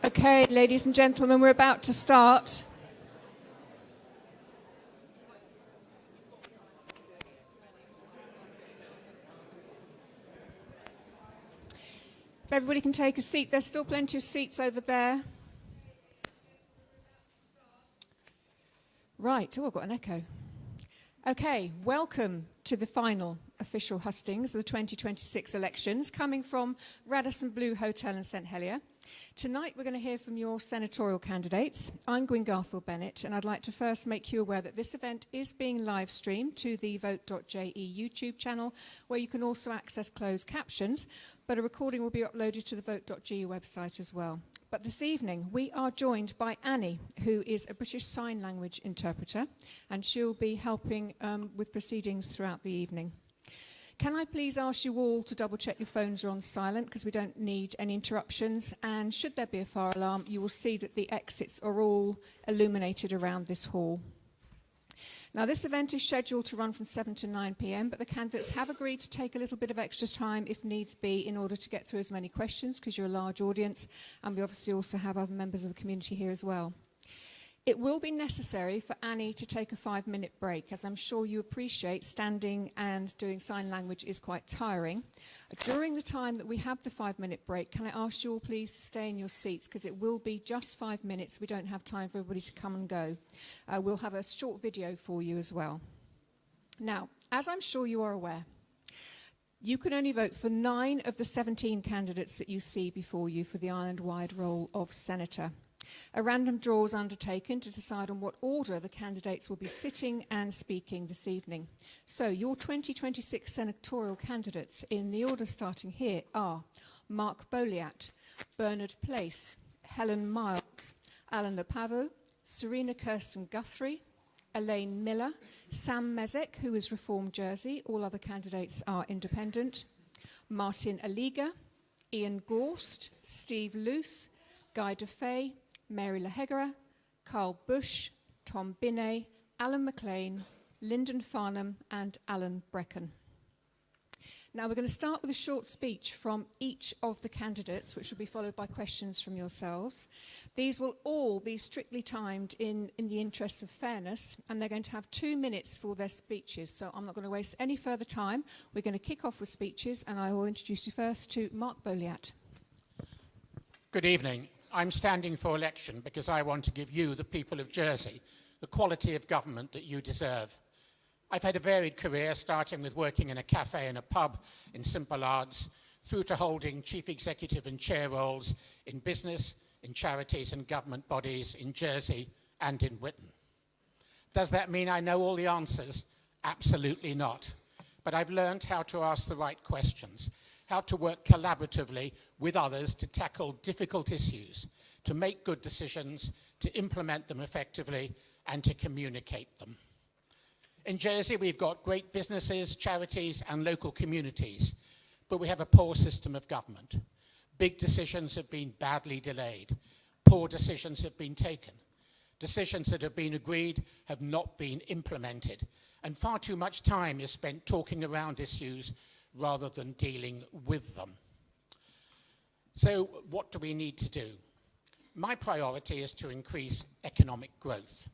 Okay, ladies and gentlemen, we're about to start. If everybody can take a seat, there's still plenty of seats over there. Right, I've got an echo. Okay, welcome to the final official hustings of the 2026 elections, coming from Radisson Blu Hotel in St Helier. Tonight we're going to hear from your senatorial candidates. I'm Gwyn Garfield-Bennett, and I'd like to first make you aware that this event is being live streamed to the vote.je YouTube channel, where you can also access closed captions, but a recording will be uploaded to the vote.je website as well. But this evening we are joined by Annie, who is a British Sign Language interpreter, and she'll be helping with proceedings throughout the evening. Can I please ask you all to double check your phones are on silent, because we don't need any interruptions, and should there be a fire alarm, you will see that the exits are all illuminated around this hall. Now, this event is scheduled to run from 7 to 9 p.m, but the candidates have agreed to take a little bit of extra time if needs be in order to get through as many questions, because you're a large audience, and we obviously also have other members of the community here as well. It will be necessary for Annie to take a 5-minute break, as I'm sure you appreciate standing and doing sign language is quite tiring. During the time that we have the 5-minute break, can I ask you all please to stay in your seats, because it will be just 5 minutes. We don't have time for everybody to come and go. We'll have a short video for you as well. Now, as I'm sure you are aware, you can only vote for 9 of the 17 candidates that you see before you for the island-wide role of senator. A random draw is undertaken to decide on what order the candidates will be sitting and speaking this evening. So your 2026 senatorial candidates in the order starting here are Mark Boliat, Bernard Place, Helen Miles, Alan Lepavo, Serena Kirsten Guthrie, Elaine Miller, Sam Mezek, who is Reform Jersey, all other candidates are independent, Martin Aliga, Ian Gorst, Steve Luce, Guy DeFay, Mary Lahegara, Carl Bush, Tom Binney, Alan McLean, Lyndon Farnham and Alan Brecken. Now we're going to start with a short speech from each of the candidates, which will be followed by questions from yourselves. These will all be strictly timed in the interests of fairness, and they're going to have 2 minutes for their speeches, so I'm not going to waste any further time. We're going to kick off with speeches, and I will introduce you first to Mark Boliat. Good evening. I'm standing for election because I want to give you, the people of Jersey, the quality of government that you deserve. I've had a varied career, starting with working in a cafe and a pub in St Ballards, through to holding chief executive and chair roles in business, in charities and government bodies in Jersey and in Britain. Does that mean I know all the answers? Absolutely not. But I've learned how to ask the right questions, how to work collaboratively with others to tackle difficult issues, to make good decisions, to implement them effectively, and to communicate them. In Jersey, we've got great businesses, charities, and local communities, but we have a poor system of government. Big decisions have been badly delayed. Poor decisions have been taken. Decisions that have been agreed have not been implemented, and far too much time is spent talking around issues rather than dealing with them. So what do we need to do? My priority is to increase economic growth,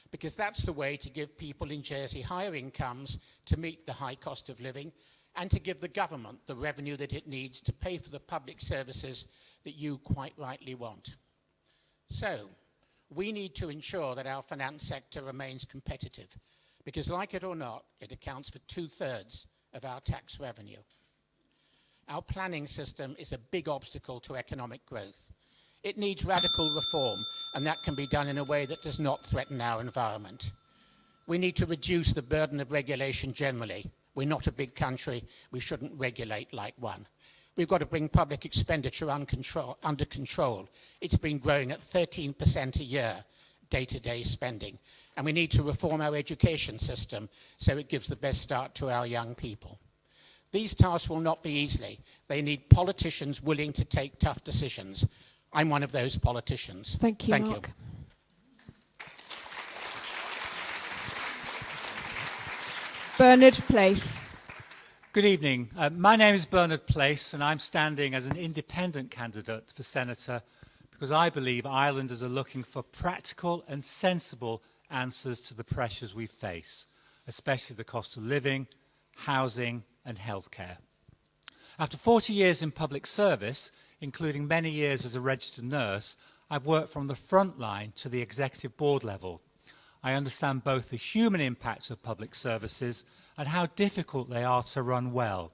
because that's the way to give people in Jersey higher incomes to meet the high cost of living, and to give the government the revenue that it needs to pay for the public services that you quite rightly want. So we need to ensure that our finance sector remains competitive, because like it or not, it accounts for 2/3 of our tax revenue. Our planning system is a big obstacle to economic growth. It needs radical reform, and that can be done in a way that does not threaten our environment. We need to reduce the burden of regulation generally. We're not a big country. We shouldn't regulate like one. We've got to bring public expenditure under control. It's been growing at 13% a year, day-to-day spending. And we need to reform our education system so it gives the best start to our young people. These tasks will not be easy. They need politicians willing to take tough decisions. I'm one of those politicians. Thank you, Mark. Bernard Place. Good evening. My name is Bernard Place, and I'm standing as an independent candidate for Senator because I believe islanders are looking for practical and sensible answers to the pressures we face, especially the cost of living, housing and healthcare. After 40 years in public service, including many years as a registered nurse, I've worked from the front line to the executive board level. I understand both the human impacts of public services and how difficult they are to run well.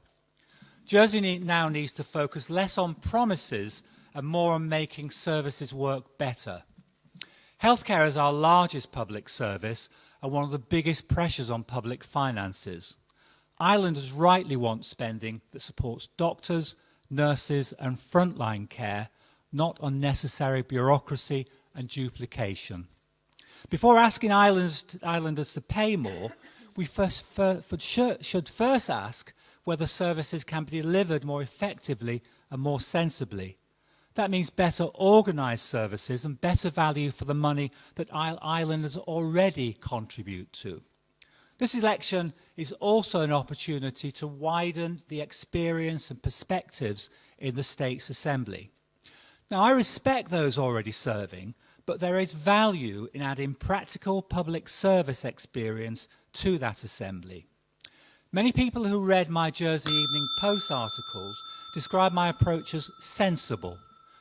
Jersey now needs to focus less on promises and more on making services work better. Healthcare is our largest public service and one of the biggest pressures on public finances. Islanders rightly want spending that supports doctors, nurses and frontline care, not unnecessary bureaucracy and duplication. Before asking islanders to pay more, we should first ask whether services can be delivered more effectively and more sensibly. That means better organised services and better value for the money that islanders already contribute to. This election is also an opportunity to widen the experience and perspectives in the States Assembly. Now, I respect those already serving, but there is value in adding practical public service experience to that Assembly. Many people who read my Jersey Evening Post articles describe my approach as sensible.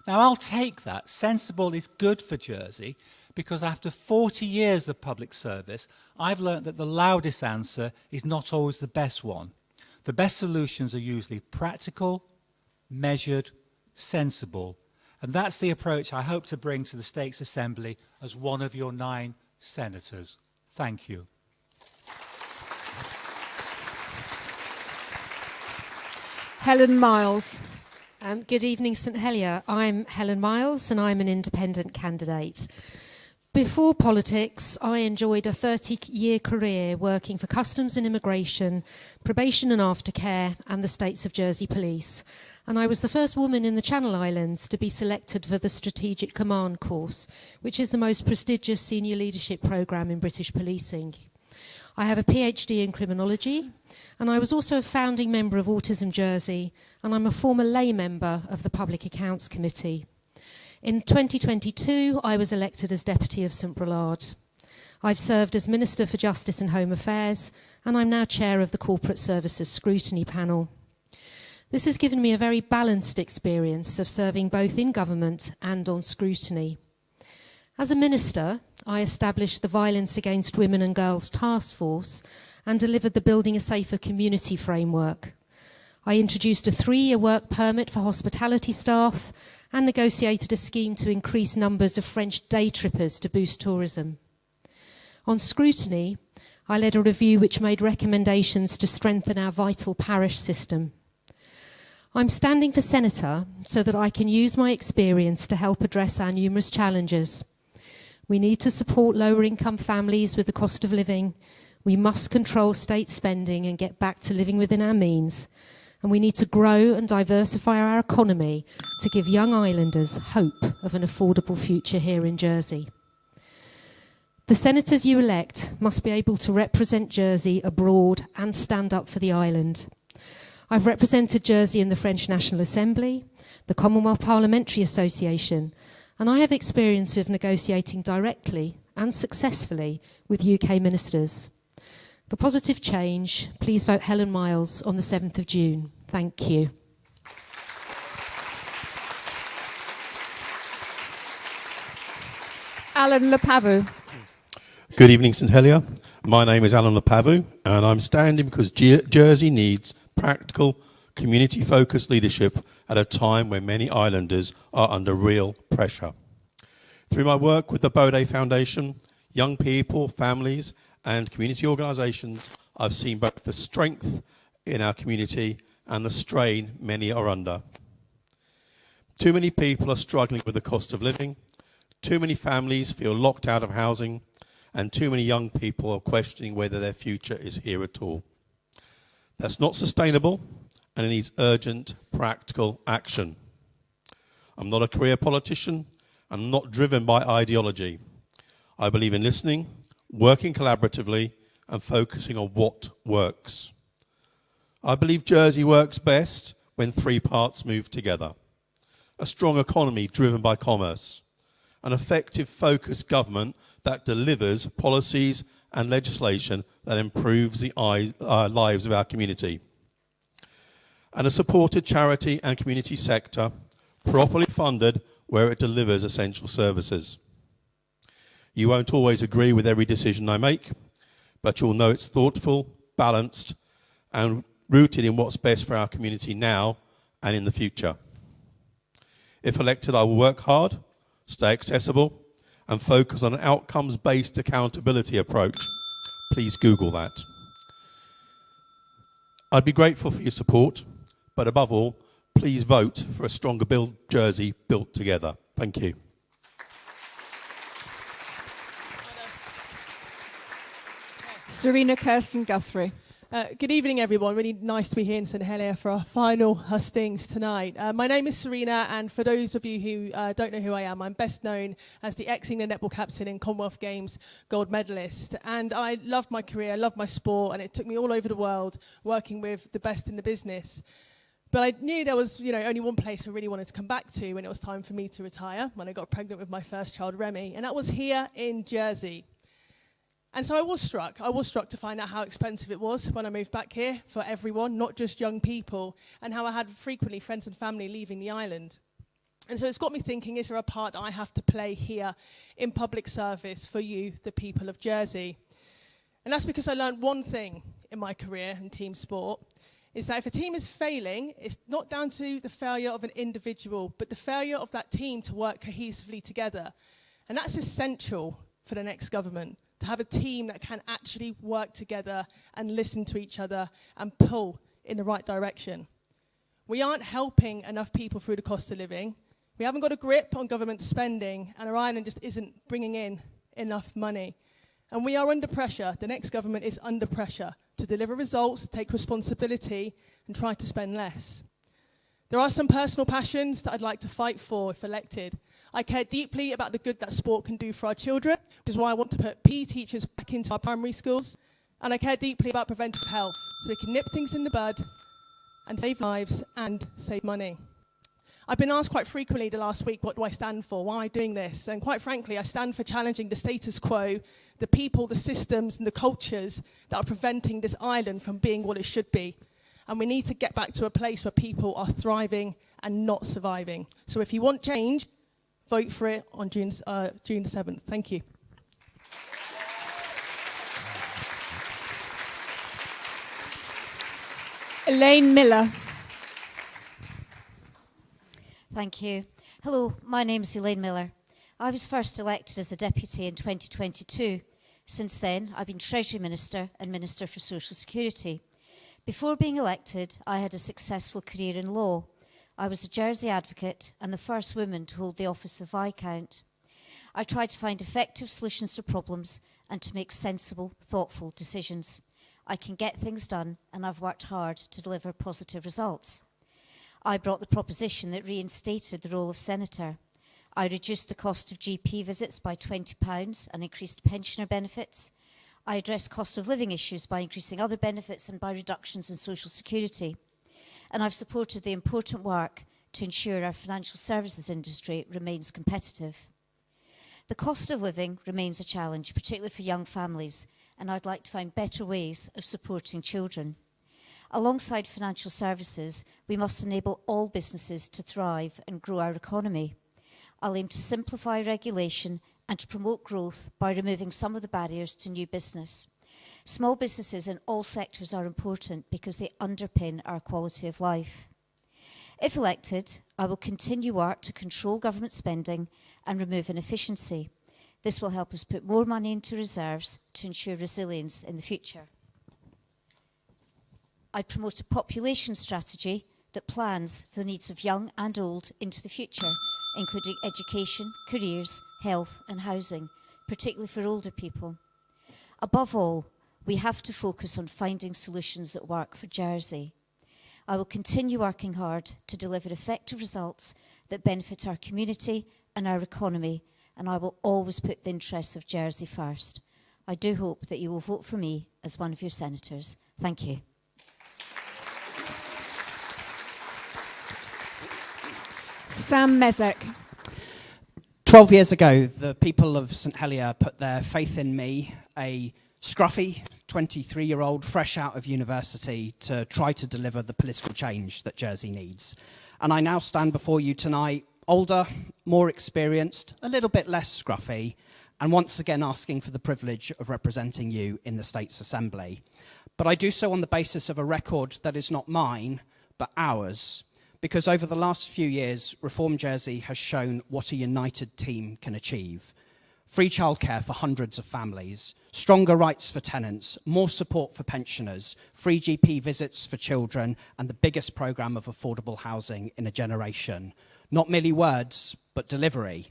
Now, I'll take that. Sensible is good for Jersey because after 40 years of public service, I've learnt that the loudest answer is not always the best one. The best solutions are usually practical, measured, sensible, and that's the approach I hope to bring to the States Assembly as one of your 9 senators. Thank you. Helen Miles. Good evening, St Helier. I'm Helen Miles and I'm an independent candidate. Before politics, I enjoyed a 30-year career working for Customs and Immigration, Probation and Aftercare and the States of Jersey Police. And I was the first woman in the Channel Islands to be selected for the Strategic Command course, which is the most prestigious senior leadership programme in British policing. I have a PhD in criminology, and I was also a founding member of Autism Jersey, and I'm a former lay member of the Public Accounts Committee. In 2022, I was elected as Deputy of St Brelade. I've served as Minister for Justice and Home Affairs, and I'm now Chair of the Corporate Services Scrutiny Panel. This has given me a very balanced experience of serving both in government and on scrutiny. As a minister, I established the Violence Against Women and Girls Task Force and delivered the Building a Safer Community framework. I introduced a 3-year work permit for hospitality staff and negotiated a scheme to increase numbers of French day trippers to boost tourism. On scrutiny, I led a review which made recommendations to strengthen our vital parish system. I'm standing for Senator so that I can use my experience to help address our numerous challenges. We need to support lower income families with the cost of living. We must control state spending and get back to living within our means. And we need to grow and diversify our economy to give young islanders hope of an affordable future here in Jersey. The senators you elect must be able to represent Jersey abroad and stand up for the island. I've represented Jersey in the French National Assembly, the Commonwealth Parliamentary Association, and I have experience of negotiating directly and successfully with UK ministers. For positive change, please vote Helen Miles on the 7th of June. Thank you. Alan Lepavu. Good evening, St Helier. My name is Alan Lepavu, and I'm standing because Jersey needs practical, community-focused leadership at a time when many islanders are under real pressure. Through my work with the Bode Foundation, young people, families, and community organisations, I've seen both the strength in our community and the strain many are under. Too many people are struggling with the cost of living, too many families feel locked out of housing, and too many young people are questioning whether their future is here at all. That's not sustainable, and it needs urgent, practical action. I'm not a career politician. I'm not driven by ideology. I believe in listening, working collaboratively, and focusing on what works. I believe Jersey works best when 3 parts move together. a strong economy driven by commerce, an effective, focused government that delivers policies and legislation that improves the lives of our community, and a supported charity and community sector, properly funded where it delivers essential services. You won't always agree with every decision I make, but you'll know it's thoughtful, balanced, and rooted in what's best for our community now and in the future. If elected, I will work hard, stay accessible, and focus on an outcomes-based accountability approach. Please Google that. I'd be grateful for your support, but above all, please vote for a stronger Jersey built together. Thank you. Serena Kirsten Guthrie. Good evening, everyone. Really nice to be here in St Helier for our final hustings tonight. My name is Serena, and for those of you who don't know who I am, I'm best known as the ex-England netball captain and Commonwealth Games gold medalist. And I loved my career, I loved my sport, and it took me all over the world working with the best in the business. But I knew there was, only one place I really wanted to come back to when it was time for me to retire, when I got pregnant with my first child, Remy, and that was here in Jersey. And so I was struck to find out how expensive it was when I moved back here for everyone, not just young people, and how I had frequently friends and family leaving the island. And so it's got me thinking, is there a part I have to play here in public service for you, the people of Jersey? And that's because I learned one thing in my career in team sport, is that if a team is failing, it's not down to the failure of an individual, but the failure of that team to work cohesively together. And that's essential for the next government, to have a team that can actually work together and listen to each other and pull in the right direction. We aren't helping enough people through the cost of living. We haven't got a grip on government spending, and our island just isn't bringing in enough money. And we are under pressure. The next government is under pressure to deliver results, take responsibility, and try to spend less. There are some personal passions that I'd like to fight for if elected. I care deeply about the good that sport can do for our children, which is why I want to put PE teachers back into our primary schools. And I care deeply about preventive health, so we can nip things in the bud and save lives and save money. I've been asked quite frequently the last week, what do I stand for? Why am I doing this? And quite frankly, I stand for challenging the status quo, the people, the systems, and the cultures that are preventing this island from being what it should be. And we need to get back to a place where people are thriving and not surviving. So if you want change, vote for it on June the 7th. Thank you. Elaine Miller. Thank you. Hello, my name is Elaine Miller. I was first elected as a deputy in 2022. Since then, I've been Treasury Minister and Minister for Social Security. Before being elected, I had a successful career in law. I was a Jersey advocate and the first woman to hold the office of Viscount. I tried to find effective solutions to problems and to make sensible, thoughtful decisions. I can get things done, and I've worked hard to deliver positive results. I brought the proposition that reinstated the role of senator. I reduced the cost of GP visits by £20 and increased pensioner benefits. I addressed cost of living issues by increasing other benefits and by reductions in social security. And I've supported the important work to ensure our financial services industry remains competitive. The cost of living remains a challenge, particularly for young families, and I'd like to find better ways of supporting children. Alongside financial services, we must enable all businesses to thrive and grow our economy. I'll aim to simplify regulation and to promote growth by removing some of the barriers to new business. Small businesses in all sectors are important because they underpin our quality of life. If elected, I will continue work to control government spending and remove inefficiency. This will help us put more money into reserves to ensure resilience in the future. I promote a population strategy that plans for the needs of young and old into the future, including education, careers, health and housing, particularly for older people. Above all, we have to focus on finding solutions that work for Jersey. I will continue working hard to deliver effective results that benefit our community and our economy, and I will always put the interests of Jersey first. I do hope that you will vote for me as one of your senators. Thank you. Sam Mezek. 12 years ago, the people of St Helier put their faith in me, a scruffy 23-year-old fresh out of university, to try to deliver the political change that Jersey needs. And I now stand before you tonight, older, more experienced, a little bit less scruffy, and once again asking for the privilege of representing you in the State's Assembly. But I do so on the basis of a record that is not mine, but ours. Because over the last few years, Reform Jersey has shown what a united team can achieve. Free childcare for hundreds of families, stronger rights for tenants, more support for pensioners, free GP visits for children, and the biggest programme of affordable housing in a generation. Not merely words, but delivery.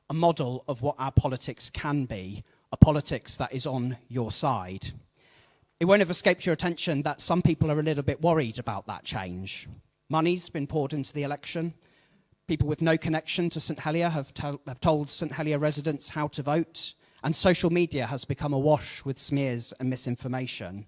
A model of what our politics can be, a politics that is on your side. It won't have escaped your attention that some people are a little bit worried about that change. Money's been poured into the election. People with no connection to St Helier have told St Helier residents how to vote, and social media has become awash with smears and misinformation.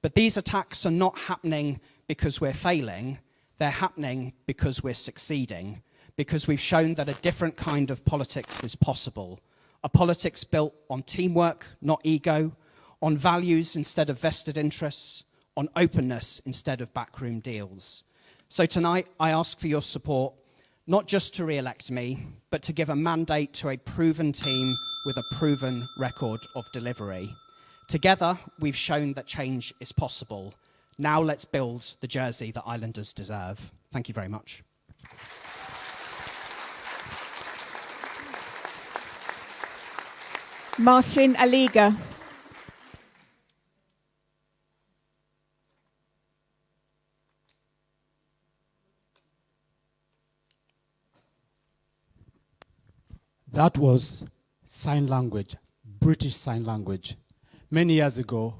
But these attacks are not happening because we're failing, they're happening because we're succeeding, because we've shown that a different kind of politics is possible. A politics built on teamwork, not ego, on values instead of vested interests, on openness instead of backroom deals. So tonight, I ask for your support, not just to re-elect me, but to give a mandate to a proven team with a proven record of delivery. Together, we've shown that change is possible. Now let's build the Jersey that Islanders deserve. Thank you very much. Martin Aliga. That was sign language, British Sign Language. Many years ago,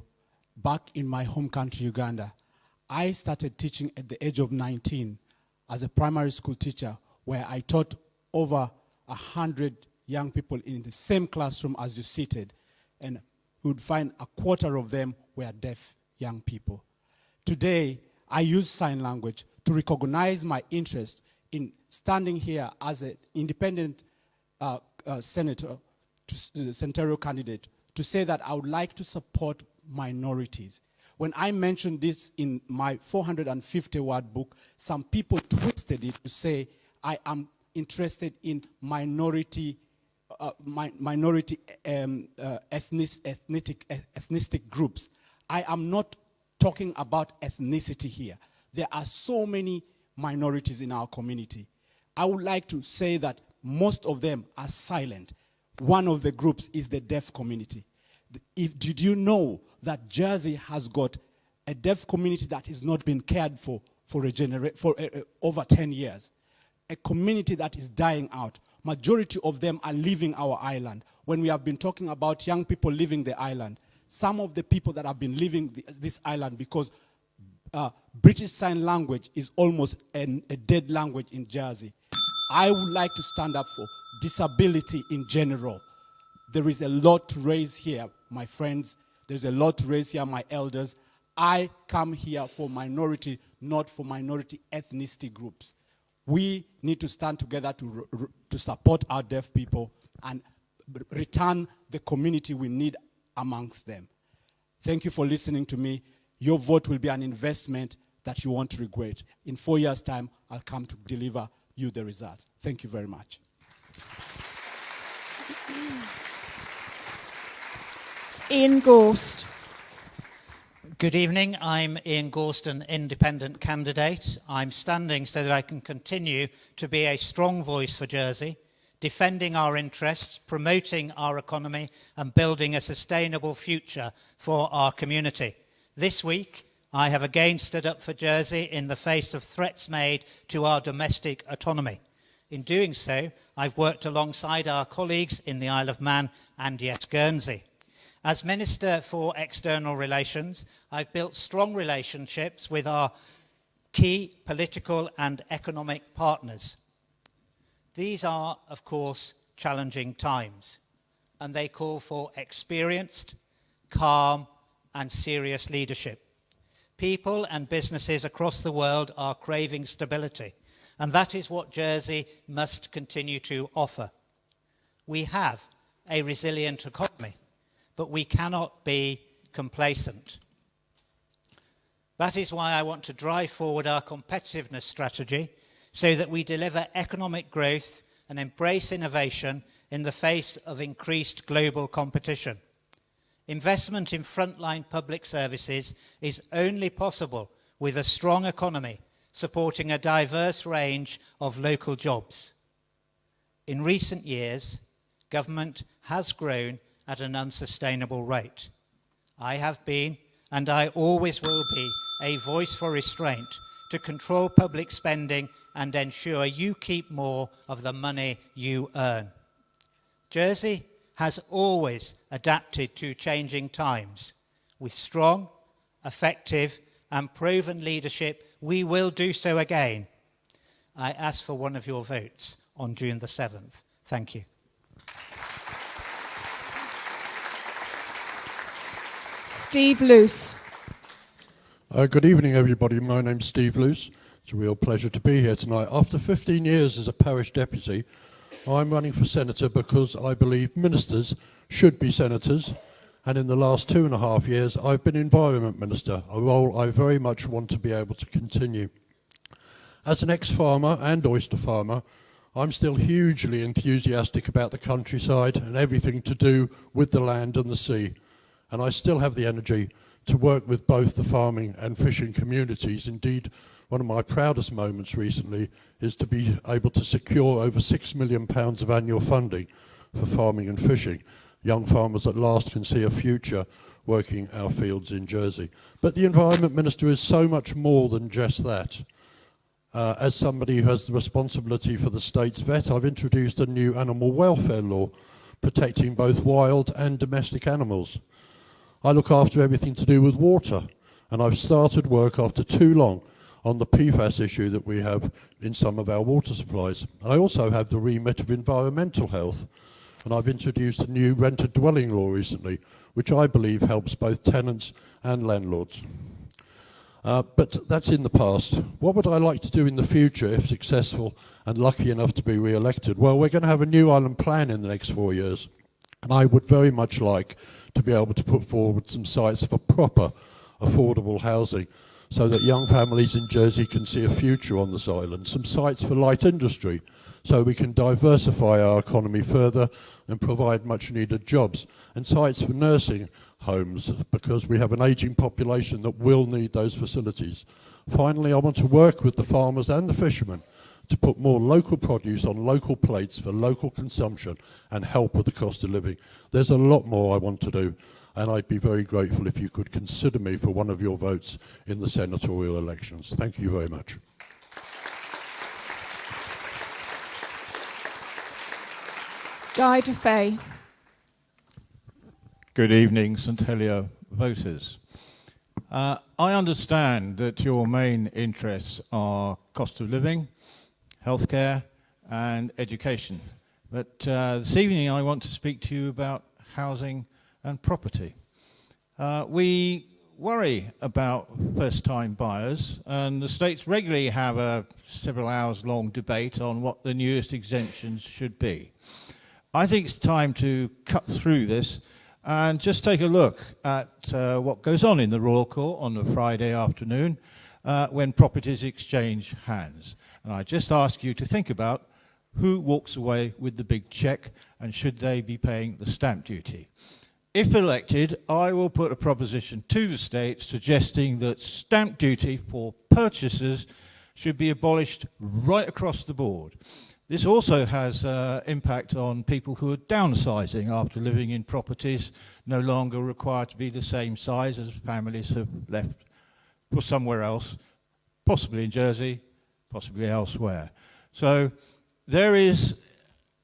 back in my home country, Uganda, I started teaching at the age of 19 as a primary school teacher, where I taught over 100 young people in the same classroom as you seated, and you would find a quarter of them were deaf young people. Today, I use sign language to recognize my interest in standing here as an independent senatorial candidate to say that I would like to support minorities. When I mentioned this in my 450-word book, some people twisted it to say I am interested in ethnic groups. I am not talking about ethnicity here. There are so many minorities in our community. I would like to say that most of them are silent. One of the groups is the deaf community. Did you know that Jersey has got a deaf community that has not been cared for over 10 years? A community that is dying out. Majority of them are leaving our island. When we have been talking about young people leaving the island, some of the people that have been leaving this island because British Sign Language is almost a dead language in Jersey. I would like to stand up for disability in general. There is a lot to raise here, my friends. There's a lot to raise here, my elders. I come here for minority, not for minority ethnicity groups. We need to stand together to support our deaf people and return the community we need amongst them. Thank you for listening to me. Your vote will be an investment that you won't regret. In 4 years' time, I'll come to deliver you the results. Thank you very much. Ian Gorst. Good evening. I'm Ian Gorst, an independent candidate. I'm standing so that I can continue to be a strong voice for Jersey, defending our interests, promoting our economy, and building a sustainable future for our community. This week, I have again stood up for Jersey in the face of threats made to our domestic autonomy. In doing so, I've worked alongside our colleagues in the Isle of Man and yes, Guernsey. As Minister for External Relations, I've built strong relationships with our key political and economic partners. These are, of course, challenging times, and they call for experienced, calm, and serious leadership. People and businesses across the world are craving stability, And that is what Jersey must continue to offer. We have a resilient economy, but we cannot be complacent. That is why I want to drive forward our competitiveness strategy so that we deliver economic growth and embrace innovation in the face of increased global competition. Investment in frontline public services is only possible with a strong economy supporting a diverse range of local jobs. In recent years, government has grown at an unsustainable rate. I have been, and I always will be, a voice for restraint to control public spending and ensure you keep more of the money you earn. Jersey has always adapted to changing times. With strong, effective, and proven leadership, we will do so again. I ask for one of your votes on June the 7th. Thank you. Steve Luce. Good evening, everybody. My name's Steve Luce. It's a real pleasure to be here tonight. After 15 years as a parish deputy, I'm running for senator because I believe ministers should be senators. And in the last 2.5 years, I've been environment minister, a role I very much want to be able to continue. As an ex-farmer and oyster farmer, I'm still hugely enthusiastic about the countryside and everything to do with the land and the sea. And I still have the energy to work with both the farming and fishing communities. Indeed, one of my proudest moments recently is to be able to secure over £6 million of annual funding for farming and fishing. Young farmers at last can see a future working our fields in Jersey. But the Environment Minister is so much more than just that. As somebody who has the responsibility for the state's vet, I've introduced a new animal welfare law protecting both wild and domestic animals. I look after everything to do with water, and I've started work after too long on the PFAS issue that we have in some of our water supplies. I also have the remit of environmental health, and I've introduced a new rented dwelling law recently, which I believe helps both tenants and landlords. But that's in the past. What would I like to do in the future if successful and lucky enough to be re-elected? Well, we're going to have a new island plan in the next 4 years, and I would very much like to be able to put forward some sites for proper, affordable housing so that young families in Jersey can see a future on this island, some sites for light industry so we can diversify our economy further and provide much needed jobs, and sites for nursing homes because we have an ageing population that will need those facilities. Finally, I want to work with the farmers and the fishermen to put more local produce on local plates for local consumption and help with the cost of living. There's a lot more I want to do, and I'd be very grateful if you could consider me for one of your votes in the senatorial elections. Thank you very much. Guy DeFay. Good evening, St Helier voters. I understand that your main interests are cost of living, healthcare and education. But this evening I want to speak to you about housing and property. We worry about first-time buyers, and the states regularly have a several hours long debate on what the newest exemptions should be. I think it's time to cut through this and just take a look at what goes on in the Royal Court on a Friday afternoon when properties exchange hands. And I just ask you to think about who walks away with the big cheque and should they be paying the stamp duty. If elected, I will put a proposition to the state suggesting that stamp duty for purchasers should be abolished right across the board. This also has impact on people who are downsizing after living in properties no longer required to be the same size as families have left for somewhere else, possibly in Jersey, possibly elsewhere. So there is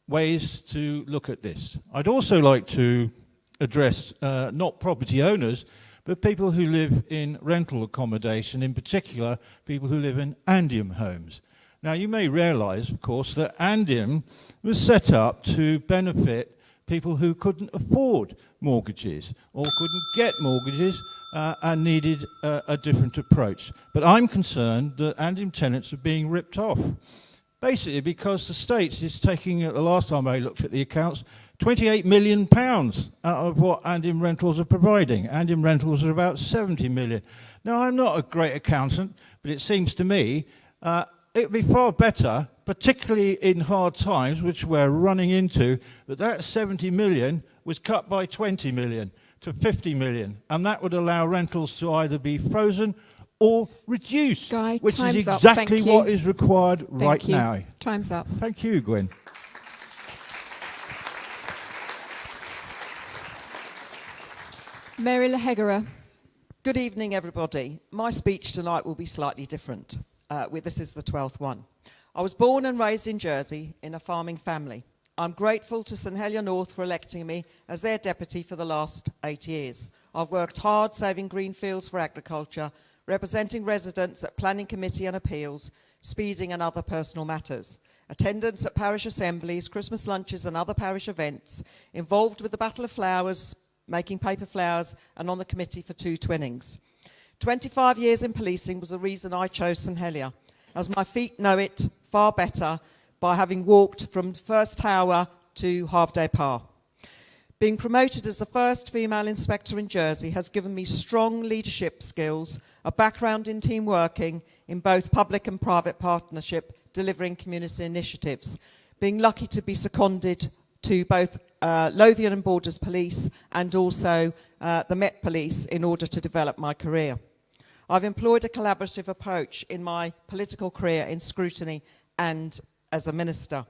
ways to look at this. I'd also like to address not property owners, but people who live in rental accommodation, in particular people who live in Andium homes. Now, you may realise, of course, that Andium was set up to benefit people who couldn't afford mortgages or couldn't get mortgages and needed a different approach. But I'm concerned that Andim tenants are being ripped off. Basically because the state is taking, the last time I looked at the accounts, £28 million out of what Andim Rentals are providing. Andim Rentals are about 70 million. Now, I'm not a great accountant, but it seems to me it would be far better, particularly in hard times, which we're running into, that 70 million was cut by 20 million to 50 million. And that would allow rentals to either be frozen or reduced, Guy, which is time's up. exactly Thank you. what is required Thank right you. now. Time's up. Thank you, Gwen. Mary Lehegerer. Good evening, everybody. My speech tonight will be slightly different. This is the 12th one. I was born and raised in Jersey in a farming family. I'm grateful to St Helier North for electing me as their deputy for the last 8 years. I've worked hard saving green fields for agriculture, representing residents at planning committee and appeals, speeding and other personal matters. Attendance at parish assemblies, Christmas lunches and other parish events, involved with the Battle of Flowers, making paper flowers, and on the committee for 2 twinnings. 25 years in policing was the reason I chose St Helier, as my feet know it far better by having walked from First Tower to Halfday Par. Being promoted as the first female inspector in Jersey has given me strong leadership skills, a background in team working in both public and private partnership, delivering community initiatives. Being lucky to be seconded to both Lothian and Borders Police and also the Met Police in order to develop my career. I've employed a collaborative approach in my political career in scrutiny and as a minister.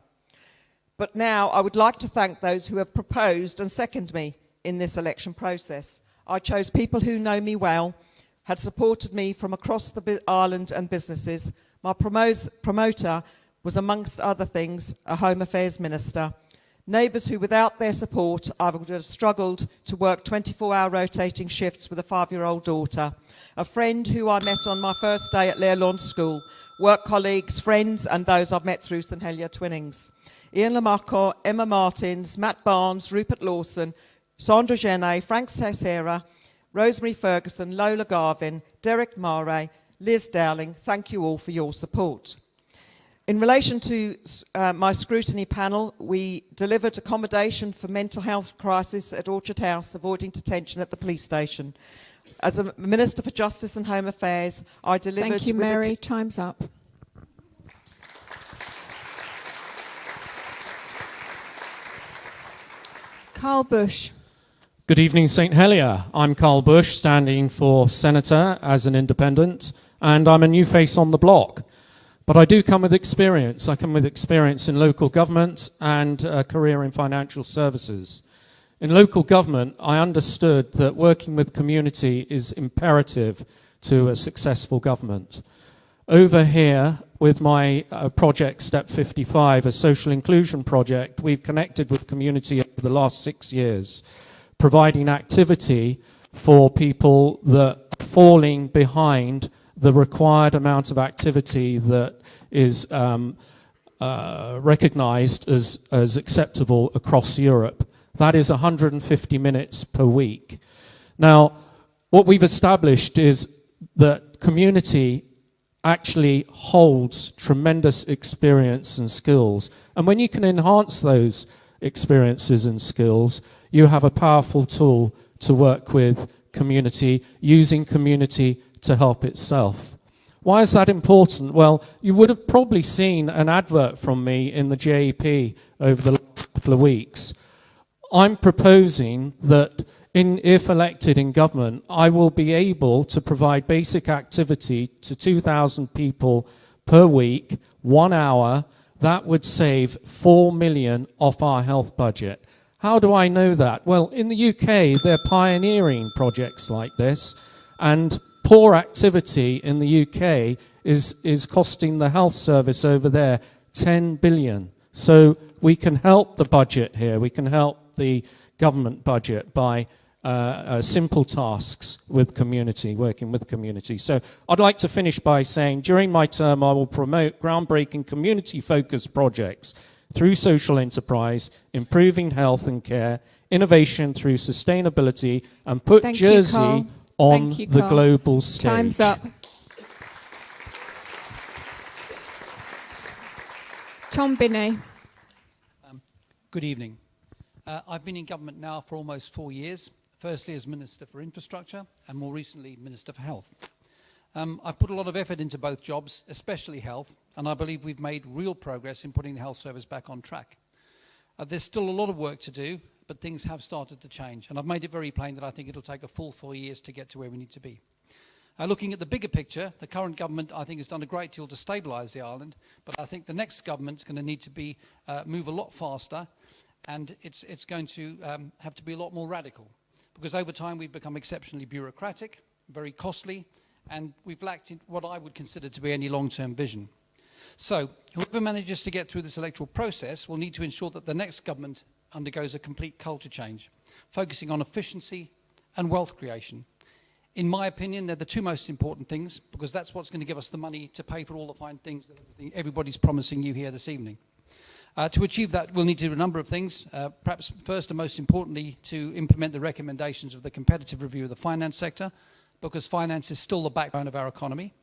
But now I would like to thank those who have proposed and seconded me in this election process. I chose people who know me well, had supported me from across the island and businesses. My promoter was, amongst other things, a Home Affairs Minister. Neighbours who, without their support, I would have struggled to work 24-hour rotating shifts with a 5-year-old daughter. A friend who I met on my first day at Learlawn School. Work colleagues, friends, and those I've met through St Helier Twinnings. Ian Lamacco, Emma Martins, Matt Barnes, Rupert Lawson, Sandra Genet, Frank Teixeira, Rosemary Ferguson, Lola Garvin, Derek Mare, Liz Dowling, thank you all for your support. In relation to my scrutiny panel, we delivered accommodation for mental health crisis at Orchard House, avoiding detention at the police station. As a Minister for Justice and Home Affairs, I delivered... Thank you, Mary. Time's up. Carl Bush. Good evening, St Helier. I'm Carl Bush, standing for Senator as an independent, and I'm a new face on the block. But I do come with experience. I come with experience in local government and a career in financial services. In local government, I understood that working with community is imperative to a successful government. Over here, with my project Step 55, a social inclusion project, we've connected with community over the last 6 years, providing activity for people that are falling behind the required amount of activity that is recognised as acceptable across Europe. That is 150 minutes per week. Now, what we've established is that community actually holds tremendous experience and skills. And when you can enhance those experiences and skills, you have a powerful tool to work with community, using community to help itself. Why is that important? Well, you would have probably seen an advert from me in the JEP over the last couple of weeks. I'm proposing that if elected in government, I will be able to provide basic activity to 2,000 people per week, 1 hour. That would save 4 million off our health budget. How do I know that? Well, in the UK, they're pioneering projects like this, and poor activity in the UK is costing the health service over there 10 billion. So we can help the budget here. We can help the government budget by simple tasks with community, working with community. So I'd like to finish by saying during my term I will promote groundbreaking community-focused projects through social enterprise, improving health and care, innovation through sustainability, and put Jersey on Thank you, the Carl. global stage. Time's up. Tom Binney. Good evening. I've been in government now for almost 4 years, firstly as Minister for Infrastructure and more recently Minister for Health. I've put a lot of effort into both jobs, especially health, and I believe we've made real progress in putting the health service back on track. There's still a lot of work to do, but things have started to change, and I've made it very plain that I think it'll take a full 4 years to get to where we need to be. Looking at the bigger picture, the current government, I think, has done a great deal to stabilise the island, but I think the next government's going to need to be move a lot faster, and it's going to have to be a lot more radical, because over time we've become exceptionally bureaucratic, very costly, and we've lacked what I would consider to be any long-term vision. So, whoever manages to get through this electoral process will need to ensure that the next government undergoes a complete culture change, focusing on efficiency and wealth creation. In my opinion, they're the two most important things, because that's what's going to give us the money to pay for all the fine things that everybody's promising you here this evening. To achieve that, we'll need to do a number of things, perhaps first and most importantly, to implement the recommendations of the competitive review of the finance sector, because finance is still the backbone of our economy.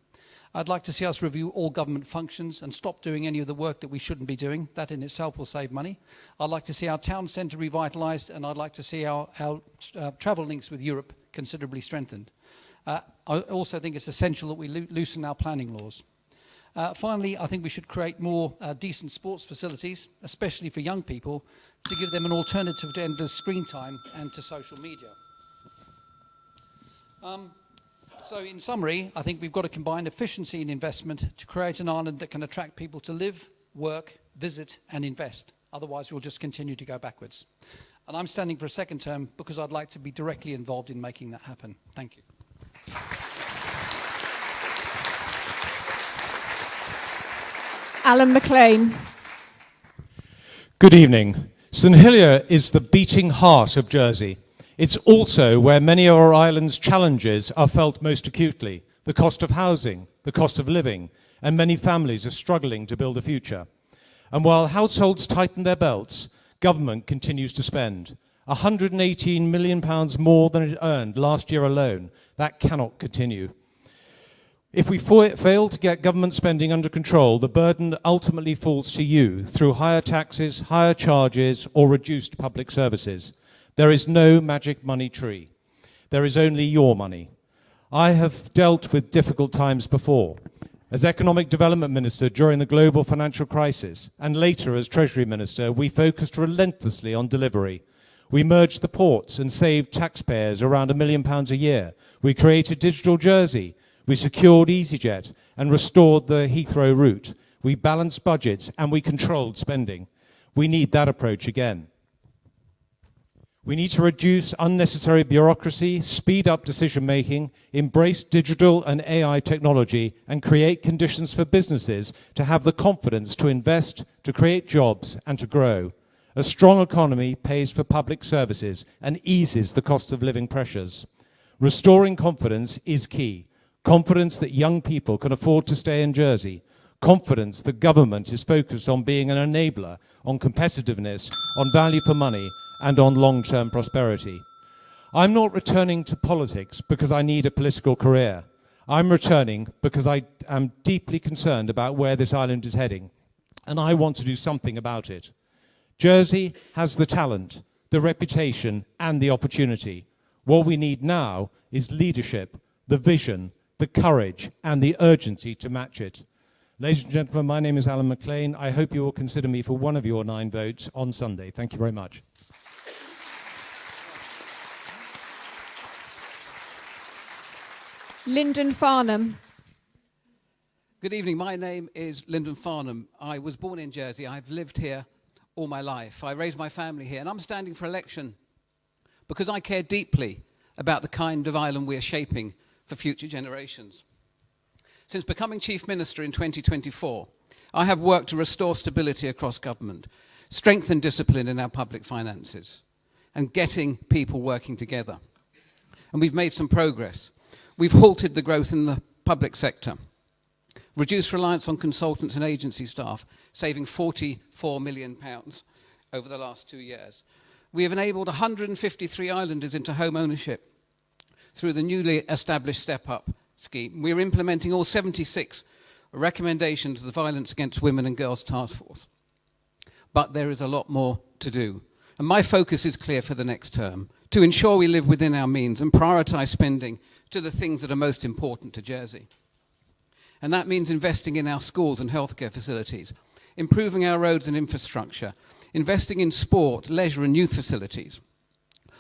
I'd like to see us review all government functions and stop doing any of the work that we shouldn't be doing. That in itself will save money. I'd like to see our town centre revitalised, and I'd like to see our travel links with Europe considerably strengthened. I also think it's essential that we loosen our planning laws. Finally, I think we should create more decent sports facilities, especially for young people, to give them an alternative to endless screen time and to social media. So in summary, I think we've got to combine efficiency and investment to create an island that can attract people to live, work, visit and invest. Otherwise, we'll just continue to go backwards. And I'm standing for a second term because I'd like to be directly involved in making that happen. Thank you. Alan McLean. Good evening. St Helier is the beating heart of Jersey. It's also where many of our island's challenges are felt most acutely. The cost of housing, the cost of living, and many families are struggling to build a future. And while households tighten their belts, government continues to spend. £118 million more than it earned last year alone. That cannot continue. If we fail to get government spending under control, the burden ultimately falls to you through higher taxes, higher charges, or reduced public services. There is no magic money tree. There is only your money. I have dealt with difficult times before. As Economic Development Minister during the global financial crisis, and later as Treasury Minister, we focused relentlessly on delivery. We merged the ports and saved taxpayers around £1 million a year. We created Digital Jersey. We secured EasyJet and restored the Heathrow route. We balanced budgets and we controlled spending. We need that approach again. We need to reduce unnecessary bureaucracy, speed up decision-making, embrace digital and AI technology, and create conditions for businesses to have the confidence to invest, to create jobs, and to grow. A strong economy pays for public services and eases the cost of living pressures. Restoring confidence is key. Confidence that young people can afford to stay in Jersey. Confidence that government is focused on being an enabler, on competitiveness, on value for money, and on long-term prosperity. I'm not returning to politics because I need a political career. I'm returning because I am deeply concerned about where this island is heading, and I want to do something about it. Jersey has the talent, the reputation, and the opportunity. What we need now is leadership, the vision, the courage, and the urgency to match it. Ladies and gentlemen, my name is Alan McLean. I hope you will consider me for one of your 9 votes on Sunday. Thank you very much. Lyndon Farnham. Good evening. My name is Lyndon Farnham. I was born in Jersey. I've lived here all my life. I raised my family here, and I'm standing for election because I care deeply about the kind of island we are shaping for future generations. Since becoming Chief Minister in 2024, I have worked to restore stability across government, strengthen discipline in our public finances, and getting people working together. And we've made some progress. We've halted the growth in the public sector, reduced reliance on consultants and agency staff, saving £44 million over the last 2 years. We have enabled 153 islanders into home ownership through the newly established Step Up scheme. We're implementing all 76 recommendations of the Violence Against Women and Girls Task Force. But there is a lot more to do. And my focus is clear for the next term, to ensure we live within our means and prioritise spending to the things that are most important to Jersey. And that means investing in our schools and healthcare facilities, improving our roads and infrastructure, investing in sport, leisure and youth facilities,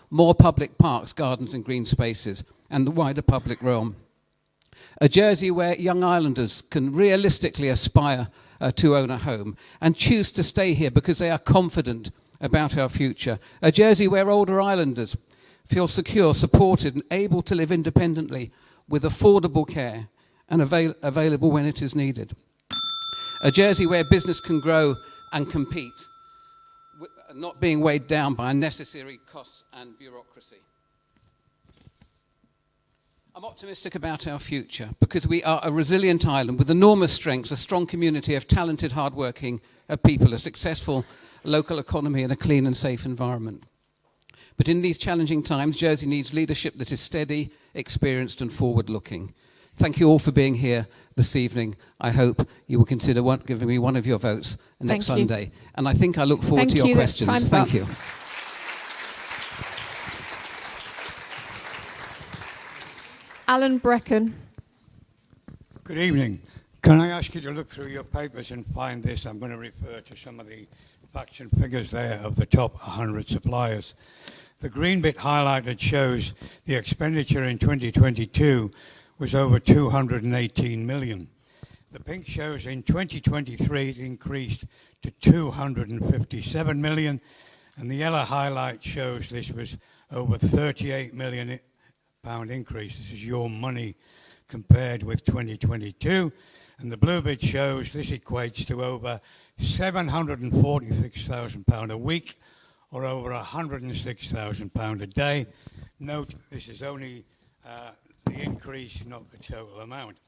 more public parks, gardens and green spaces, and the wider public realm. A Jersey where young islanders can realistically aspire to own a home and choose to stay here because they are confident about our future. A Jersey where older islanders feel secure, supported and able to live independently with affordable care and available when it is needed. A Jersey where business can grow and compete, not being weighed down by unnecessary costs and bureaucracy. I'm optimistic about our future because we are a resilient island with enormous strengths, a strong community of talented, hard-working people, a successful local economy and a clean and safe environment. But in these challenging times, Jersey needs leadership that is steady, experienced and forward-looking. Thank you all for being here this evening. I hope you will consider giving me one of your votes next Sunday. And I think I look forward to your questions. Thank you. Alan Brecken. Good evening. Can I ask you to look through your papers and find this? I'm going to refer to some of the facts and figures there of the top 100 suppliers. The green bit highlighted shows the expenditure in 2022 was over 218 million. The pink shows in 2023 it increased to 257 million, and the yellow highlight shows this was over 38 million pound increase. This is your money compared with 2022, and the blue bit shows this equates to over 746,000 pound a week, or over 106,000 pound a day. Note this is only the increase, not the total amount.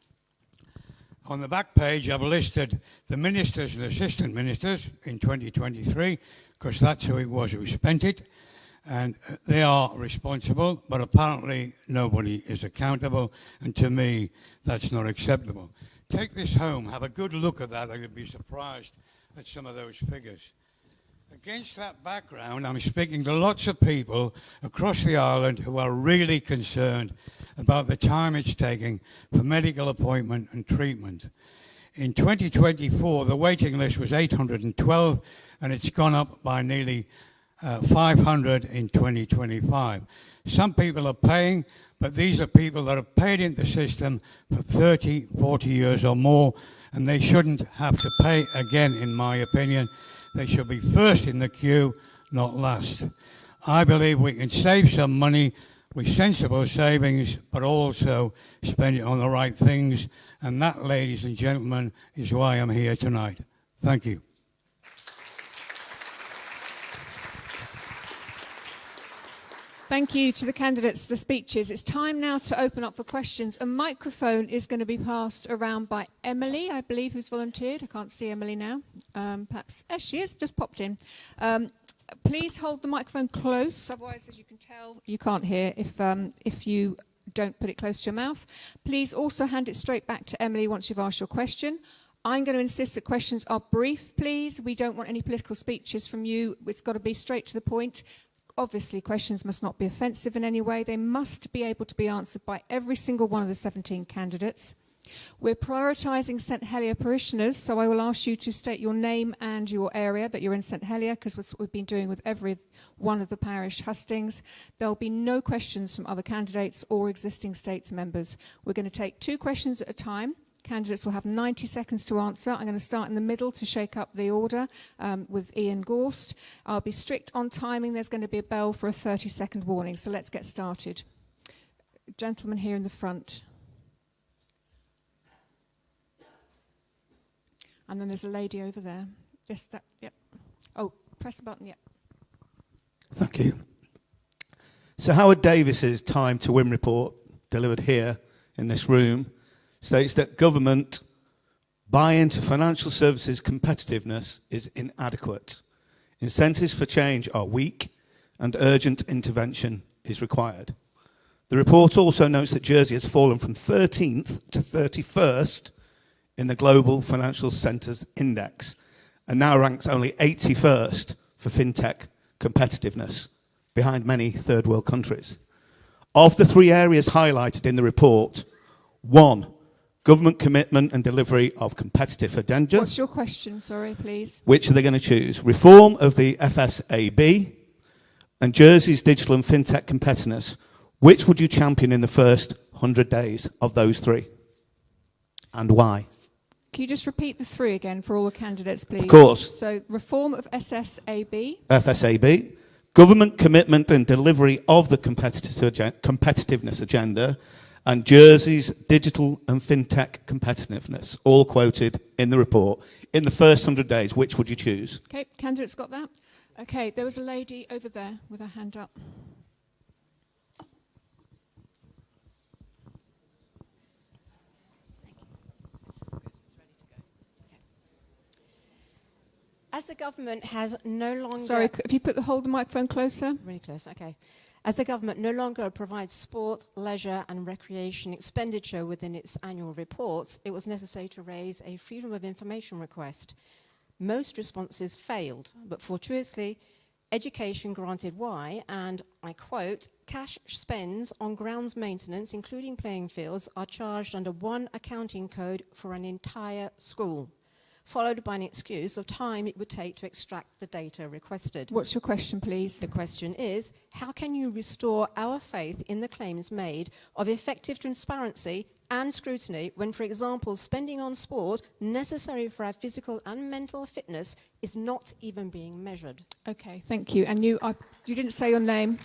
On the back page, I've listed the ministers and assistant ministers in 2023, because that's who it was who spent it, and they are responsible, but apparently nobody is accountable, and to me, that's not acceptable. Take this home, have a good look at that, and you'll be surprised at some of those figures. Against that background, I'm speaking to lots of people across the island who are really concerned about the time it's taking for medical appointment and treatment. In 2024, the waiting list was 812, and it's gone up by nearly 500 in 2025. Some people are paying, but these are people that have paid into the system for 30, 40 years or more, and they shouldn't have to pay again, in my opinion. They should be first in the queue, not last. I believe we can save some money with sensible savings, but also spend it on the right things. And that, ladies and gentlemen, is why I'm here tonight. Thank you. Thank you to the candidates for the speeches. It's time now to open up for questions. A microphone is going to be passed around by Emily, I believe, who's volunteered. I can't see Emily now. Perhaps, she is, just popped in. Please hold the microphone close, otherwise, as you can tell, you can't hear if you don't put it close to your mouth. Please also hand it straight back to Emily once you've asked your question. I'm going to insist that questions are brief, please. We don't want any political speeches from you. It's got to be straight to the point. Obviously, questions must not be offensive in any way. They must be able to be answered by every single one of the 17 candidates. We're prioritising St Helier parishioners, so I will ask you to state your name and your area that you're in St Helier, because that's what we've been doing with every one of the parish hustings. There'll be no questions from other candidates or existing states members. We're going to take 2 questions at a time. Candidates will have 90 seconds to answer. I'm going to start in the middle to shake up the order with Ian Gorst. I'll be strict on timing. There's going to be a bell for a 30-second warning. So let's get started. Gentleman here in the front. And then there's a lady over there. Yes, that, yep. Oh, press the button, yep. Thank you. So Howard Davis's Time to Win report, delivered here in this room, states that government buy-in to financial services competitiveness is inadequate. Incentives for change are weak and urgent intervention is required. The report also notes that Jersey has fallen from 13th to 31st in the Global Financial Centres Index and now ranks only 81st for Fintech competitiveness, behind many third world countries. Of the three areas highlighted in the report, 1, government commitment and delivery of competitive agendas. What's your question? Sorry, please. Which are they going to choose? Reform of the FSAB and Jersey's digital and fintech competitiveness. Which would you champion in the first 100 days of those three? And why? Can you just repeat the three again for all the candidates, please? Of course. So, reform of SSAB. FSAB, government commitment and delivery of the competitiveness agenda, and Jersey's digital and fintech competitiveness, all quoted in the report. In the first 100 days, which would you choose? Okay, candidates got that? Okay, there was a lady over there with her hand up. As the government has no longer... Sorry, if you hold the microphone closer. Really close, okay. As the government no longer provides sport, leisure and recreation expenditure within its annual reports, it was necessary to raise a freedom of information request. Most responses failed, but fortuitously, education granted why, and I quote, cash spends on grounds maintenance, including playing fields, are charged under one accounting code for an entire school, followed by an excuse of time it would take to extract the data requested. What's your question, please? The question is, how can you restore our faith in the claims made of effective transparency and scrutiny when, for example, spending on sport necessary for our physical and mental fitness is not even being measured? Okay, thank you. And you didn't say your name.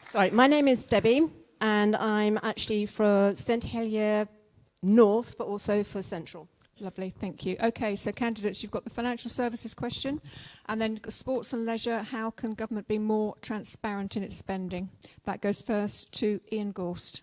Sorry, my name is Debbie, and I'm actually for St Helier North, but also for Central. Lovely, thank you. Okay, so candidates, you've got the financial services question, and then sports and leisure, how can government be more transparent in its spending? That goes first to Ian Gorst.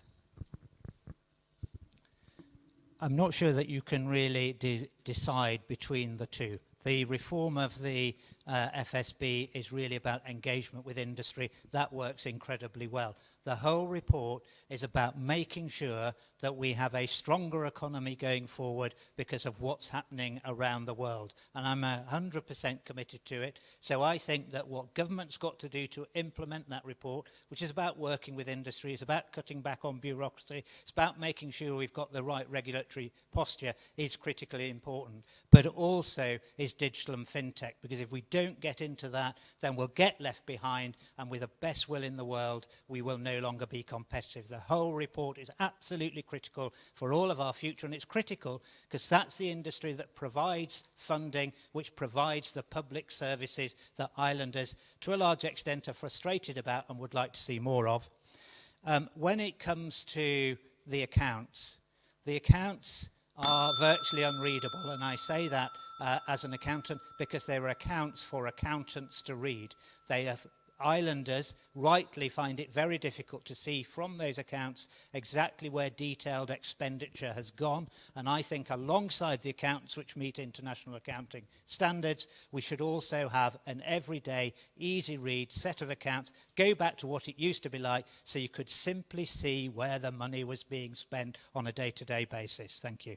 I'm not sure that you can really decide between the two. The reform of the FSB is really about engagement with industry. That works incredibly well. The whole report is about making sure that we have a stronger economy going forward because of what's happening around the world. And I'm 100% committed to it. So I think that what government's got to do to implement that report, which is about working with industry, it's about cutting back on bureaucracy, it's about making sure we've got the right regulatory posture, is critically important. But also is digital and fintech, because if we don't get into that, then we'll get left behind, and with the best will in the world, we will no longer be competitive. The whole report is absolutely critical for all of our future, and it's critical because that's the industry that provides funding, which provides the public services that islanders, to a large extent, are frustrated about and would like to see more of. When it comes to the accounts are virtually unreadable, and I say that as an accountant because they are accounts for accountants to read. Islanders rightly find it very difficult to see from those accounts exactly where detailed expenditure has gone, and I think alongside the accounts which meet international accounting standards, we should also have an everyday, easy read set of accounts, go back to what it used to be like, so you could simply see where the money was being spent on a day-to-day basis. Thank you.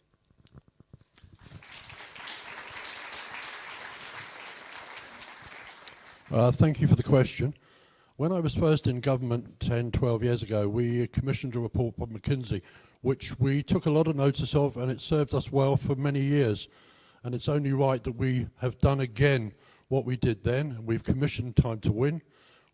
Thank you for the question. When I was first in government 10, 12 years ago, we commissioned a report by McKinsey, which we took a lot of notice of, and it served us well for many years. And it's only right that we have done again what we did then. We've commissioned Time to Win.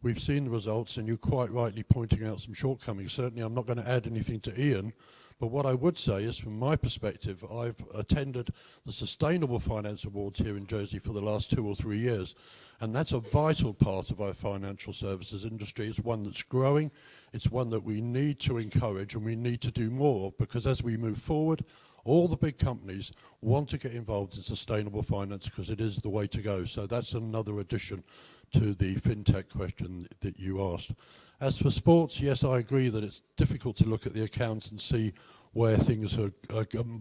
We've seen the results, and you're quite rightly pointing out some shortcomings. Certainly, I'm not going to add anything to Ian, but what I would say is, from my perspective, I've attended the Sustainable Finance Awards here in Jersey for the last 2 or 3 years, and that's a vital part of our financial services industry. It's one that's growing, it's one that we need to encourage and we need to do more of, because as we move forward, all the big companies want to get involved in sustainable finance because it is the way to go. So that's another addition to the fintech question that you asked. As for sports, yes, I agree that it's difficult to look at the accounts and see where things are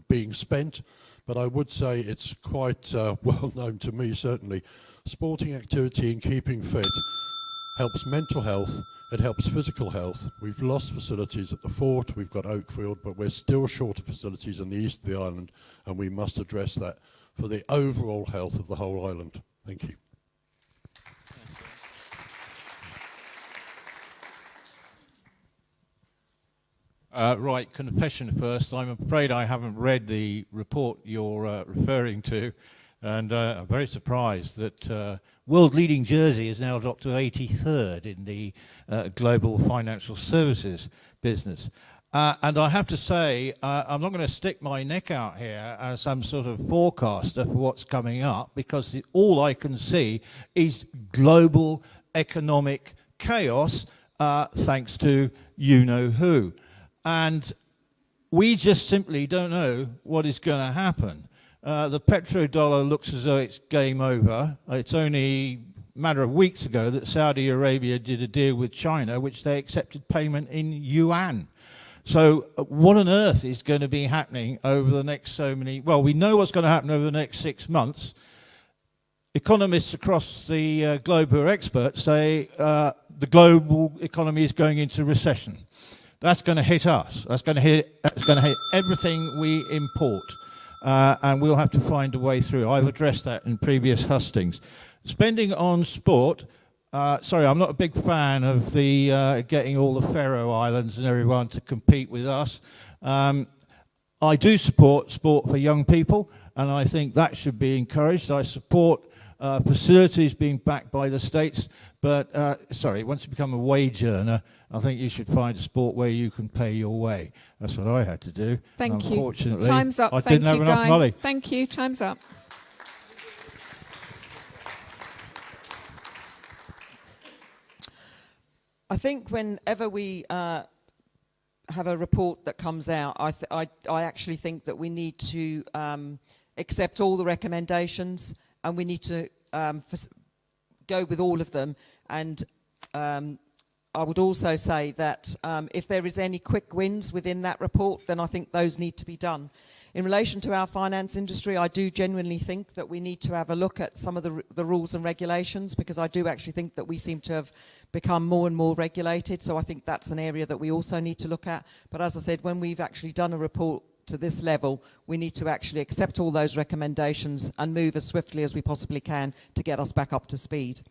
being spent, but I would say it's quite well known to me, certainly. Sporting activity and keeping fit helps mental health, it helps physical health. We've lost facilities at the Fort, we've got Oakfield, but we're still short of facilities in the east of the island, and we must address that for the overall health of the whole island. Thank you. Right, confession first. I'm afraid I haven't read the report you're referring to, and I'm very surprised that world-leading Jersey is now dropped to 83rd in the global financial services business. And I have to say, I'm not going to stick my neck out here as some sort of forecaster for what's coming up, because all I can see is global economic chaos, thanks to you-know-who. And we just simply don't know what is going to happen. The petrodollar looks as though it's game over. It's only a matter of weeks ago that Saudi Arabia did a deal with China, which they accepted payment in yuan. So what on earth is going to be happening over the next well, we know what's going to happen over the next 6 months. Economists across the globe who are experts say the global economy is going into recession. That's going to hit us. That's going to hit everything we import. And we'll have to find a way through. I've addressed that in previous hustings. Spending on sport, sorry, I'm not a big fan of the getting all the Faroe Islands and everyone to compete with us. I do support sport for young people, and I think that should be encouraged. I support facilities being backed by the states, but sorry, once you become a wage earner, I think you should find a sport where you can pay your way. That's what I had to do. Thank you. Unfortunately, Time's up. I Thank didn't have you, enough Guy. money. Thank you. Time's up. I think whenever we have a report that comes out, I actually think that we need to accept all the recommendations, and we need to go with all of them. And I would also say that if there is any quick wins within that report, then I think those need to be done. In relation to our finance industry, I do genuinely think that we need to have a look at some of the rules and regulations, because I do actually think that we seem to have become more and more regulated. So I think that's an area that we also need to look at. But as I said, when we've actually done a report to this level, we need to actually accept all those recommendations and move as swiftly as we possibly can to get us back up to speed.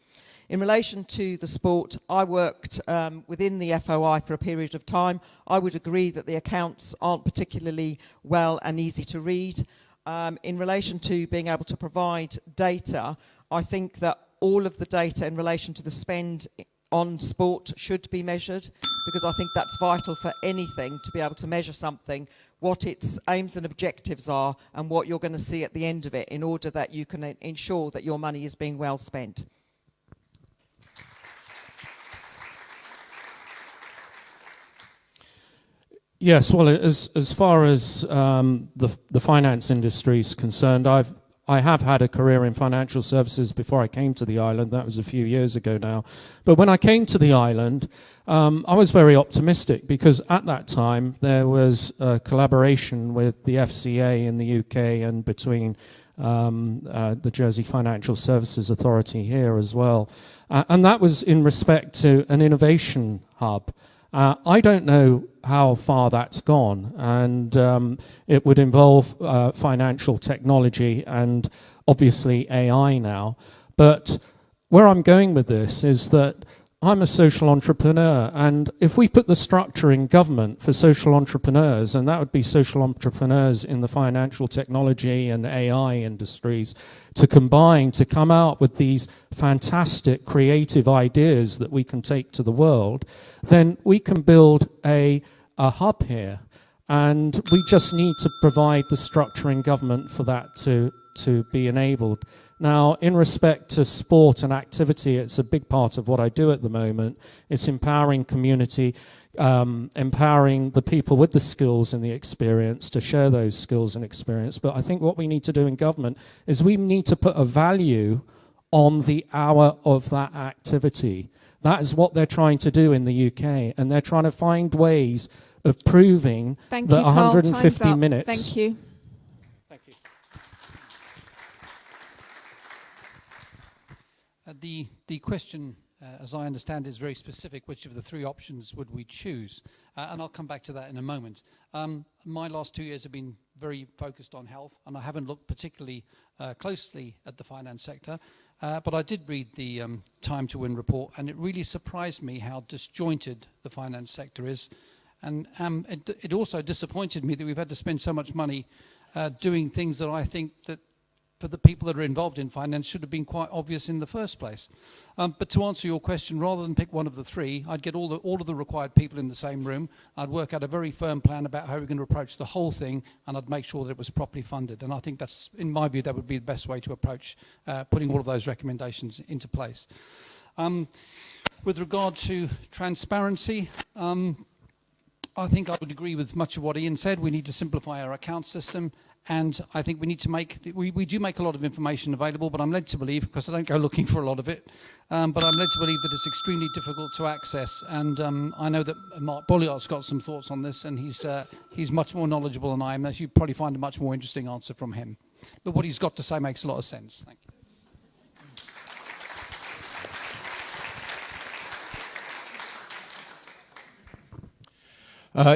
In relation to the sport, I worked within the FOI for a period of time. I would agree that the accounts aren't particularly well and easy to read. In relation to being able to provide data, I think that all of the data in relation to the spend on sport should be measured, because I think that's vital for anything, to be able to measure something, what its aims and objectives are, and what you're going to see at the end of it, in order that you can ensure that your money is being well spent. Yes, well, as far as the finance industry is concerned, I have had a career in financial services before I came to the island. That was a few years ago now. But when I came to the island, I was very optimistic, because at that time there was a collaboration with the FCA in the UK and between the Jersey Financial Services Authority here as well. And that was in respect to an innovation hub. I don't know how far that's gone, and it would involve financial technology and obviously AI now. But where I'm going with this is that I'm a social entrepreneur, and if we put the structure in government for social entrepreneurs, and that would be social entrepreneurs in the financial technology and AI industries, to combine to come out with these fantastic creative ideas that we can take to the world, then we can build a hub here. And we just need to provide the structure in government for that to be enabled. Now, in respect to sport and activity, it's a big part of what I do at the moment. It's empowering community, empowering the people with the skills and the experience to share those skills and experience. But I think what we need to do in government is we need to put a value on the hour of that activity. That is what they're trying to do in the UK, and they're trying to find ways of proving that 150 minutes... Thank you. The question as I understand, is very specific. Which of the three options would we choose? And I'll come back to that in a moment. My last 2 years have been very focused on health, and I haven't looked particularly closely at the finance sector. But I did read the Time to Win report, and it really surprised me how disjointed the finance sector is. And it also disappointed me that we've had to spend so much money doing things that I think that for the people that are involved in finance should have been quite obvious in the first place. But to answer your question, rather than pick one of the three, I'd get all of the required people in the same room. I'd work out a very firm plan about how we're going to approach the whole thing, and I'd make sure that it was properly funded. And I think that's, in my view, that would be the best way to approach putting all of those recommendations into place. With regard to transparency, I think I would agree with much of what Ian said. We need to simplify our account system. And I think we need to we do make a lot of information available, but I'm led to believe, because I don't go looking for a lot of it, but I'm led to believe that it's extremely difficult to access. And I know that Mark Bolliart's got some thoughts on this, and he's much more knowledgeable than I am. You'd probably find a much more interesting answer from him. But what he's got to say makes a lot of sense. Thank you.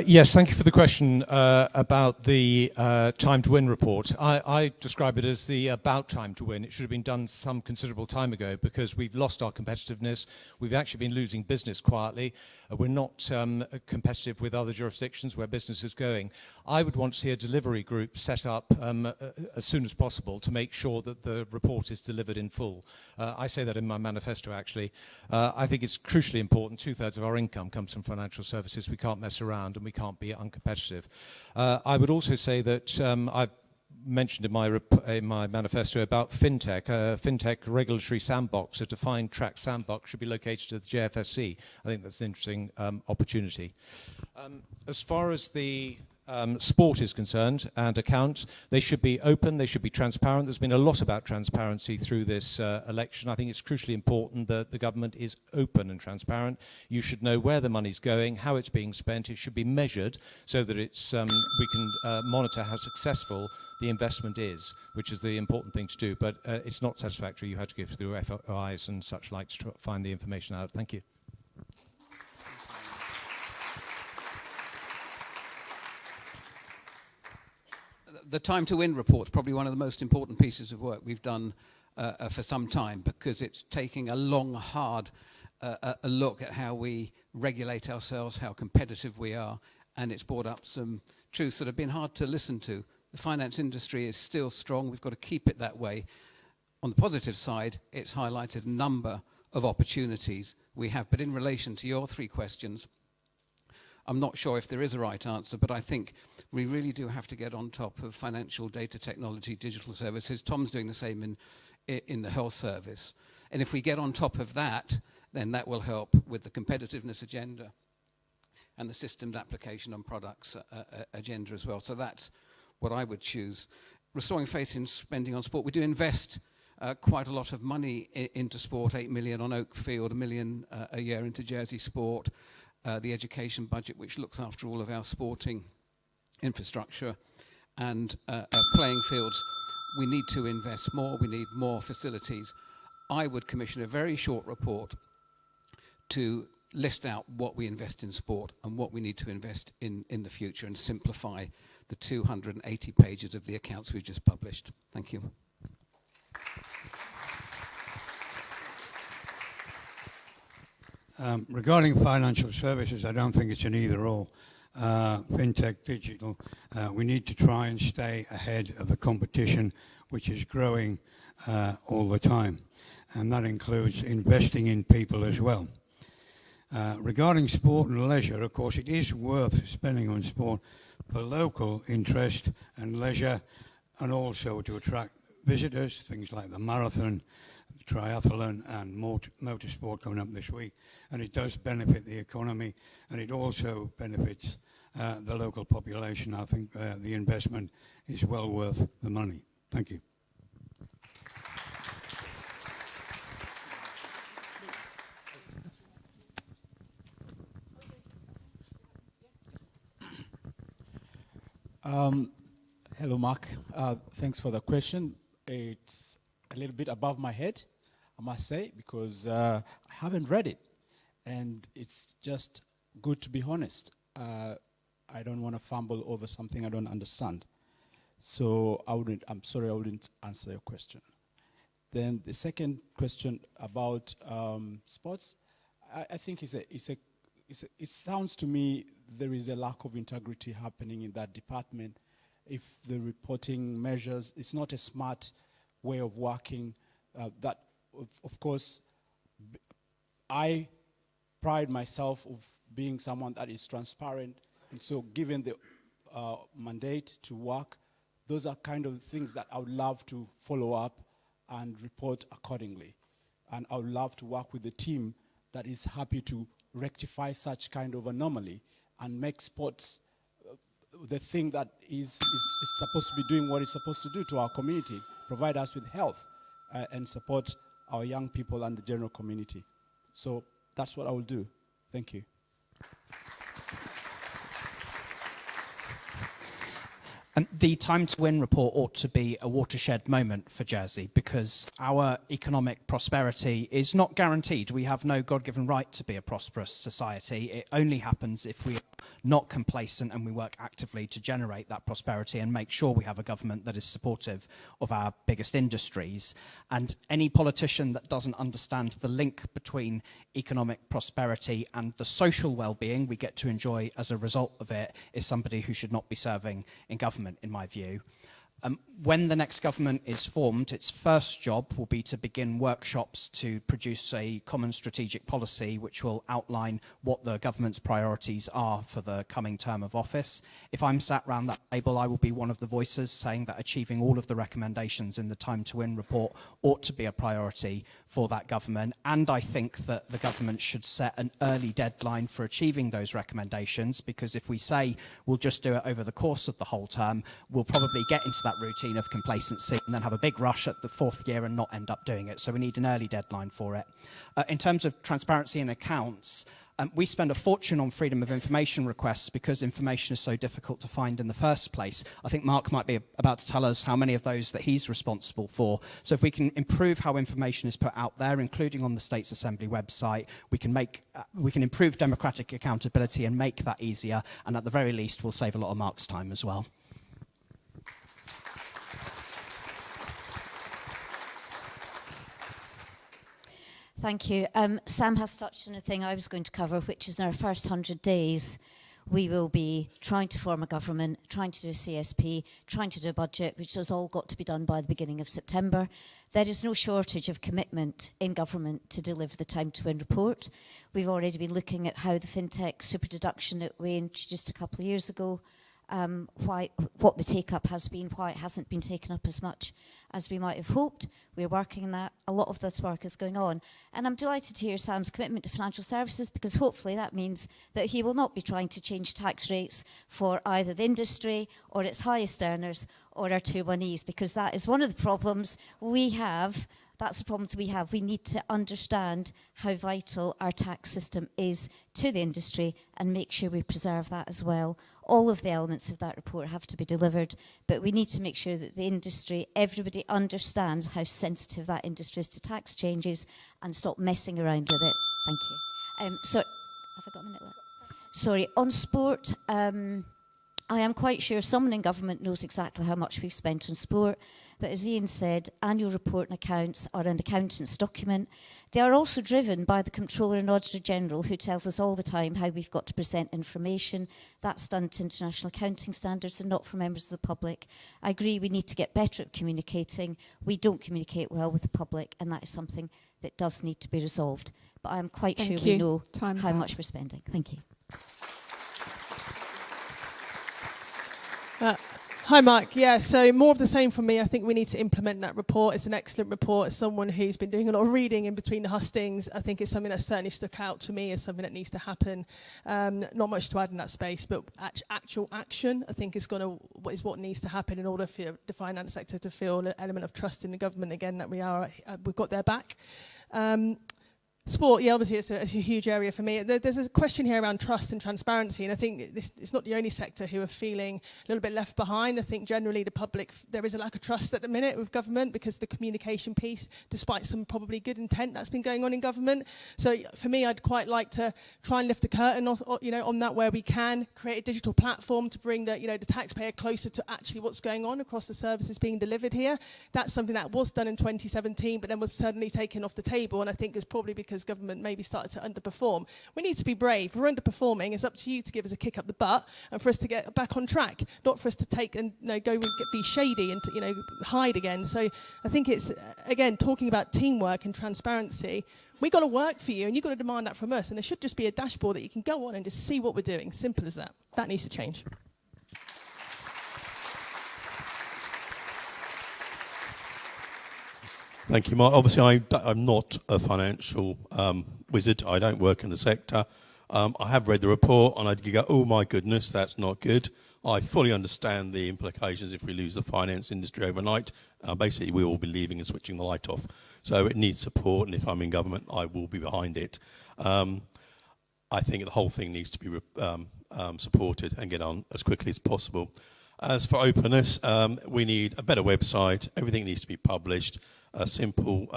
Yes, thank you for the question about the Time to Win report. I describe it as the about time to win. It should have been done some considerable time ago because we've lost our competitiveness. We've actually been losing business quietly. We're not competitive with other jurisdictions where business is going. I would want to see a delivery group set up as soon as possible to make sure that the report is delivered in full. I say that in my manifesto, actually. I think it's crucially important. 2/3 of our income comes from financial services. We can't mess around, and we can't be uncompetitive. I would also say that I've mentioned in my manifesto about Fintech. Fintech regulatory sandbox, a defined track sandbox, should be located at the JFSC. I think that's an interesting opportunity. As far as the sport is concerned and accounts, they should be open, they should be transparent. There's been a lot about transparency through this election. I think it's crucially important that the government is open and transparent. You should know where the money's going, how it's being spent. It should be measured so that it's we can monitor how successful the investment is, which is the important thing to do. But it's not satisfactory. You have to go through FOIs and such like to find the information out. Thank you. The Time to Win report is probably one of the most important pieces of work we've done for some time, because it's taking a long, hard a look at how we regulate ourselves, how competitive we are, and it's brought up some truths that have been hard to listen to. The finance industry is still strong. We've got to keep it that way. On the positive side, it's highlighted a number of opportunities we have. But in relation to your three questions, I'm not sure if there is a right answer, but I think we really do have to get on top of financial data technology, digital services. Tom's doing the same in the health service. And if we get on top of that, then that will help with the competitiveness agenda and the systems application on products agenda as well. So that's what I would choose. Restoring faith in spending on sport. We do invest quite a lot of money into sport, 8 million on Oakfield, 1 million a year into Jersey Sport. The education budget, which looks after all of our sporting infrastructure and playing fields. We need to invest more. We need more facilities. I would commission a very short report to list out what we invest in sport and what we need to invest in the future, and simplify the 280 pages of the accounts we've just published. Thank you. Regarding financial services, I don't think it's an either-or. Fintech, digital, we need to try and stay ahead of the competition, which is growing all the time. And that includes investing in people as well. Regarding sport and leisure, of course, it is worth spending on sport for local interest and leisure, and also to attract visitors, things like the marathon, triathlon and motorsport coming up this week. And it does benefit the economy, and it also benefits the local population. I think the investment is well worth the money. Thank you. Hello, Mark. Thanks for the question. It's a little bit above my head. I must say, because I haven't read it. And it's just good to be honest. I don't want to fumble over something I don't understand. So I'm sorry I wouldn't answer your question. Then the second question about sports, I think it sounds to me there is a lack of integrity happening in that department. If the reporting measures, it's not a smart way of working. That, of course, I pride myself of being someone that is transparent, and so given the mandate to work, those are kind of things that I would love to follow up and report accordingly. And I would love to work with the team that is happy to rectify such kind of anomaly and make sports the thing that is supposed to be doing what it's supposed to do to our community, provide us with health and support our young people and the general community. So that's what I will do. Thank you. And the Time to Win report ought to be a watershed moment for Jersey, because our economic prosperity is not guaranteed. We have no God-given right to be a prosperous society. It only happens if we are not complacent and we work actively to generate that prosperity and make sure we have a government that is supportive of our biggest industries. And any politician that doesn't understand the link between economic prosperity and the social well-being we get to enjoy as a result of it is somebody who should not be serving in government, in my view. When the next government is formed, its first job will be to begin workshops to produce a common strategic policy which will outline what the government's priorities are for the coming term of office. If I'm sat round that table, I will be one of the voices saying that achieving all of the recommendations in the Time to Win report ought to be a priority for that government. And I think that the government should set an early deadline for achieving those recommendations, because if we say we'll just do it over the course of the whole term, we'll probably get into that routine of complacency and then have a big rush at the fourth year and not end up doing it. So we need an early deadline for it. In terms of transparency in accounts, we spend a fortune on freedom of information requests because information is so difficult to find in the first place. I think Mark might be about to tell us how many of those that he's responsible for. So if we can improve how information is put out there, including on the States Assembly website, we can improve democratic accountability and make that easier. And at the very least, we'll save a lot of Mark's time as well. Thank you. Sam has touched on a thing I was going to cover, which is in our first 100 days, we will be trying to form a government, trying to do a CSP, trying to do a budget, which has all got to be done by the beginning of September. There is no shortage of commitment in government to deliver the Time to Win report. We've already been looking at how the Fintech super deduction that we introduced a couple of years ago, what the take-up has been, why it hasn't been taken up as much as we might have hoped. We're working on that. A lot of this work is going on. And I'm delighted to hear Sam's commitment to financial services, because hopefully that means that he will not be trying to change tax rates for either the industry or its highest earners or our 2-1Es, because that is one of the problems we have. That's the problems we have. We need to understand how vital our tax system is to the industry and make sure we preserve that as well. All of the elements of that report have to be delivered, but we need to make sure that the industry, everybody understands how sensitive that industry is to tax changes and stop messing around with it. Thank you. So, have I got a minute left? Sorry, on sport, I am quite sure someone in government knows exactly how much we've spent on sport, but as Ian said, annual report and accounts are an accountant's document. They are also driven by the Comptroller and Auditor General, who tells us all the time how we've got to present information. That's done to international accounting standards and not for members of the public. I agree we need to get better at communicating. We don't communicate well with the public, and that is something that does need to be resolved. But I am quite sure we know how much we're spending. Thank you. Hi, Mark. Yeah, so more of the same from me. I think we need to implement that report. It's an excellent report. As someone who's been doing a lot of reading in between the hustings, I think it's something that certainly stuck out to me as something that needs to happen. Not much to add in that space, but actual action, I think, is what needs to happen in order for the finance sector to feel an element of trust in the government again, that we've got their back. Sport, yeah, obviously it's a huge area for me. There's a question here around trust and transparency, and I think it's not the only sector who are feeling a little bit left behind. I think generally the public, there is a lack of trust at the minute with government because the communication piece, despite some probably good intent that's been going on in government. So for me, I'd quite like to try and lift the curtain on that where we can, create a digital platform to bring the taxpayer closer to actually what's going on across the services being delivered here. That's something that was done in 2017, but then was suddenly taken off the table, and I think it's probably because government maybe started to underperform. We need to be brave. We're underperforming. It's up to you to give us a kick up the butt and for us to get back on track, not for us to take and go and be shady and to, hide again. So I think it's, again, talking about teamwork and transparency. We got to work for you and you've got to demand that from us. And there should just be a dashboard that you can go on and just see what we're doing. Simple as that. That needs to change. Thank you, Mark. Obviously, I'm not a financial wizard. I don't work in the sector. I have read the report, and I go, oh, my goodness, that's not good. I fully understand the implications if we lose the finance industry overnight. Basically, we will be leaving and switching the light off. So it needs support, and if I'm in government, I will be behind it. I think the whole thing needs to be supported and get on as quickly as possible. As for openness, we need a better website. Everything needs to be published. A simple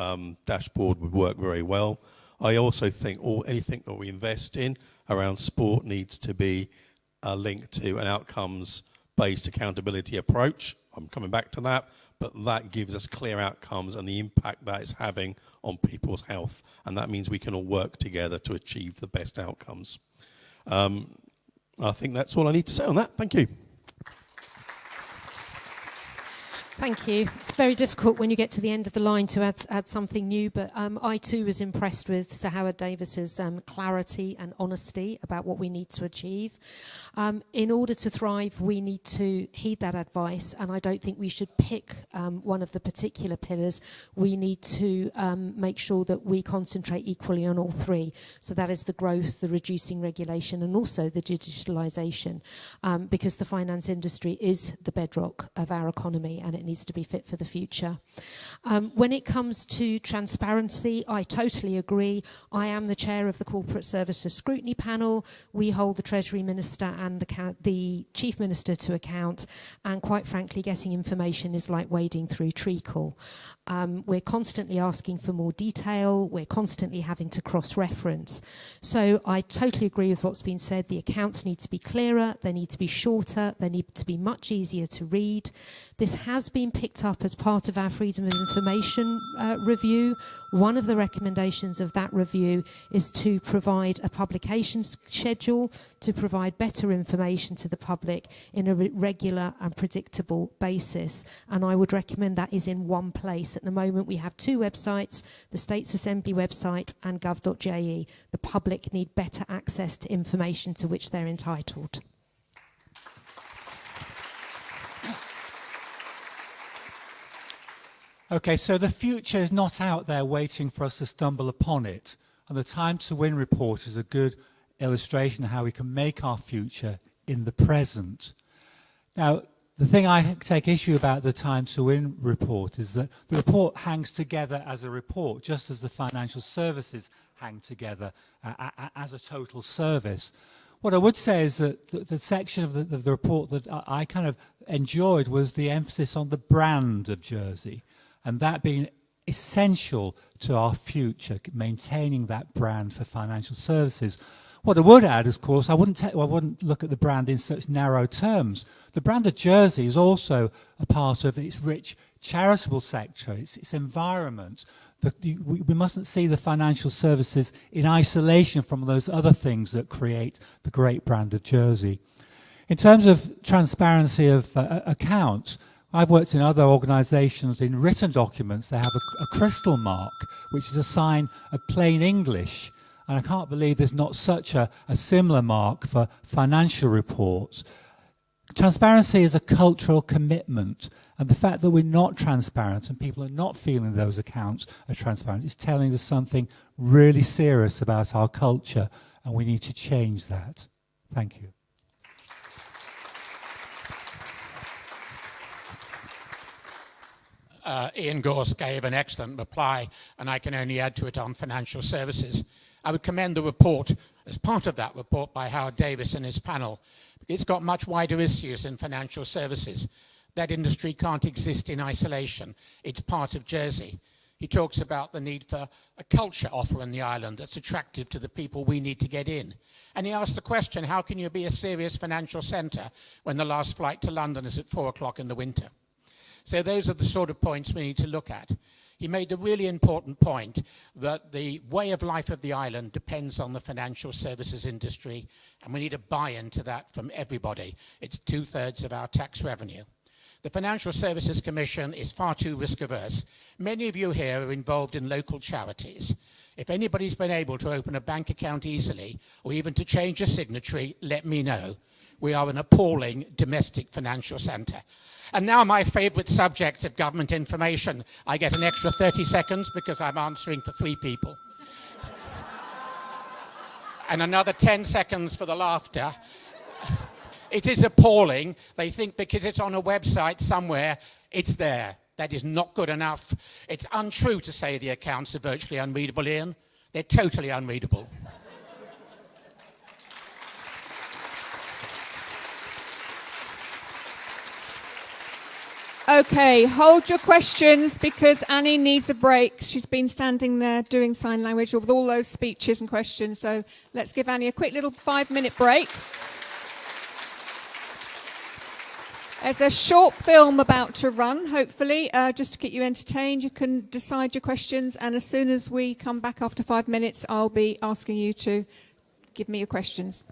dashboard would work very well. I also think anything that we invest in around sport needs to be linked to an outcomes-based accountability approach. I'm coming back to that, but that gives us clear outcomes and the impact that it's having on people's health, and that means we can all work together to achieve the best outcomes. I think that's all I need to say on that. Thank you. Thank you. It's very difficult when you get to the end of the line to add something new, but I too was impressed with Sir Howard Davis's clarity and honesty about what we need to achieve. In order to thrive, we need to heed that advice, and I don't think we should pick one of the particular pillars. We need to make sure that we concentrate equally on all three. So that is the growth, the reducing regulation, and also the digitalisation, because the finance industry is the bedrock of our economy, and it needs to be fit for the future. When it comes to transparency, I totally agree. I am the chair of the Corporate Services Scrutiny Panel. We hold the Treasury Minister and the Chief Minister to account, and quite frankly, getting information is like wading through treacle. We're constantly asking for more detail. We're constantly having to cross-reference. So I totally agree with what's been said. The accounts need to be clearer. They need to be shorter. They need to be much easier to read. This has been picked up as part of our Freedom of Information review. One of the recommendations of that review is to provide a publication schedule to provide better information to the public in a regular and predictable basis. And I would recommend that is in one place. At the moment, we have two websites, the States Assembly website and gov.je. The public need better access to information to which they're entitled. Okay, so the future is not out there waiting for us to stumble upon it. And the Time to Win report is a good illustration of how we can make our future in the present. Now, the thing I take issue about the Time to Win report is that the report hangs together as a report, just as the financial services hang together as a total service. What I would say is that the section of the report that I kind of enjoyed was the emphasis on the brand of Jersey, and that being essential to our future, maintaining that brand for financial services. What I would add, of course, I wouldn't look at the brand in such narrow terms. The brand of Jersey is also a part of its rich charitable sector, its environment. We mustn't see the financial services in isolation from those other things that create the great brand of Jersey. In terms of transparency of accounts, I've worked in other organisations. In written documents, they have a crystal mark, which is a sign of plain English. And I can't believe there's not such a similar mark for financial reports. Transparency is a cultural commitment. And the fact that we're not transparent and people are not feeling those accounts are transparent is telling us something really serious about our culture. And we need to change that. Thank you. Ian Gorse gave an excellent reply, and I can only add to it on financial services. I would commend the report as part of that report by Howard Davis and his panel. It's got much wider issues in financial services. That industry can't exist in isolation. It's part of Jersey. He talks about the need for a culture offer in the island that's attractive to the people we need to get in. And he asked the question, how can you be a serious financial centre when the last flight to London is at 4 o'clock in the winter? So those are the sort of points we need to look at. He made the really important point that the way of life of the island depends on the financial services industry, and we need a buy-in to that from everybody. It's 2/3 of our tax revenue. The Financial Services Commission is far too risk-averse. Many of you here are involved in local charities. If anybody's been able to open a bank account easily, or even to change a signatory, let me know. We are an appalling domestic financial centre. And now my favourite subject of government information. I get an extra 30 seconds because I'm answering to 3 people. And another 10 seconds for the laughter. It is appalling. They think because it's on a website somewhere, it's there. That is not good enough. It's untrue to say the accounts are virtually unreadable, Ian. They're totally unreadable. Okay, hold your questions because Annie needs a break. She's been standing there doing sign language with all those speeches and questions. So let's give Annie a quick little 5-minute break. There's a short film about to run, hopefully, just to get you entertained. You can decide your questions, and as soon as we come back after 5 minutes, I'll be asking you to give me your questions.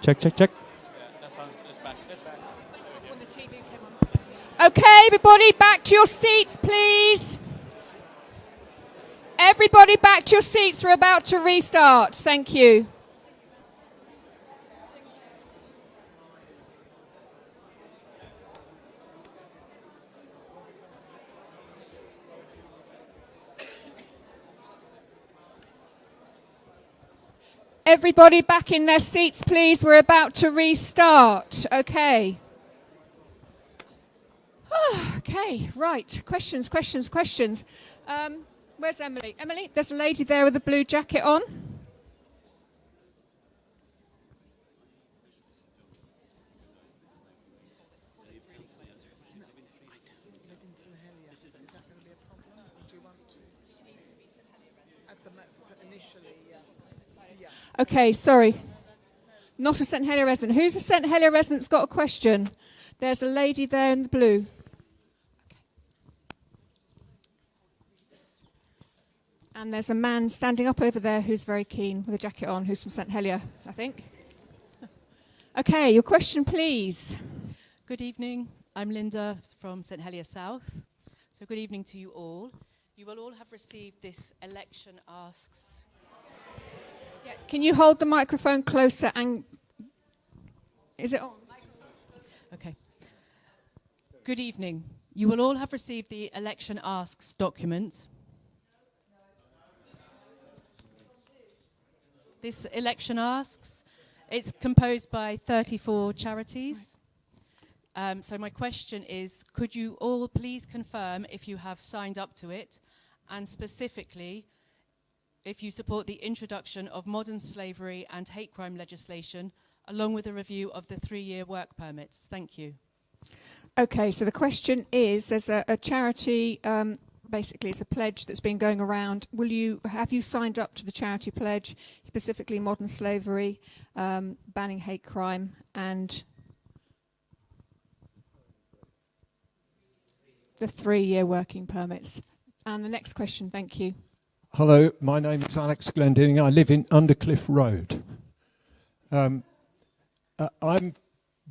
Check, check, check. Okay, everybody, back to your seats, please. Everybody back to your seats. We're about to restart. Thank you. Everybody back in their seats, please. We're about to restart. Okay. Okay, right. Questions. Where's Emily? Emily, there's a lady there with a blue jacket on. Okay, sorry. Not a St Helier resident. Who's a St Helier resident that's got a question? There's a lady there in the blue. And there's a man standing up over there who's very keen with a jacket on, who's from St Helier, I think. Okay, your question, please. Good evening. I'm Linda from St Helier South. So good evening to you all. You will all have received this election asks. Yeah, can you hold the microphone closer and... Is it on? Okay. Good evening. You will all have received the election asks document. This election asks, it's composed by 34 charities. So my question is, could you all please confirm if you have signed up to it, and specifically, if you support the introduction of modern slavery and hate crime legislation, along with a review of the 3-year work permits? Thank you. Okay, so the question is, there's a charity, basically it's a pledge that's been going around. Have you signed up to the charity pledge, specifically modern slavery, banning hate crime, and the 3-year working permits? And the next question, thank you. Hello, my name is Alex Glendinning. I live in Undercliff Road. I've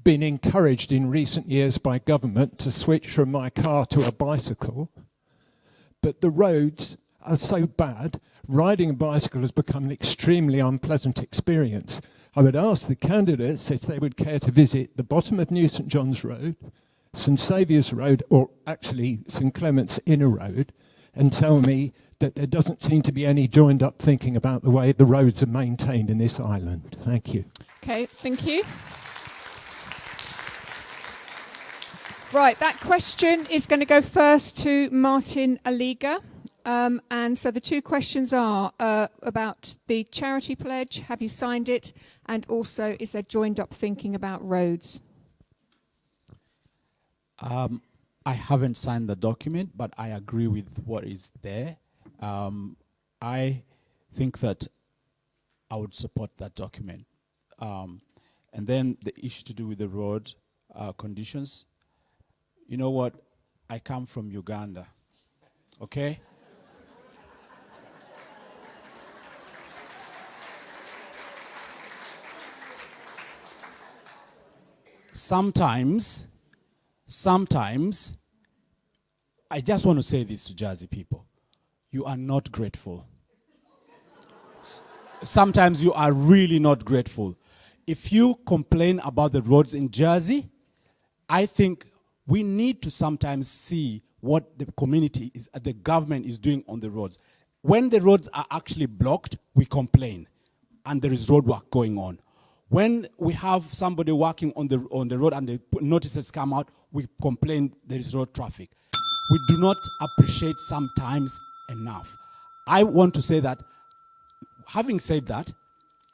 been encouraged in recent years by government to switch from my car to a bicycle, but the roads are so bad, riding a bicycle has become an extremely unpleasant experience. I would ask the candidates if they would care to visit the bottom of New St John's Road, St Saviour's Road, or actually St Clement's Inner Road, and tell me that there doesn't seem to be any joined up thinking about the way the roads are maintained in this island. Thank you. Okay, thank you. Right, that question is going to go first to Martin Aliga. And so the two questions are about the charity pledge, have you signed it? And also, is there joined up thinking about roads? I haven't signed the document, but I agree with what is there. I think that I would support that document. And then the issue to do with the road conditions. You know what? I come from Uganda, okay? Sometimes, I just want to say this to Jersey people. You are not grateful. Sometimes you are really not grateful. If you complain about the roads in Jersey, I think we need to sometimes see what the community is, the government is doing on the roads. When the roads are actually blocked, we complain, and there is road work going on. When we have somebody working on the road and the notices come out, we complain there is road traffic. We do not appreciate sometimes enough. I want to say that, having said that,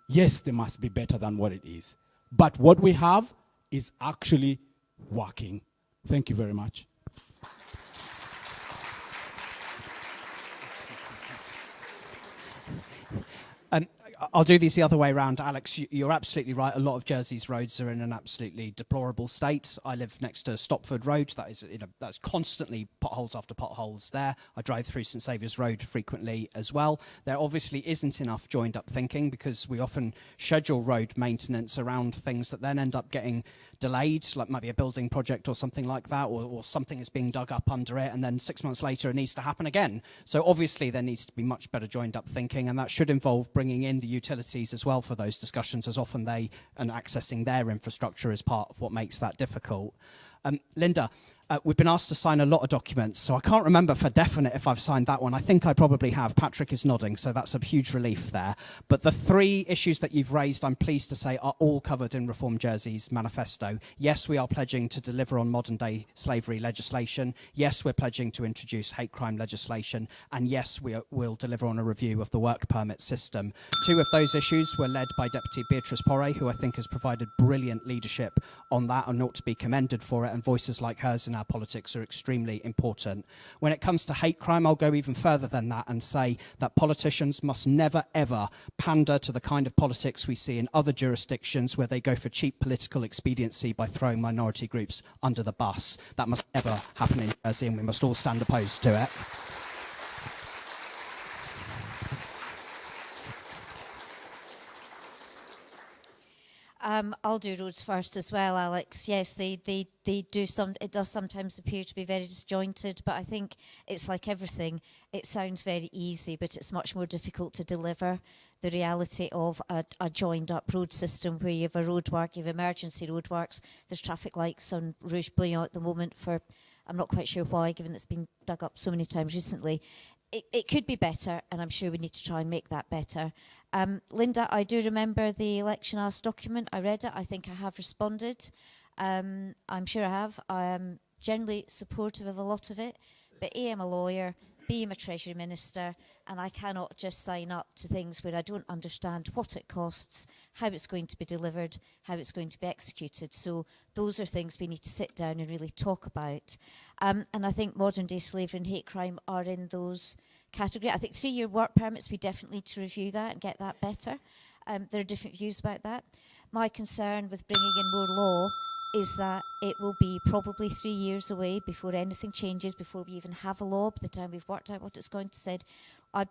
yes, they must be better than what it is. But what we have is actually working. Thank you very much. I'll do these the other way around. Alex, you're absolutely right. A lot of Jersey's roads are in an absolutely deplorable state. I live next to Stopford Road. That's constantly potholes after potholes there. I drive through St Saviour's Road frequently as well. There obviously isn't enough joined up thinking, because we often schedule road maintenance around things that then end up getting delayed, like maybe a building project or something like that, or something is being dug up under it, and then 6 months later it needs to happen again. So obviously there needs to be much better joined up thinking, and that should involve bringing in the utilities as well for those discussions, as often they and accessing their infrastructure is part of what makes that difficult. Linda, we've been asked to sign a lot of documents, so I can't remember for definite if I've signed that one. I think I probably have. Patrick is nodding, so that's a huge relief there. But the 3 issues that you've raised, I'm pleased to say, are all covered in Reform Jersey's manifesto. Yes, we are pledging to deliver on modern-day slavery legislation. Yes, we're pledging to introduce hate crime legislation. And yes, we'll deliver on a review of the work permit system. 2 of those issues were led by Deputy Beatrice Porre, who I think has provided brilliant leadership on that and ought to be commended for it, and voices like hers in our politics are extremely important. When it comes to hate crime, I'll go even further than that and say that politicians must never, ever pander to the kind of politics we see in other jurisdictions where they go for cheap political expediency by throwing minority groups under the bus. That must never happen in Jersey, and we must all stand opposed to it. I'll do roads first as well, Alex. Yes, they do it does sometimes appear to be very disjointed, but I think it's like everything. It sounds very easy, but it's much more difficult to deliver. The reality of a joined-up road system where you have a roadwork, you have emergency roadworks. There's traffic lights on Rouge Bouillon at the moment for, I'm not quite sure why, given it's been dug up so many times recently. It could be better, and I'm sure we need to try and make that better. Linda, I do remember the election ask document. I read it. I think I have responded. I'm sure I have. I am generally supportive of a lot of it, but A, I'm a lawyer, B, I'm a Treasury Minister, and I cannot just sign up to things where I don't understand what it costs, how it's going to be delivered, how it's going to be executed. So those are things we need to sit down and really talk about. And I think modern day slavery and hate crime are in those categories. I think 3-year work permits, we definitely need to review that and get that better. There are different views about that. My concern with bringing in more law is that it will be probably 3 years away before anything changes, before we even have a law, by the time we've worked out what it's going to say. I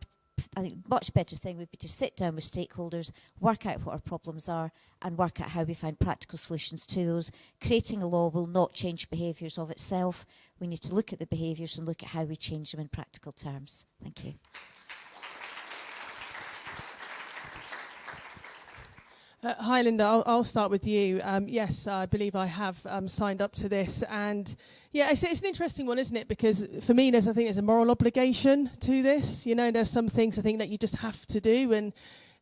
think a much better thing would be to sit down with stakeholders, work out what our problems are, and work out how we find practical solutions to those. Creating a law will not change behaviours of itself. We need to look at the behaviours and look at how we change them in practical terms. Thank you. Hi, Linda. I'll start with you. Yes, I believe I have signed up to this. And yeah, it's an interesting one, isn't it? Because for me, I think there's a moral obligation to this. You know, there's some things I think that you just have to do. And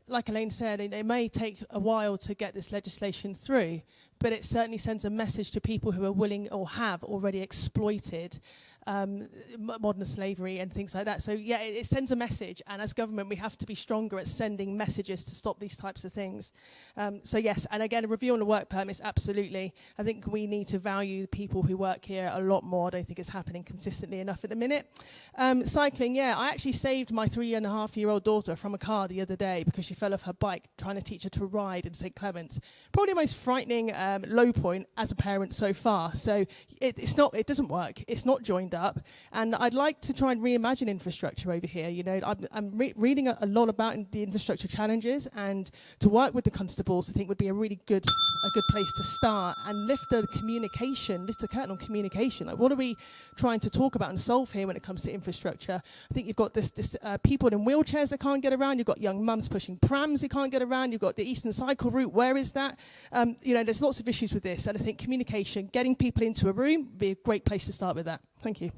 like Elaine said, it may take a while to get this legislation through, but it certainly sends a message to people who are willing or have already exploited modern slavery and things like that. So yeah, it sends a message, and as government we have to be stronger at sending messages to stop these types of things. So yes, and again, a review on the work permits, absolutely. I think we need to value the people who work here a lot more. I don't think it's happening consistently enough at the minute. Cycling, yeah, I actually saved my 3.5-year-old daughter from a car the other day because she fell off her bike trying to teach her to ride in St Clement's. Probably the most frightening low point as a parent so far. So it doesn't work. It's not joined up, and I'd like to try and reimagine infrastructure over here. You know, I'm reading a lot about the infrastructure challenges, and to work with the constables I think would be a really good place to start and lift the curtain on communication. Like, what are we trying to talk about and solve here when it comes to infrastructure? I think you've got this people in wheelchairs that can't get around. You've got young mums pushing prams who can't get around. You've got the Eastern Cycle route. Where is that? You know, there's lots of issues with this, and I think communication, getting people into a room, would be a great place to start with that. Thank you.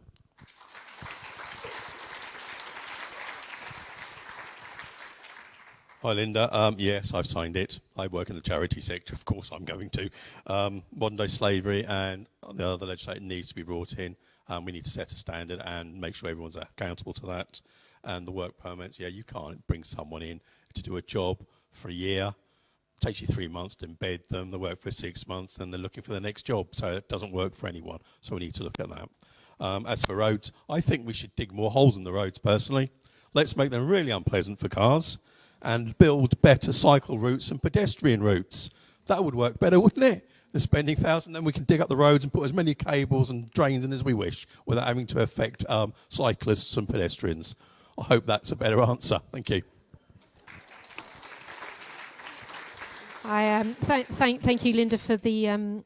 Hi, Linda. Yes, I've signed it. I work in the charity sector, of course I'm going to. Modern day slavery and the other legislation needs to be brought in. We need to set a standard and make sure everyone's accountable to that. And the work permits, yeah, you can't bring someone in to do a job for a year. It takes you 3 months to embed them. They work for 6 months and they're looking for the next job. So it doesn't work for anyone. So we need to look at that. As for roads, I think we should dig more holes in the roads personally. Let's make them really unpleasant for cars. and build better cycle routes and pedestrian routes. That would work better, wouldn't it? Than spending thousands, then we can dig up the roads and put as many cables and drains in as we wish without having to affect cyclists and pedestrians. I hope that's a better answer. Thank you. Thank you, Linda, for the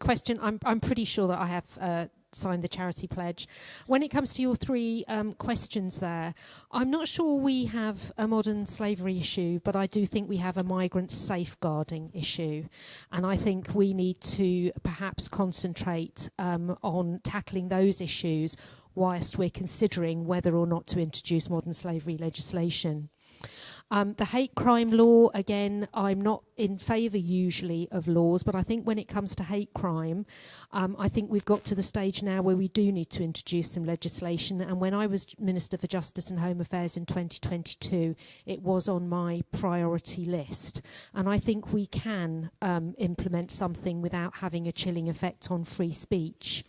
question. I'm pretty sure that I have signed the charity pledge. When it comes to your three questions there, I'm not sure we have a modern slavery issue, but I do think we have a migrant safeguarding issue. And I think we need to perhaps concentrate on tackling those issues whilst we're considering whether or not to introduce modern slavery legislation. The hate crime law, again, I'm not in favour usually of laws, but I think when it comes to hate crime, I think we've got to the stage now where we do need to introduce some legislation. And when I was Minister for Justice and Home Affairs in 2022, it was on my priority list. And I think we can implement something without having a chilling effect on free speech.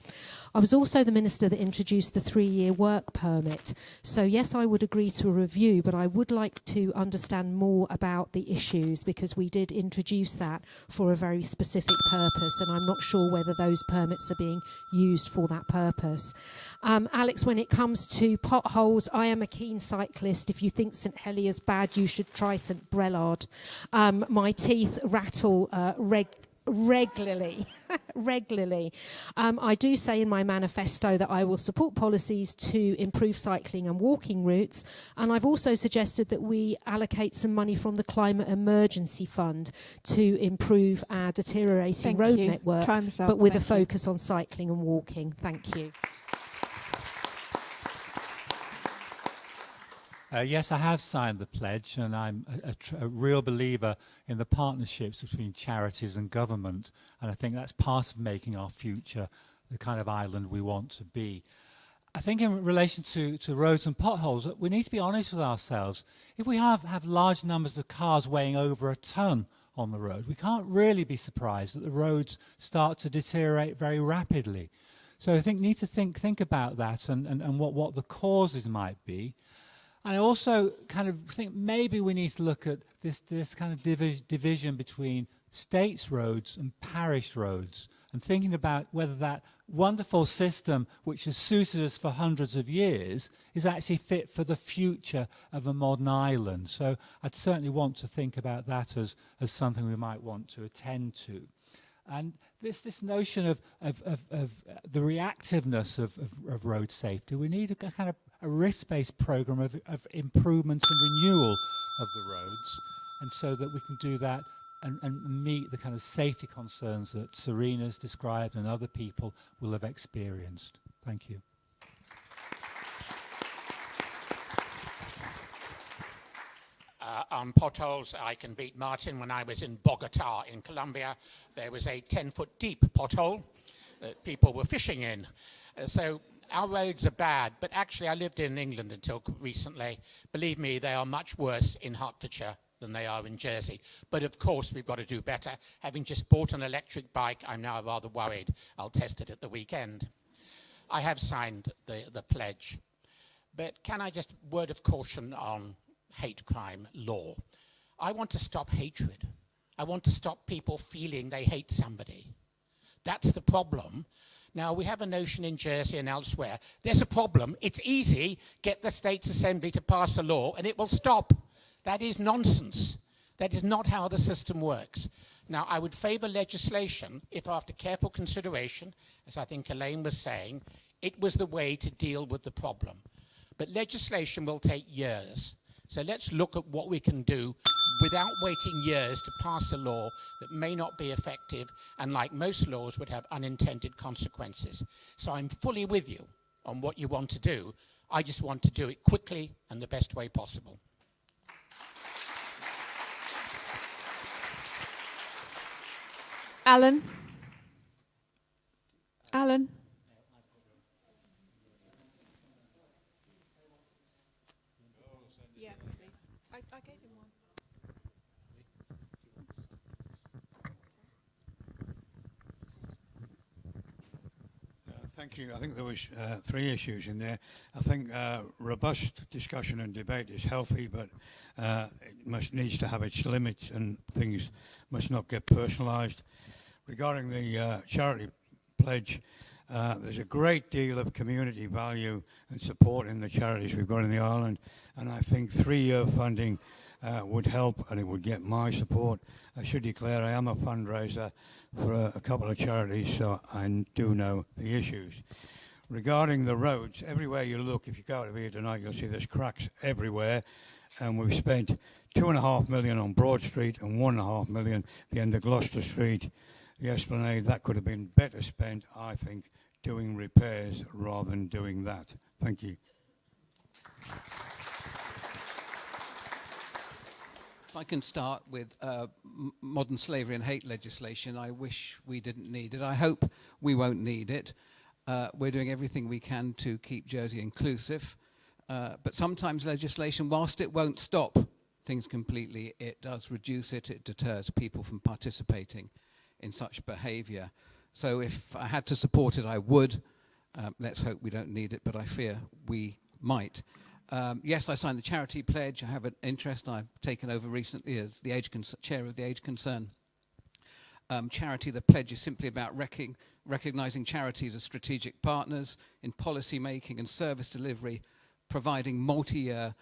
I was also the minister that introduced the 3-year work permit. So yes, I would agree to a review, but I would like to understand more about the issues, because we did introduce that for a very specific purpose, and I'm not sure whether those permits are being used for that purpose. Alex, when it comes to potholes, I am a keen cyclist. If you think St Helier's bad, you should try St Brelard. My teeth rattle regularly. I do say in my manifesto that I will support policies to improve cycling and walking routes, and I've also suggested that we allocate some money from the Climate Emergency Fund to improve our deteriorating road network, but with a focus on cycling and walking. Thank you. Yes, I have signed the pledge, and I'm a real believer in the partnerships between charities and government, and I think that's part of making our future the kind of island we want to be. I think in relation to roads and potholes, we need to be honest with ourselves. If we have large numbers of cars weighing over a ton on the road, we can't really be surprised that the roads start to deteriorate very rapidly. So I think need to think about that and what the causes might be. And I also kind of think maybe we need to look at this kind of division between states roads and parish roads, and thinking about whether that wonderful system which has suited us for hundreds of years is actually fit for the future of a modern island. So I'd certainly want to think about that as something we might want to attend to. And this notion of the reactiveness of road safety, we need a kind of a risk-based program of improvement and renewal of the roads, and so that we can do that and meet the kind of safety concerns that Serena's described and other people will have experienced. Thank you. On potholes, I can beat Martin. When I was in Bogota in Colombia, there was a 10-foot deep pothole that people were fishing in. So our roads are bad, but actually I lived in England until recently. Believe me, they are much worse in Hertfordshire than they are in Jersey. But of course, we've got to do better. Having just bought an electric bike, I'm now rather worried. I'll test it at the weekend. I have signed the pledge. But can I just, word of caution on hate crime law. I want to stop hatred. I want to stop people feeling they hate somebody. That's the problem. Now, we have a notion in Jersey and elsewhere. There's a problem. It's easy. Get the States Assembly to pass a law and it will stop. That is nonsense. That is not how the system works. Now, I would favour legislation if, after careful consideration, as I think Elaine was saying, it was the way to deal with the problem. But legislation will take years. So let's look at what we can do without waiting years to pass a law that may not be effective and, like most laws, would have unintended consequences. So I'm fully with you on what you want to do. I just want to do it quickly and the best way possible. Alan? Alan? I gave him one. Thank you. I think there was 3 issues in there. I think robust discussion and debate is healthy, but It needs to have its limits, and things must not get personalised. Regarding the charity pledge, there's a great deal of community value and support in the charities we've got in the island, and I think 3-year funding would help, and it would get my support. I should declare I am a fundraiser for a couple of charities, so I do know the issues. Regarding the roads, everywhere you look, if you go out of here tonight, you'll see there's cracks everywhere, and we've spent $2.5 million on Broad Street and $1.5 million the end of Gloucester Street. The Esplanade, that could have been better spent, I think, doing repairs rather than doing that. Thank you. If I can start with modern slavery and hate legislation, I wish we didn't need it. I hope we won't need it. We're doing everything we can to keep Jersey inclusive. But sometimes legislation, whilst it won't stop things completely, it does reduce it. It deters people from participating in such behaviour. So if I had to support it, I would. Let's hope we don't need it, but I fear we might. Yes, I signed the charity pledge. I have an interest I've taken over recently as the chair of the Age Concern charity. The pledge is simply about recognising charities as strategic partners in policy making and service delivery, providing multi-year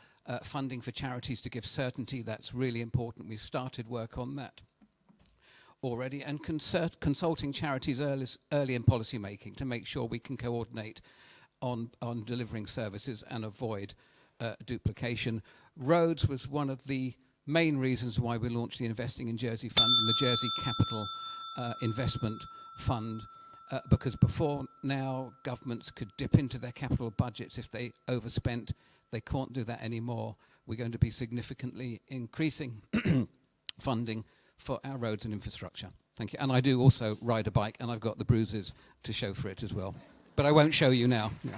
funding for charities to give certainty. That's really important. We've started work on that already, and consulting charities early in policy making to make sure we can coordinate on delivering services and avoid duplication. Roads was one of the main reasons why we launched the Investing in Jersey Fund and the Jersey Capital Investment Fund, because before now governments could dip into their capital budgets if they overspent. They can't do that anymore. We're going to be significantly increasing funding for our roads and infrastructure. Thank you. And I do also ride a bike, and I've got the bruises to show for it as well. But I won't show you now. Yeah.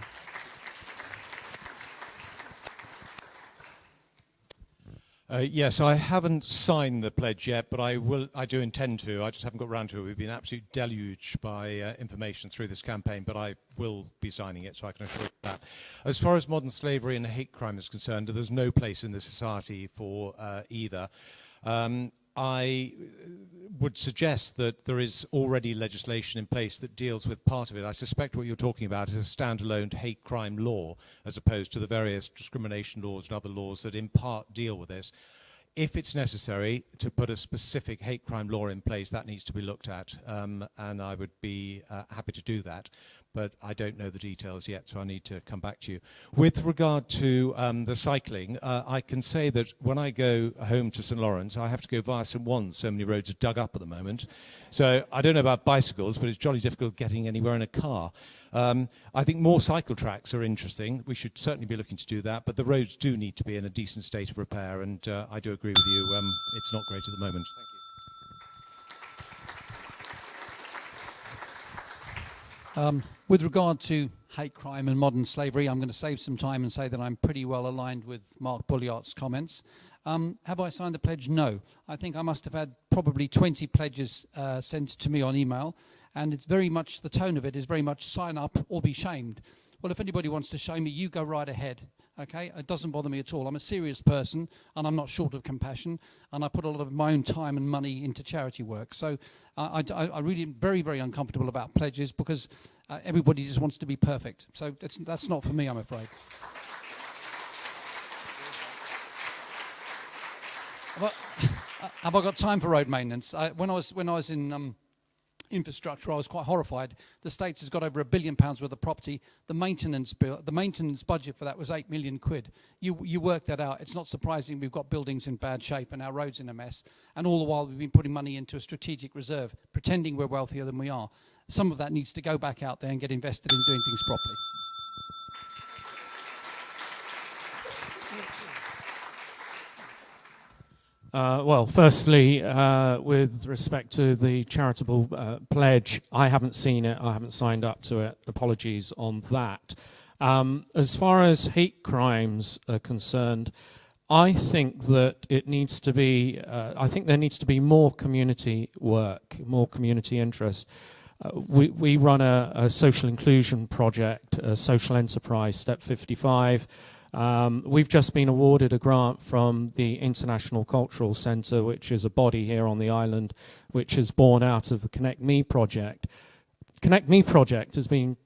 Yes, I haven't signed the pledge yet, but I do intend to. I just haven't got around to it. We've been absolutely deluged by information through this campaign, but I will be signing it, so I can assure you that. As far as modern slavery and hate crime is concerned, there's no place in the society for either. I would suggest that there is already legislation in place that deals with part of it. I suspect what you're talking about is a standalone hate crime law, as opposed to the various discrimination laws and other laws that in part deal with this. If it's necessary to put a specific hate crime law in place, that needs to be looked at, and I would be happy to do that. But I don't know the details yet, so I need to come back to you. With regard to the cycling, I can say that when I go home to St Lawrence, I have to go via St Wands. So many roads are dug up at the moment. So I don't know about bicycles, but it's jolly difficult getting anywhere in a car. I think more cycle tracks are interesting. We should certainly be looking to do that, but the roads do need to be in a decent state of repair, and I do agree with you. It's not great at the moment. Thank you. With regard to hate crime and modern slavery, I'm going to save some time and say that I'm pretty well aligned with Mark Bulliart's comments. Have I signed the pledge? No. I think I must have had probably 20 pledges sent to me on email, and it's very much, the tone of it is very much sign up or be shamed. Well, if anybody wants to shame me, you go right ahead. Okay, it doesn't bother me at all. I'm a serious person, and I'm not short of compassion, and I put a lot of my own time and money into charity work. So I really am very, very uncomfortable about pledges because everybody just wants to be perfect. So that's not for me, I'm afraid. Have I got time for road maintenance? When I was in infrastructure, I was quite horrified. The States has got over £1 billion worth of property. The maintenance budget for that was £8 million. You work that out. It's not surprising we've got buildings in bad shape and our roads in a mess. And all the while we've been putting money into a strategic reserve, pretending we're wealthier than we are. Some of that needs to go back out there and get invested in doing things properly. Well, firstly, with respect to the charitable pledge, I haven't seen it. I haven't signed up to it. Apologies on that. As far as hate crimes are concerned, I think that it needs to be. I think there needs to be more community work, more community interest. We run a social inclusion project, a social enterprise, Step 55. We've just been awarded a grant from the International Cultural Centre, which is a body here on the island, which is born out of the Connect Me project. Connect Me project has been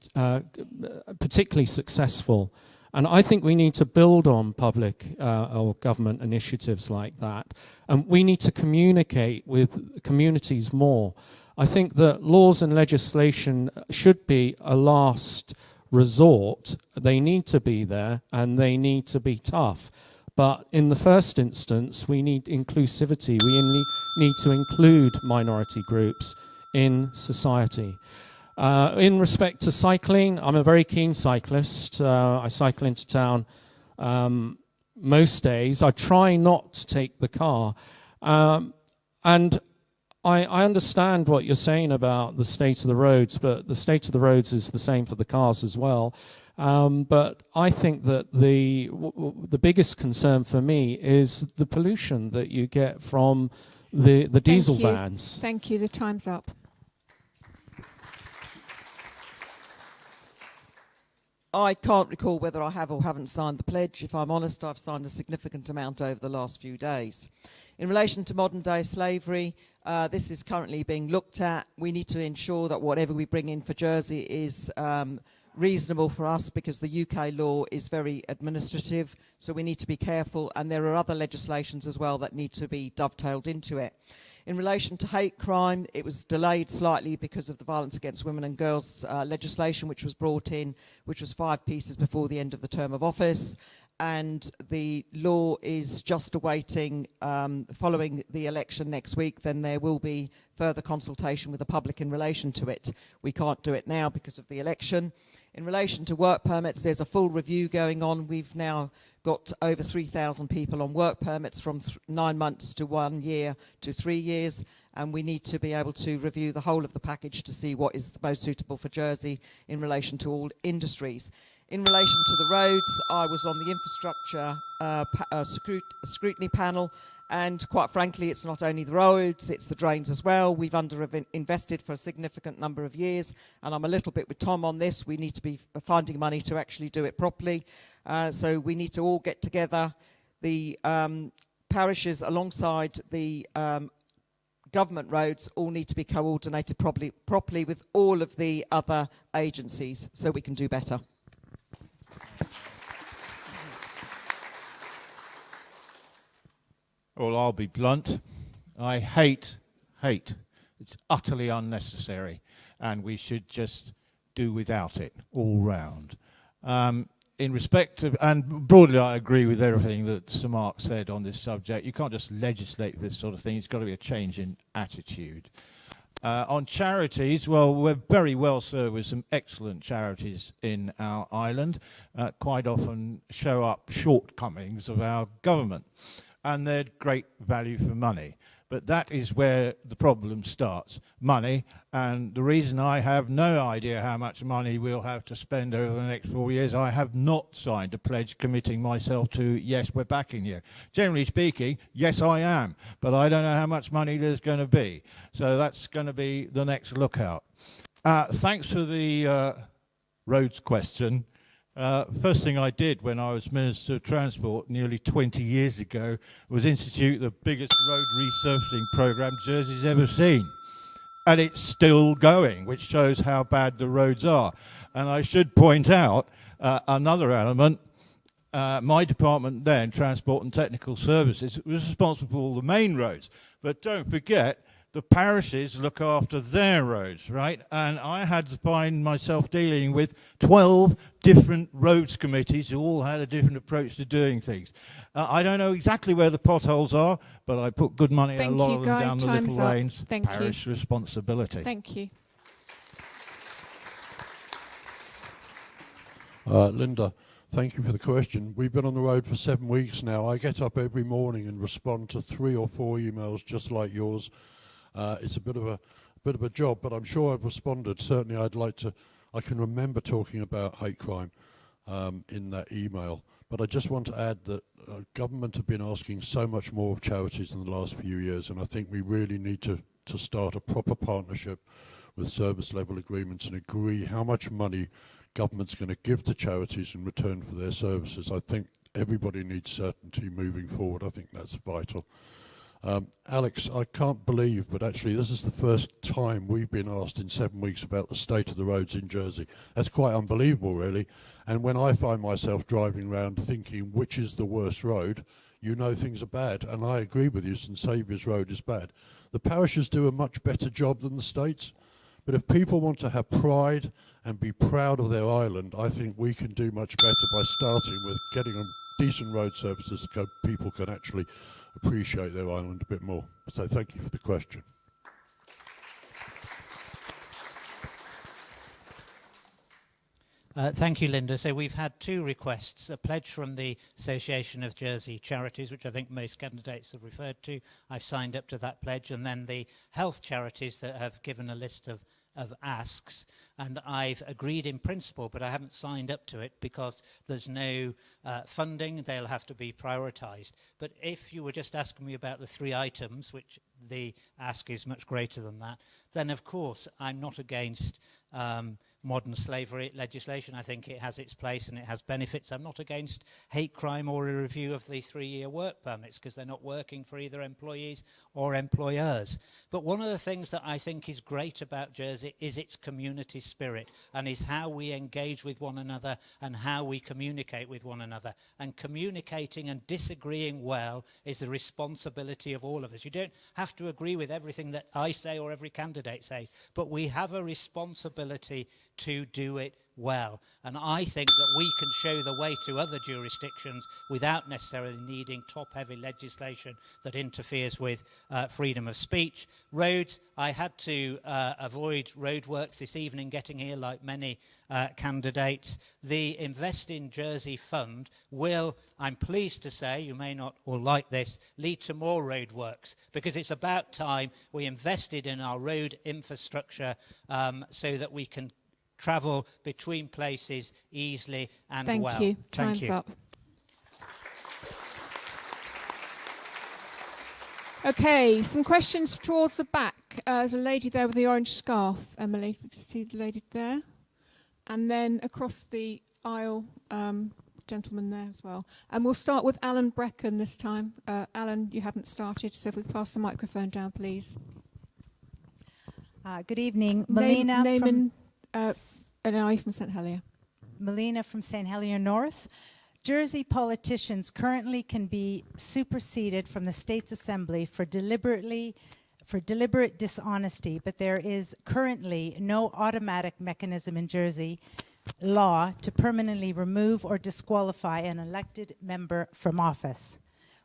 particularly successful, and I think we need to build on public or government initiatives like that, and we need to communicate with communities more. I think that laws and legislation should be a last resort. They need to be there and they need to be tough. But in the first instance, we need inclusivity. We need to include minority groups in society. In respect to cycling, I'm a very keen cyclist. I cycle into town most days. I try not to take the car. And I understand what you're saying about the state of the roads, but the state of the roads is the same for the cars as well. But I think that the biggest concern for me is the pollution that you get from the diesel vans. Thank you. The time's up. I can't recall whether I have or haven't signed the pledge. If I'm honest, I've signed a significant amount over the last few days. In relation to modern-day slavery, this is currently being looked at. We need to ensure that whatever we bring in for Jersey is reasonable for us, because the UK law is very administrative, so we need to be careful, and there are other legislations as well that need to be dovetailed into it. In relation to hate crime, it was delayed slightly because of the Violence Against Women and Girls legislation, which was brought in, which was 5 pieces before the end of the term of office. And the law is just awaiting, following the election next week, then there will be further consultation with the public in relation to it. We can't do it now because of the election. In relation to work permits, there's a full review going on. We've now got over 3,000 people on work permits from 9 months to 1 year to 3 years, and we need to be able to review the whole of the package to see what is the most suitable for Jersey in relation to all industries. In relation to the roads, I was on the infrastructure scrutiny panel, and quite frankly, it's not only the roads, it's the drains as well. We've invested for a significant number of years, and I'm a little bit with Tom on this. We need to be finding money to actually do it properly. So we need to all get together. The parishes alongside the government roads all need to be coordinated properly with all of the other agencies so we can do better. Well, I'll be blunt. I hate. It's utterly unnecessary, and we should just do without it all round. In respect of, and broadly I agree with everything that Sir Mark said on this subject. You can't just legislate this sort of thing. It's got to be a change in attitude. On charities, well, we're very well served with some excellent charities in our island, quite often show up shortcomings of our government, and they're great value for money. But that is where the problem starts, money, and the reason I have no idea how much money we'll have to spend over the next 4 years, I have not signed a pledge committing myself to, yes, we're backing you. Generally speaking, yes, I am, but I don't know how much money there's going to be. So that's going to be the next lookout. Thanks for the roads question. First thing I did when I was Minister of Transport nearly 20 years ago was institute the biggest road resurfacing programme Jersey's ever seen. And it's still going, which shows how bad the roads are. And I should point out another element. My department then, Transport and Technical Services, was responsible for all the main roads. But don't forget, the parishes look after their roads, right? And I had to find myself dealing with 12 different roads committees who all had a different approach to doing things. I don't know exactly where the potholes are, but I put good money in a lot of them down the little lanes. Parish responsibility. Thank you. Linda, thank you for the question. We've been on the road for 7 weeks now. I get up every morning and respond to 3 or 4 emails just like yours. It's a bit of a job, but I'm sure I've responded. Certainly, I can remember talking about hate crime in that email. But I just want to add that government have been asking so much more of charities in the last few years, and I think we really need to start a proper partnership with service level agreements and agree how much money government's going to give to charities in return for their services. I think everybody needs certainty moving forward. I think that's vital. Alex, I can't believe, but actually this is the first time we've been asked in 7 weeks about the state of the roads in Jersey. That's quite unbelievable, really. And when I find myself driving around thinking which is the worst road, you know things are bad. And I agree with you, St Saviour's Road is bad. The parishes do a much better job than the states. But if people want to have pride and be proud of their island, I think we can do much better by starting with getting them decent road services so people can actually appreciate their island a bit more. So thank you for the question. Thank you, Linda. So we've had 2 requests, a pledge from the Association of Jersey Charities, which I think most candidates have referred to. I've signed up to that pledge, and then the health charities that have given a list of asks, and I've agreed in principle, but I haven't signed up to it because there's no funding. They'll have to be prioritised. But if you were just asking me about the 3 items, which the ask is much greater than that, then of course I'm not against modern slavery legislation. I think it has its place and it has benefits. I'm not against hate crime or a review of the 3-year work permits because they're not working for either employees or employers. But one of the things that I think is great about Jersey is its community spirit and is how we engage with one another and how we communicate with one another. And communicating and disagreeing well is the responsibility of all of us. You don't have to agree with everything that I say or every candidate says, but we have a responsibility to do it well. And I think that we can show the way to other jurisdictions without necessarily needing top-heavy legislation that interferes with freedom of speech. Roads, I had to avoid roadworks this evening getting here like many candidates. The Invest in Jersey Fund will, I'm pleased to say, you may not all like this, lead to more roadworks because it's about time we invested in our road infrastructure so that we can travel between places easily and well. Thank you. Time's up. Okay, some questions towards the back. There's a lady there with the orange scarf, Emily. You can see the lady there. And then across the aisle, gentleman there as well. And we'll start with Alan Brecken this time. Alan, you haven't started, so if we pass the microphone down, please. Good evening. Melina from... an eye from St Helier. Melina from St Helier North. Jersey politicians currently can be superseded from the State's Assembly for deliberate dishonesty, but there is currently no automatic mechanism in Jersey law to permanently remove or disqualify an elected member from office.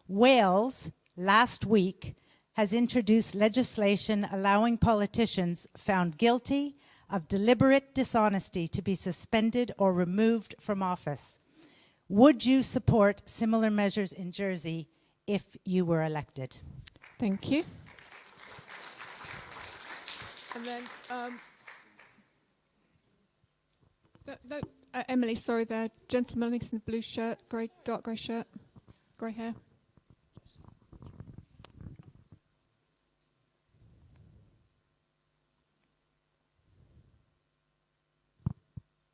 Wales, last week, has introduced legislation allowing politicians found guilty of deliberate dishonesty to be suspended or removed from office. Would you support similar measures in Jersey if you were elected? Thank you. And then, Emily, sorry, there, gentleman in the blue shirt, dark grey shirt, grey hair.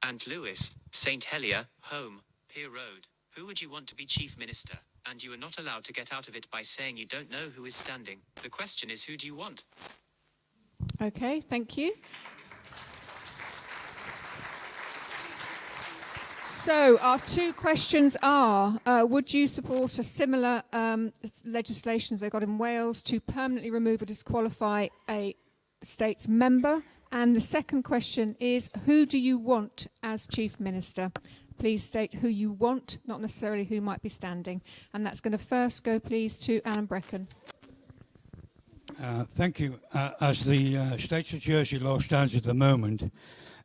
And Lewis, St Helier, home, Pier Road. Who would you want to be Chief Minister? And you are not allowed to get out of it by saying you don't know who is standing. The question is, who do you want? Okay, thank you. So our 2 questions are, would you support a similar legislation they got in Wales to permanently remove or disqualify a state's member? And the second question is, who do you want as Chief Minister? Please state who you want, not necessarily who might be standing. And that's going to first go, please, to Alan Brecken. Thank you. As the State of Jersey law stands at the moment,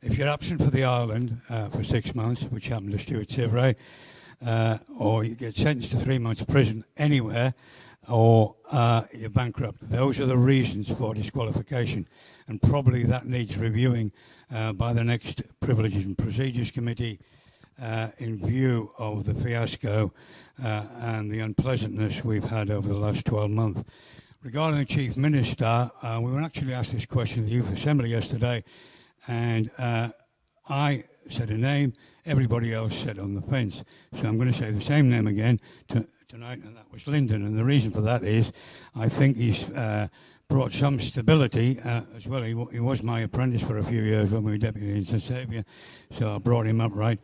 if you're absent for the island for 6 months, which happened to Stuart Tivray, or you get sentenced to 3 months prison anywhere, or you're bankrupt. Those are the reasons for disqualification, and probably that needs reviewing by the next Privileges and Procedures Committee in view of the fiasco and the unpleasantness we've had over the last 12 months. Regarding the Chief Minister, we were actually asked this question at the Youth Assembly yesterday, and I said a name, everybody else said on the fence. So I'm going to say the same name again tonight, and that was Lyndon. And the reason for that is I think he's brought some stability as well. He was my apprentice for a few years when we were deputy in St Helier, so I brought him up right.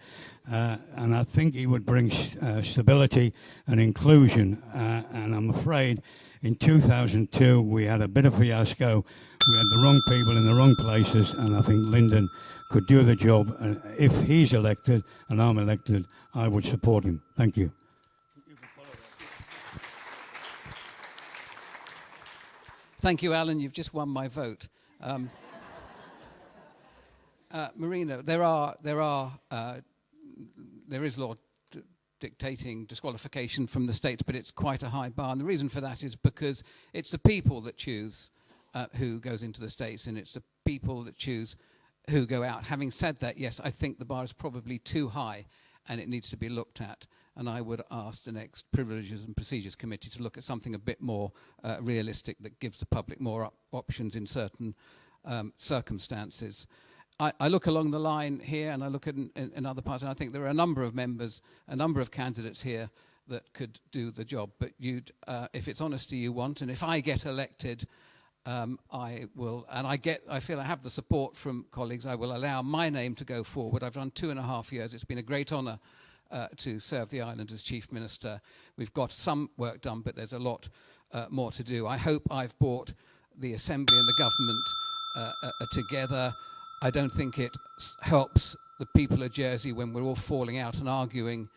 And I think he would bring stability and inclusion. And I'm afraid in 2002 we had a bit of fiasco. We had the wrong people in the wrong places, and I think Lyndon could do the job. And if he's elected and I'm elected, I would support him. Thank you. Thank you, Alan. You've just won my vote. Marina, there is law dictating disqualification from the states, but it's quite a high bar. And the reason for that is because it's the people that choose who goes into the states, and it's the people that choose who go out. Having said that, yes, I think the bar is probably too high, and it needs to be looked at. And I would ask the next Privileges and Procedures Committee to look at something a bit more realistic that gives the public more options in certain circumstances. I look along the line here, and I look at in other parts, and I think there are a number of members, a number of candidates here that could do the job. But if it's honesty you want, and if I get elected, I will, and I feel I have the support from colleagues. I will allow my name to go forward. I've done 2.5 years. It's been a great honour to serve the island as Chief Minister. We've got some work done, but there's a lot more to do. I hope I've brought the Assembly and the government together. I don't think it helps the people of Jersey when we're all falling out and arguing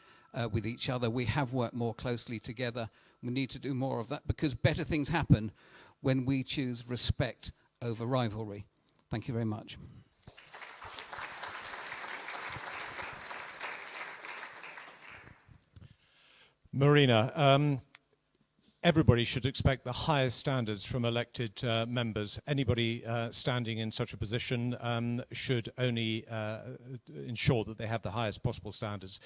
with each other. We have worked more closely together. We need to do more of that, because better things happen when we choose respect over rivalry. Thank you very much. Marina, everybody should expect the highest standards from elected members. Anybody standing in such a position should only ensure that they have the highest possible standards.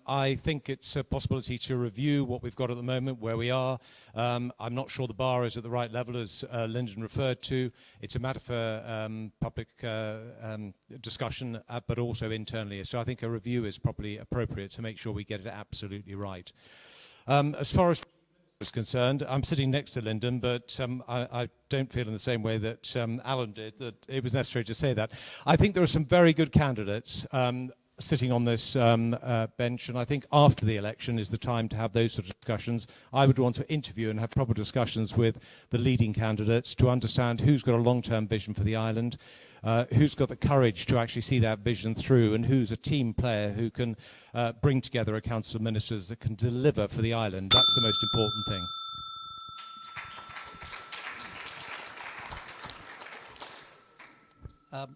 I think it's a possibility to review what we've got at the moment, where we are. I'm not sure the bar is at the right level, as Lyndon referred to. It's a matter for public discussion, but also internally. So I think a review is probably appropriate to make sure we get it absolutely right. As far as is concerned, I'm sitting next to Lyndon, but I don't feel in the same way that Alan did that it was necessary to say that. I think there are some very good candidates sitting on this bench, and I think after the election is the time to have those sort of discussions. I would want to interview and have proper discussions with the leading candidates to understand who's got a long-term vision for the island, who's got the courage to actually see that vision through, and who's a team player who can bring together a council of ministers that can deliver for the island. That's the most important thing.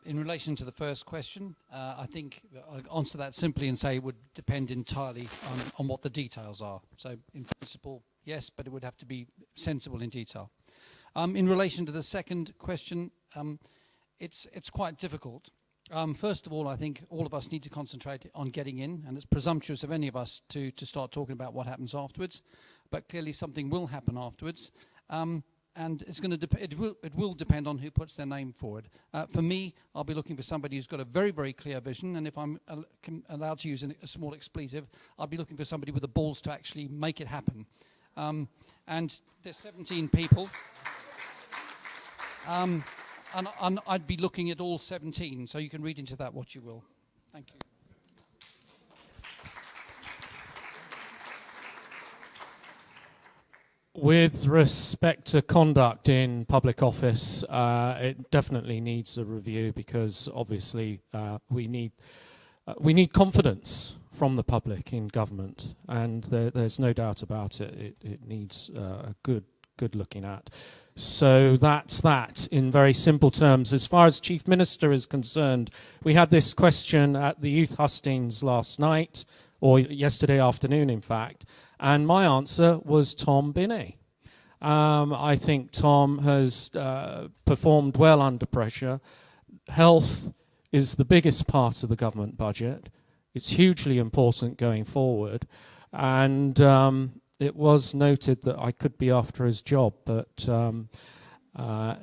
In relation to the first question, I think I'll answer that simply and say it would depend entirely on what the details are. So in principle, yes, but it would have to be sensible in detail. In relation to the second question, it's quite difficult. First of all, I think all of us need to concentrate on getting in, and it's presumptuous of any of us to start talking about what happens afterwards. But clearly something will happen afterwards. And it's going to it will depend on who puts their name forward. For me, I'll be looking for somebody who's got a very, very clear vision, and if I'm allowed to use a small expletive, I'll be looking for somebody with the balls to actually make it happen. And there's 17 people, and I'd be looking at all 17, so you can read into that what you will. Thank you. With respect to conduct in public office, it definitely needs a review, because obviously we need confidence from the public in government, and there's no doubt about it. It needs a good looking at. So that's that in very simple terms. As far as Chief Minister is concerned, we had this question at the Youth Hustings last night, or yesterday afternoon, in fact, and my answer was Tom Binney. I think Tom has performed well under pressure. Health is the biggest part of the government budget. It's hugely important going forward, and it was noted that I could be after his job, but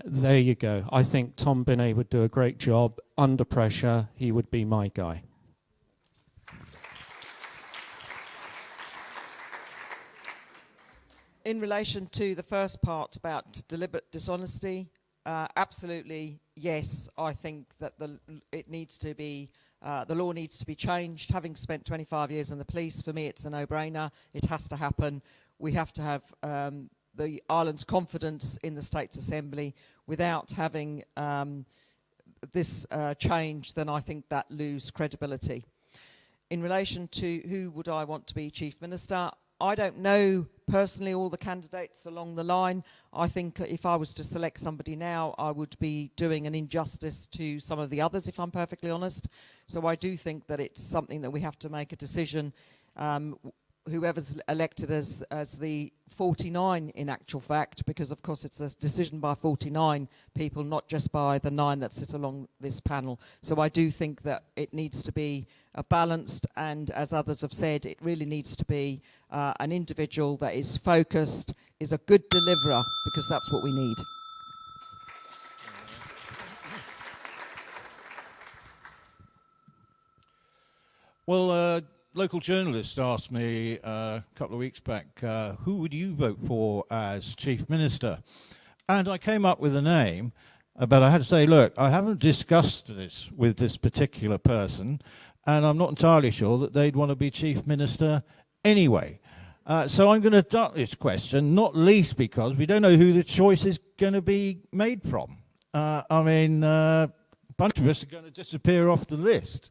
there you go. I think Tom Binney would do a great job under pressure. He would be my guy. In relation to the first part about deliberate dishonesty, absolutely yes. I think that the law needs to be changed. Having spent 25 years in the police, for me it's a no-brainer. It has to happen. We have to have the island's confidence in the States Assembly. Without having this change, then I think that loses credibility. In relation to who would I want to be Chief Minister, I don't know personally all the candidates along the line. I think if I was to select somebody now, I would be doing an injustice to some of the others, if I'm perfectly honest. So I do think that it's something that we have to make a decision. Whoever's elected as the 49 in actual fact, because of course it's a decision by 49 people, not just by the 9 that sit along this panel. So I do think that it needs to be balanced, and as others have said, it really needs to be an individual that is focused, is a good deliverer, because that's what we need. Well, local journalist asked me a couple of weeks back, who would you vote for as Chief Minister? And I came up with a name, but I had to say, look, I haven't discussed this with this particular person, and I'm not entirely sure that they'd want to be Chief Minister anyway. So I'm going to duck this question, not least because we don't know who the choice is going to be made from. A bunch of us are going to disappear off the list.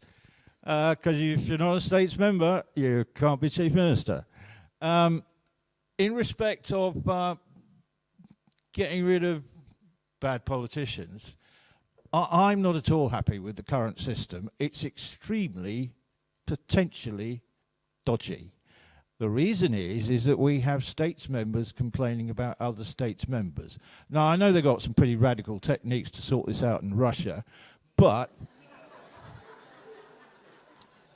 Because if you're not a states member, you can't be Chief Minister. In respect of getting rid of bad politicians, I'm not at all happy with the current system. It's extremely, potentially dodgy. The reason is that we have states members complaining about other states members. Now, I know they've got some pretty radical techniques to sort this out in Russia, but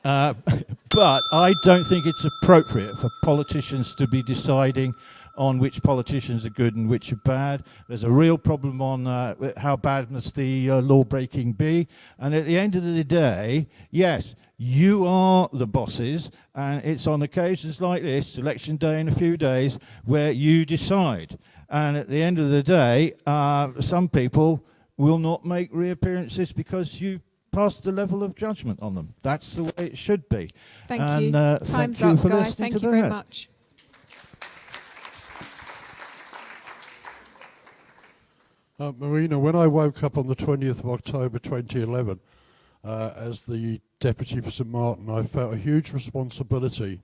I don't think it's appropriate for politicians to be deciding on which politicians are good and which are bad. There's a real problem on how bad must the law-breaking be. And at the end of the day, yes, you are the bosses, and it's on occasions like this, election day in a few days, where you decide. And at the end of the day, some people will not make reappearances because you passed the level of judgment on them. That's the way it should be. Thank you. Time's up, guys. Thank you very much. Marina, when I woke up on the 20th of October 2011 as the Deputy for St Martin, I felt a huge responsibility.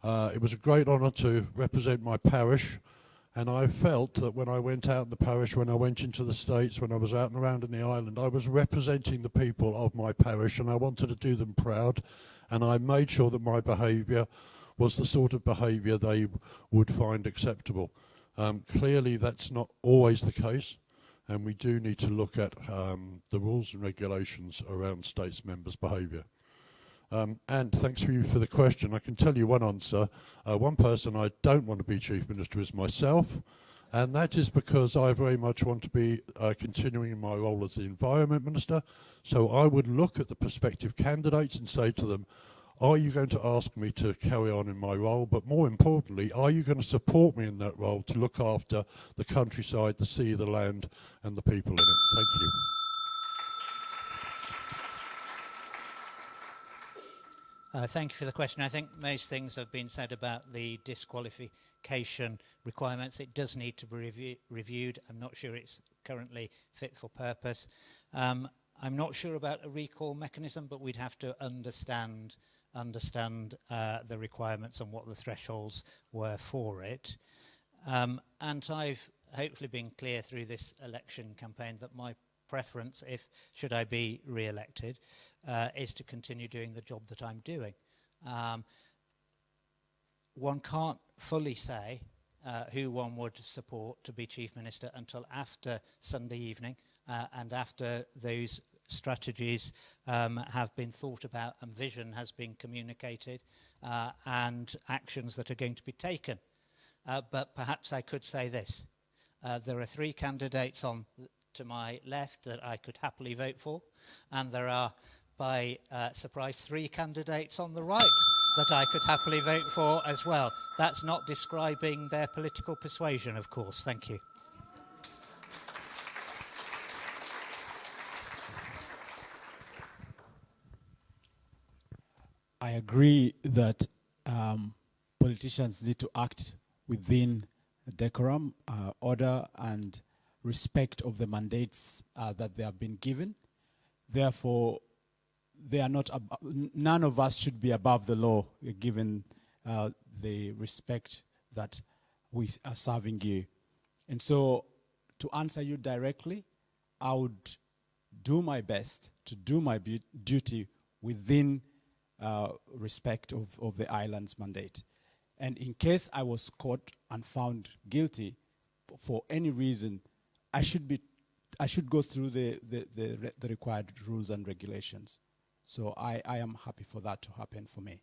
It was a great honour to represent my parish, and I felt that when I went out in the parish, when I went into the States, when I was out and around in the island, I was representing the people of my parish, and I wanted to do them proud, and I made sure that my behaviour was the sort of behaviour they would find acceptable. Clearly that's not always the case, and we do need to look at the rules and regulations around states members' behaviour. And thanks for the question. I can tell you one answer. One person I don't want to be Chief Minister is myself, and that is because I very much want to be continuing in my role as the Environment Minister. So I would look at the prospective candidates and say to them, are you going to ask me to carry on in my role? But more importantly, are you going to support me in that role to look after the countryside, the sea, the land, and the people in it? Thank you. Thank you for the question. I think most things have been said about the disqualification requirements. It does need to be reviewed. I'm not sure it's currently fit for purpose. I'm not sure about a recall mechanism, but we'd have to understand the requirements and what the thresholds were for it. And I've hopefully been clear through this election campaign that my preference, should I be re-elected, is to continue doing the job that I'm doing. One can't fully say who one would support to be Chief Minister until after Sunday evening and after those strategies have been thought about and vision has been communicated and actions that are going to be taken. But perhaps I could say this. There are 3 candidates on to my left that I could happily vote for, and there are, by surprise, 3 candidates on the right that I could happily vote for as well. That's not describing their political persuasion, of course. Thank you. I agree that politicians need to act within decorum, order, and respect of the mandates that they have been given. Therefore, they are not. None of us should be above the law, given the respect that we are serving you. And so, to answer you directly, I would do my best to do my duty within respect of the island's mandate. And in case I was caught and found guilty for any reason, I should go through the required rules and regulations. So I am happy for that to happen for me.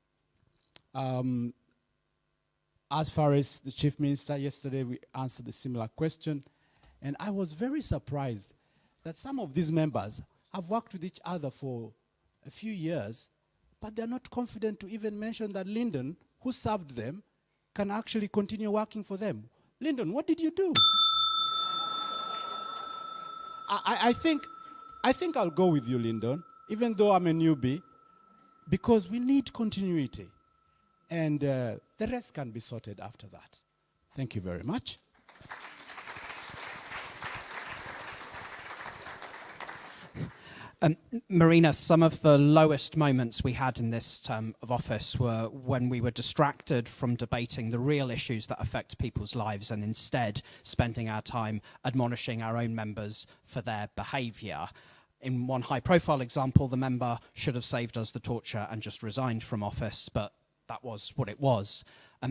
As far as the Chief Minister, yesterday we answered a similar question, and I was very surprised that some of these members have worked with each other for a few years, but they're not confident to even mention that Lyndon, who served them, can actually continue working for them. Lyndon, what did you do? I think I'll go with you, Lyndon, even though I'm a newbie, because we need continuity. And the rest can be sorted after that. Thank you very much. Marina, some of the lowest moments we had in this term of office were when we were distracted from debating the real issues that affect people's lives and instead spending our time admonishing our own members for their behaviour. In one high-profile example, the member should have saved us the torture and just resigned from office, but that was what it was.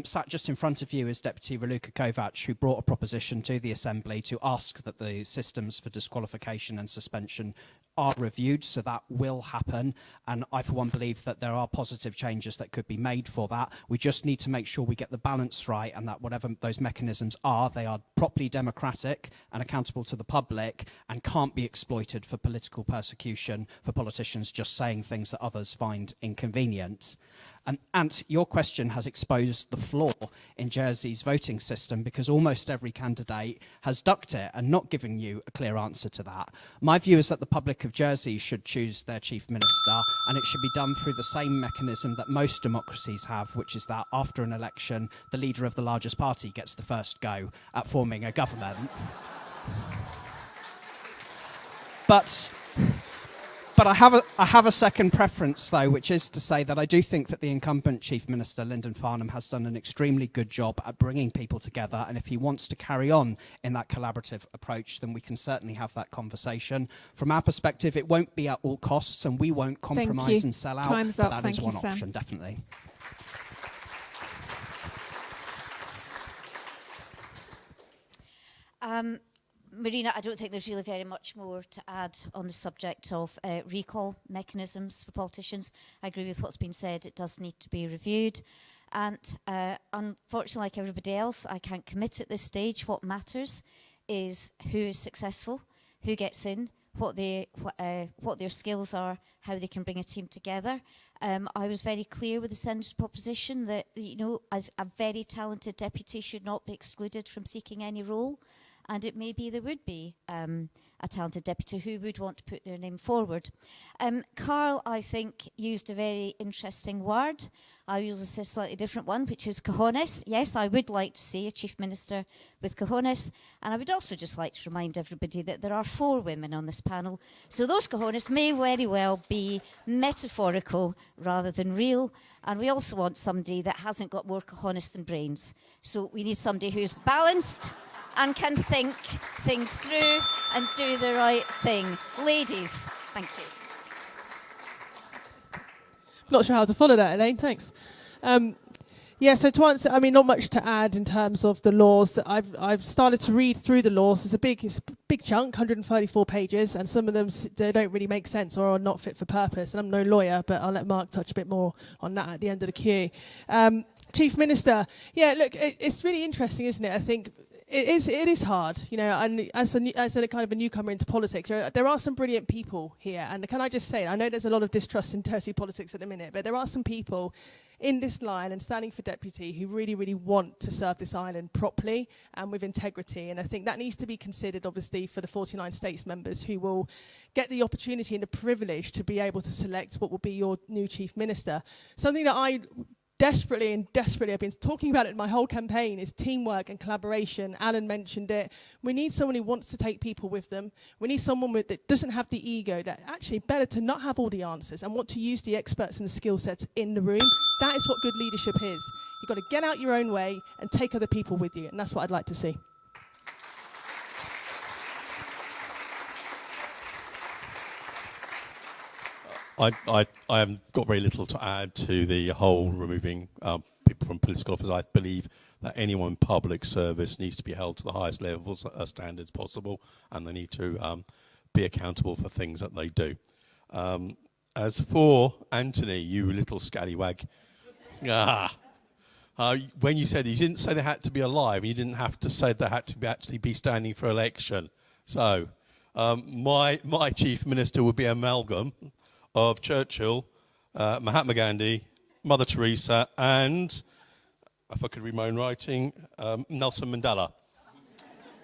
Sat just in front of you is Deputy Raluca Kovac, who brought a proposition to the Assembly to ask that the systems for disqualification and suspension are reviewed, so that will happen. And I, for one, believe that there are positive changes that could be made for that. We just need to make sure we get the balance right and that whatever those mechanisms are, they are properly democratic and accountable to the public and can't be exploited for political persecution for politicians just saying things that others find inconvenient. And your question has exposed the flaw in Jersey's voting system because almost every candidate has ducked it and not given you a clear answer to that. My view is that the public of Jersey should choose their chief minister, and it should be done through the same mechanism that most democracies have, which is that after an election, the leader of the largest party gets the first go at forming a government. But I have a second preference, though, which is to say that I do think that the incumbent Chief Minister, Lyndon Farnham, has done an extremely good job at bringing people together. And if he wants to carry on in that collaborative approach, then we can certainly have that conversation. From our perspective, it won't be at all costs, and we won't compromise and sell out. Time's but up. that Thank is you, one Sam. option, definitely. Marina, I don't think there's really very much more to add on the subject of recall mechanisms for politicians. I agree with what's been said. It does need to be reviewed. And unfortunately, like everybody else, I can't commit at this stage. What matters is who is successful, who gets in, what their skills are, how they can bring a team together. I was very clear with the Senator's proposition that, you know, a very talented deputy should not be excluded from seeking any role. And it may be there would be a talented deputy who would want to put their name forward. Carl, I think, used a very interesting word. I use a slightly different one, which is cojones. Yes, I would like to see a Chief Minister with cojones. And I would also just like to remind everybody that there are 4 women on this panel. So those cojones may very well be metaphorical rather than real. And we also want somebody that hasn't got more cojones than brains. So we need somebody who's balanced and can think things through and do the right thing. Ladies, thank you. Not sure how to follow that, Elaine. Thanks. Yeah, so to answer, I mean, not much to add in terms of the laws. I've started to read through the laws. It's a big chunk, 134 pages, and some of them they don't really make sense or are not fit for purpose. And I'm no lawyer, but I'll let Mark touch a bit more on that at the end of the queue. Chief Minister, yeah, look, it's really interesting, isn't it? I think It is hard, you know, and as a kind of a newcomer into politics, there are some brilliant people here. And can I just say, I know there's a lot of distrust in Jersey politics at the minute, but there are some people in this line and standing for deputy who really, really want to serve this island properly and with integrity. And I think that needs to be considered, obviously, for the 49 states members who will get the opportunity and the privilege to be able to select what will be your new chief minister. Something that I desperately I've been talking about it my whole campaign is teamwork and collaboration. Alan mentioned it. We need someone who wants to take people with them. We need someone that doesn't have the ego, that actually better to not have all the answers and want to use the experts and the skill sets in the room. That is what good leadership is. You've got to get out your own way and take other people with you, and that's what I'd like to see. I have got very little to add to the whole removing people from political office. I believe that anyone in public service needs to be held to the highest levels standards possible, and they need to be accountable for things that they do. As for Anthony, you little scallywag, when you said you didn't say they had to be alive, you didn't have to say they had to actually be standing for election. So my chief minister would be an amalgam of Churchill, Mahatma Gandhi, Mother Teresa, and, if I could read my own writing, Nelson Mandela.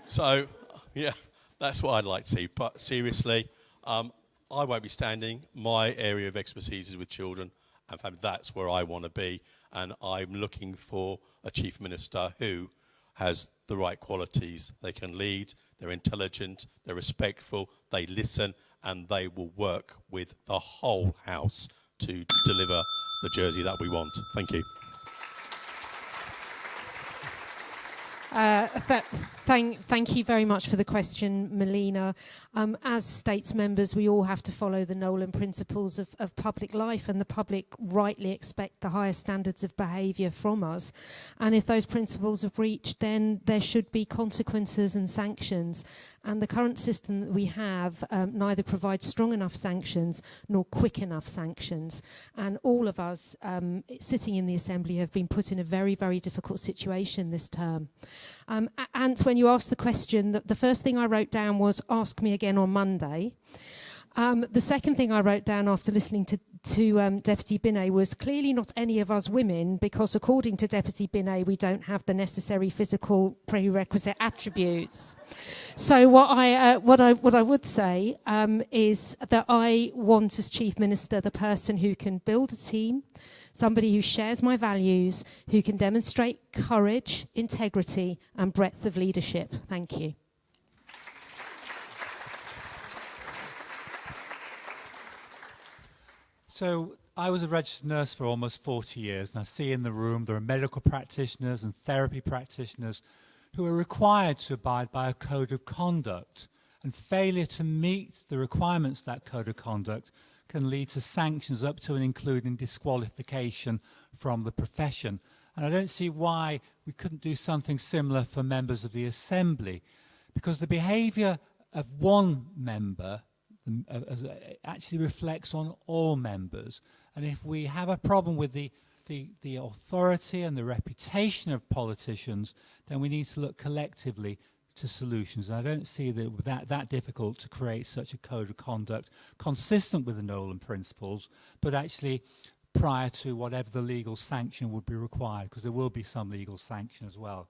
So, yeah, that's what I'd like to see. But seriously, I won't be standing. My area of expertise is with children. In fact, that's where I want to be. And I'm looking for a chief minister who has the right qualities. They can lead, they're intelligent, they're respectful, they listen, and they will work with the whole House to deliver the Jersey that we want. Thank you. Thank you very much for the question, Melina. As states members, we all have to follow the Nolan principles of public life, and the public rightly expect the highest standards of behaviour from us. And if those principles are breached, then there should be consequences and sanctions. And the current system that we have neither provides strong enough sanctions nor quick enough sanctions. And all of us sitting in the Assembly have been put in a very, very difficult situation this term. And when you asked the question, the first thing I wrote down was, ask me again on Monday. The second thing I wrote down after listening to Deputy Binet was clearly not any of us women, because according to Deputy Binet, we don't have the necessary physical prerequisite attributes. So what I would say is that I want as Chief Minister the person who can build a team, somebody who shares my values, who can demonstrate courage, integrity, and breadth of leadership. Thank you. So I was a registered nurse for almost 40 years, and I see in the room there are medical practitioners and therapy practitioners who are required to abide by a code of conduct, and failure to meet the requirements of that code of conduct can lead to sanctions up to and including disqualification from the profession. And I don't see why we couldn't do something similar for members of the Assembly, because the behaviour of one member actually reflects on all members. And if we have a problem with the authority and the reputation of politicians, then we need to look collectively to solutions. And I don't see that difficult to create such a code of conduct consistent with the Nolan principles, but actually prior to whatever the legal sanction would be required, because there will be some legal sanction as well.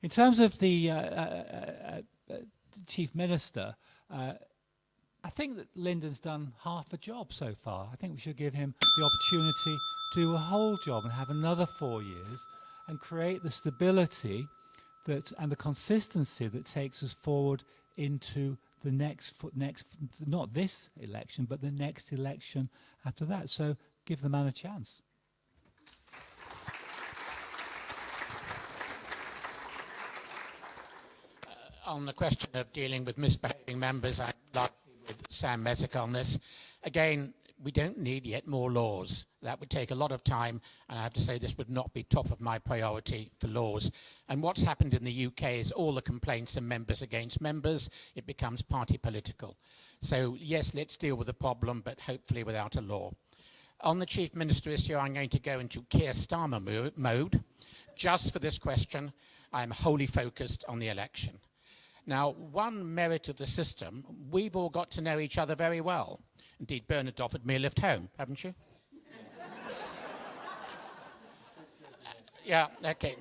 In terms of the Chief Minister, I think that Lyndon's done half a job so far. I think we should give him the opportunity to do a whole job and have another 4 years and create the stability and the consistency that takes us forward into the next, not this election, but the next election after that. So give the man a chance. On the question of dealing with misbehaving members, I'm largely with Sam Messick on this. Again, we don't need yet more laws. That would take a lot of time, and I have to say this would not be top of my priority for laws. And what's happened in the UK is all the complaints are members against members. It becomes party political. So yes, let's deal with the problem, but hopefully without a law. On the Chief Minister issue, I'm going to go into Keir Starmer mode just for this question. I'm wholly focused on the election. Now, one merit of the system, we've all got to know each other very well. Indeed, Bernard offered me a lift home, haven't you? Yeah, okay.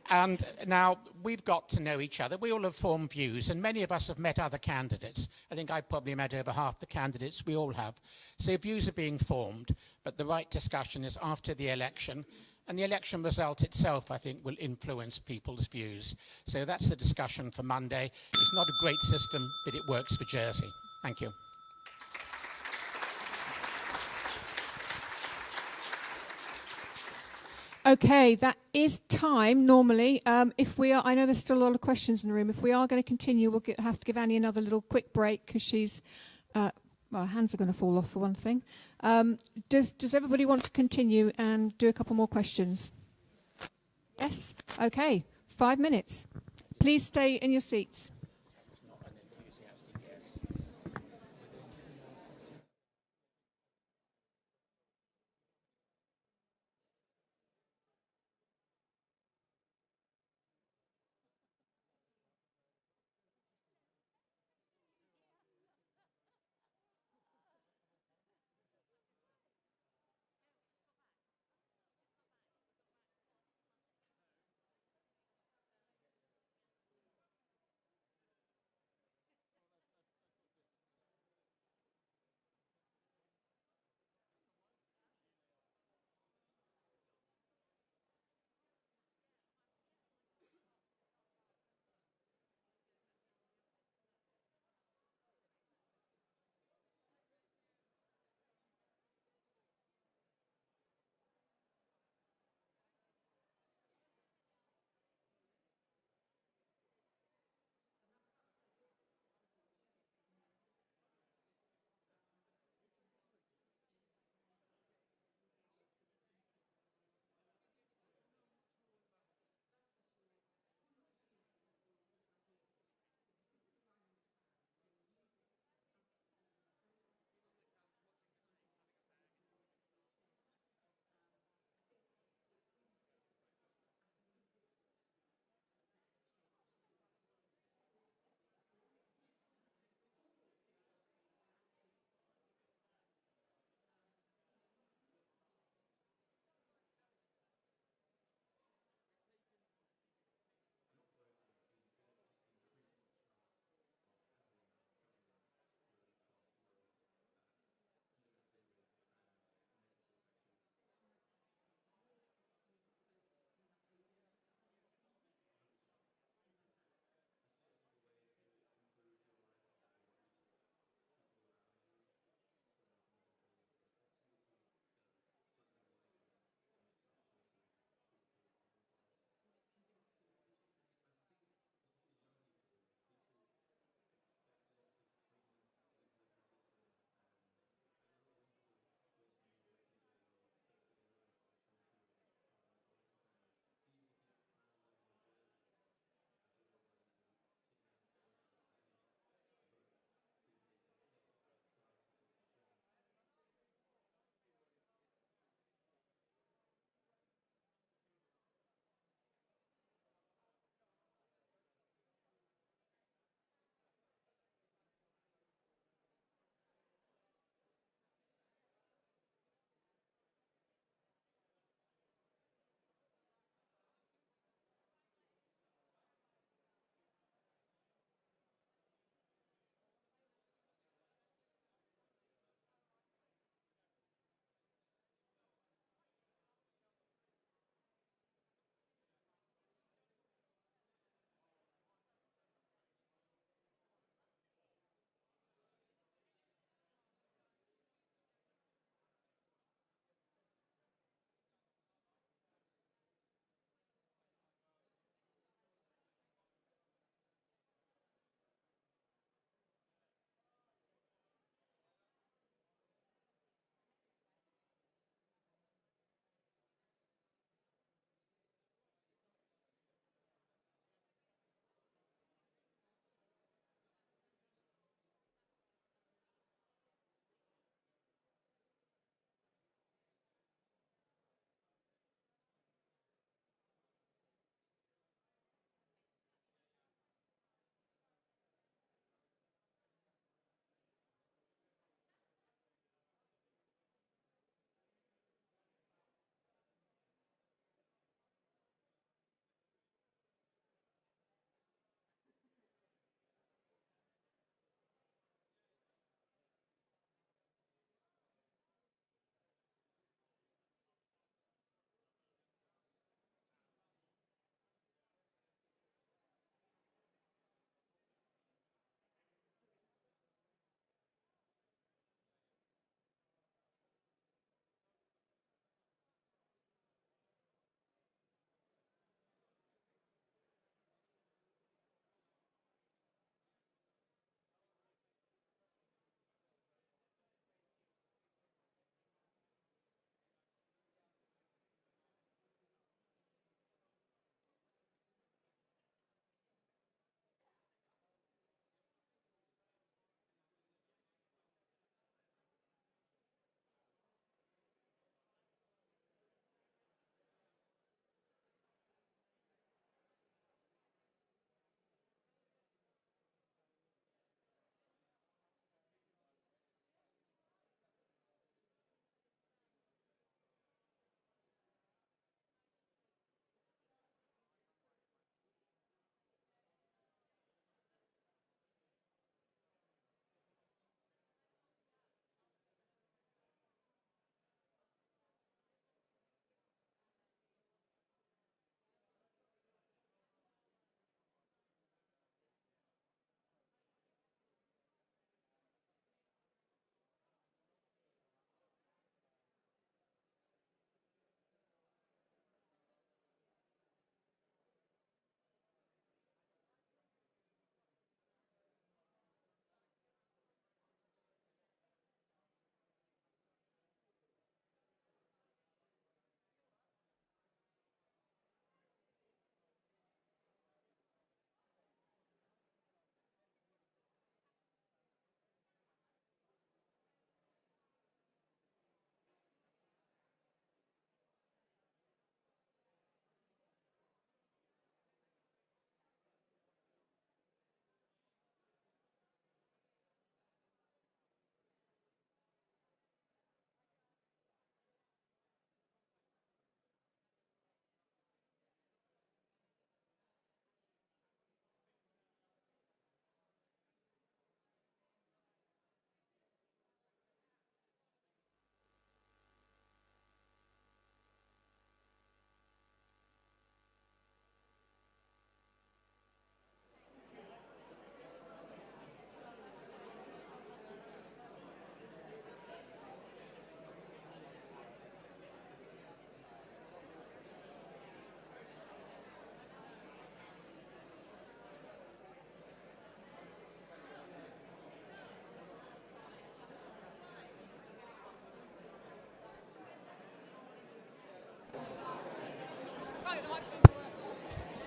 And now we've got to know each other. We all have formed views, and many of us have met other candidates. I think I've probably met over half the candidates. We all have. So views are being formed, but the right discussion is after the election. And the election result itself, I think, will influence people's views. So that's the discussion for Monday. It's not a great system, but it works for Jersey. Thank you. Okay, that is time normally. If we are, I know there's still a lot of questions in the room. If we are going to continue, we'll have to give Annie another little quick break because she's, well, her hands are going to fall off for one thing. Does everybody want to continue and do a couple more questions? Yes? Okay, 5 minutes. Please stay in your seats.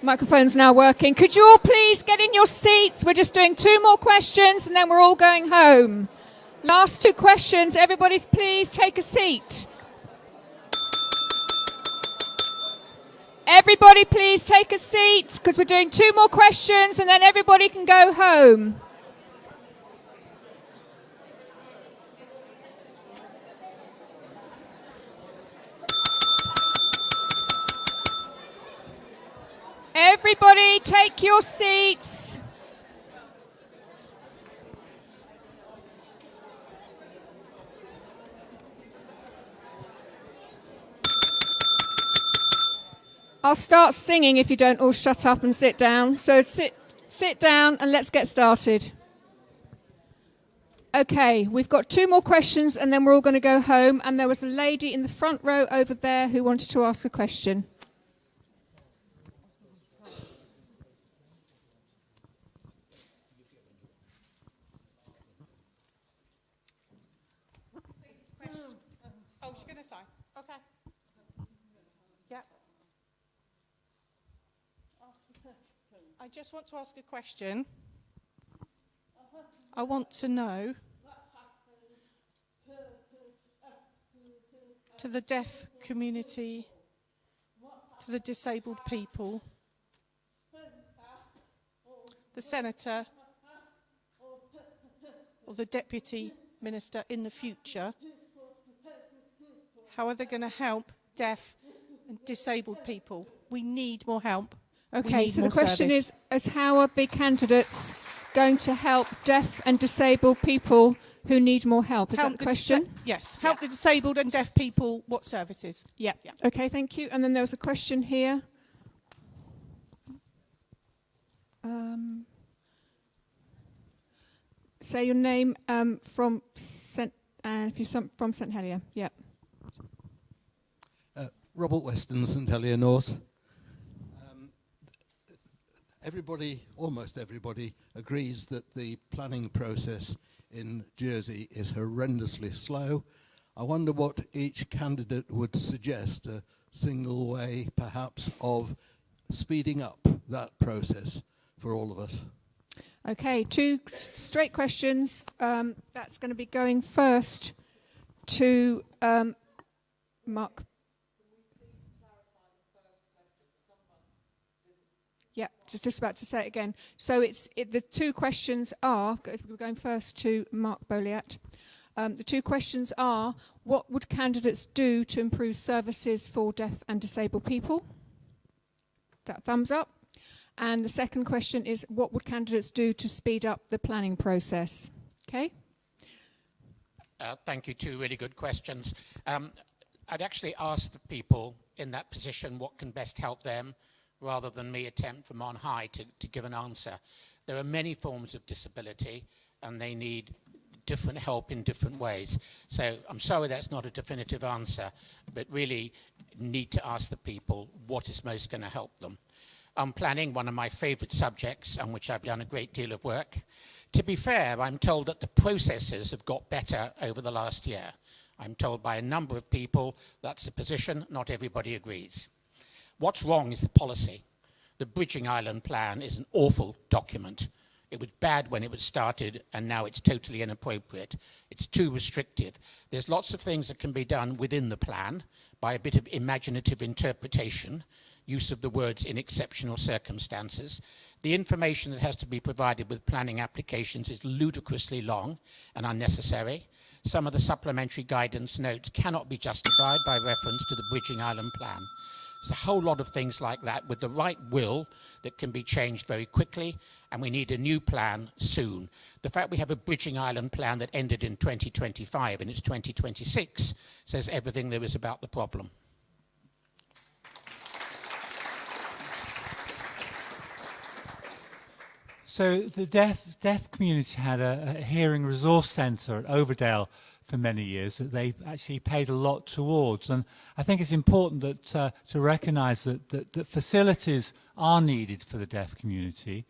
Microphone's now working. Could you all please get in your seats? We're just doing 2 more questions and then we're all going home. Last 2 questions. Everybody please take a seat. Everybody please take a seat because we're doing 2 more questions and then everybody can go home. Everybody take your seats. I'll start singing if you don't all shut up and sit down. So sit down and let's get started. Okay, we've got 2 more questions and then we're all going to go home. And there was a lady in the front row over there who wanted to ask a question. Oh, she's going to say. Okay. Yeah. I just want to ask a question. I want to know to the deaf community, to the disabled people, the senator or the deputy minister in the future, how are they going to help deaf and disabled people? We need more help. Okay, so the question is how are the candidates going to help deaf and disabled people who need more help? Is that the question? Yes. Help the disabled and deaf people. What services? Yeah. Okay, thank you. And then there was a question here. Say your name from St. If you're from St Helier. Yeah. Robert Weston, St Helier North. Everybody, almost everybody, agrees that the planning process in Jersey is horrendously slow. I wonder what each candidate would suggest, a single way perhaps of speeding up that process for all of us. Okay, 2 straight questions. That's going to be going first to Mark. Yeah, just about to say it again. So the 2 questions are, we're going first to Mark Boliat. The 2 questions are, what would candidates do to improve services for deaf and disabled people? That thumbs up. And the second question is, what would candidates do to speed up the planning process? Okay. Thank you. 2 really good questions. I'd actually ask the people in that position what can best help them, rather than me attempt from on high to give an answer. There are many forms of disability, and they need different help in different ways. So I'm sorry that's not a definitive answer, but really need to ask the people what is most going to help them. Planning, one of my favourite subjects on which I've done a great deal of work. To be fair, I'm told that the processes have got better over the last year. I'm told by a number of people that's the position, not everybody agrees. What's wrong is the policy. The Bridging Island Plan is an awful document. It was bad when it was started, and now it's totally inappropriate. It's too restrictive. There's lots of things that can be done within the plan by a bit of imaginative interpretation, use of the words in exceptional circumstances. The information that has to be provided with planning applications is ludicrously long and unnecessary. Some of the supplementary guidance notes cannot be justified by reference to the Bridging Island Plan. There's a whole lot of things like that with the right will that can be changed very quickly, and we need a new plan soon. The fact we have a Bridging Island Plan that ended in 2025 and it's 2026 says everything there is about the problem. So the deaf community had a hearing resource centre at Overdale for many years that they actually paid a lot towards. And I think it's important that to recognise that facilities are needed for the deaf community.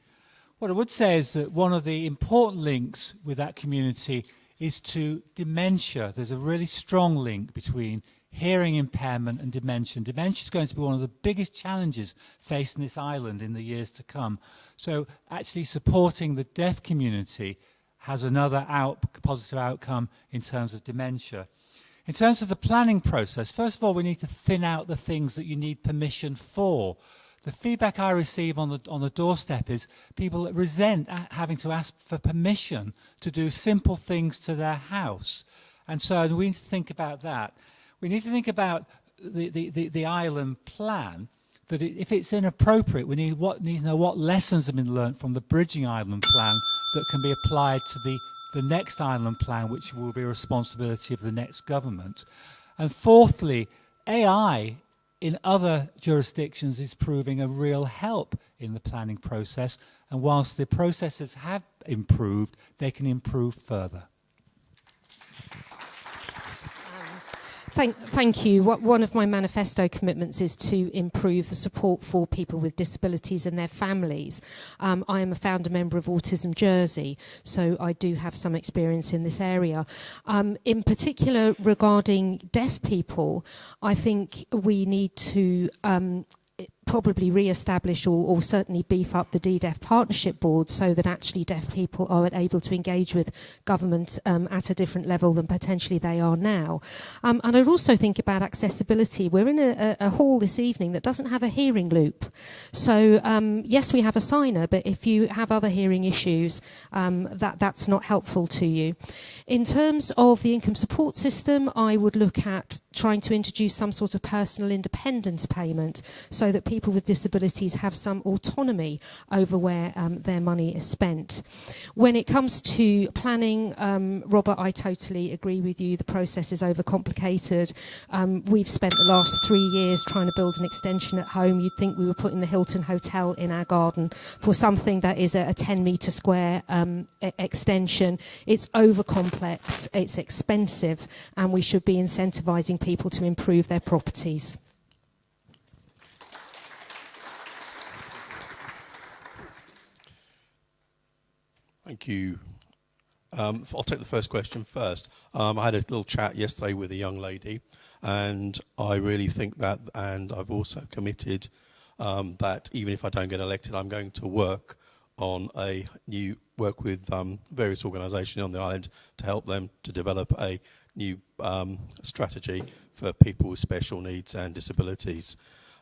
What I would say is that one of the important links with that community is to dementia. There's a really strong link between hearing impairment and dementia. Dementia is going to be one of the biggest challenges facing this island in the years to come. So actually supporting the deaf community has another positive outcome in terms of dementia. In terms of the planning process, first of all, we need to thin out the things that you need permission for. The feedback I receive on the doorstep is people that resent having to ask for permission to do simple things to their house. And so we need to think about that. We need to think about the island plan, that if it's inappropriate, we need to know what lessons have been learnt from the bridging island plan that can be applied to the next island plan, which will be a responsibility of the next government. And fourthly, AI in other jurisdictions is proving a real help in the planning process, and whilst the processes have improved, they can improve further. Thank you. One of my manifesto commitments is to improve the support for people with disabilities and their families. I am a founder member of Autism Jersey, so I do have some experience in this area. In particular, regarding deaf people, I think we need to probably re-establish or certainly beef up the DDEF partnership board so that actually deaf people are able to engage with government at a different level than potentially they are now. And I'd also think about accessibility. We're in a hall this evening that doesn't have a hearing loop. So yes, we have a signer, but if you have other hearing issues, that's not helpful to you. In terms of the income support system, I would look at trying to introduce some sort of personal independence payment so that people with disabilities have some autonomy over where their money is spent. When it comes to planning, Robert, I totally agree with you. The process is overcomplicated. We've spent the last 3 years trying to build an extension at home. You'd think we were putting the Hilton Hotel in our garden for something that is a 10-metre square extension. It's overcomplex, it's expensive, and we should be incentivising people to improve their properties. Thank you. I'll take the first question first. I had a little chat yesterday with a young lady, and I really think that, and I've also committed that even if I don't get elected, I'm going to work with various organisations on the island to help them to develop a new strategy for people with special needs and disabilities.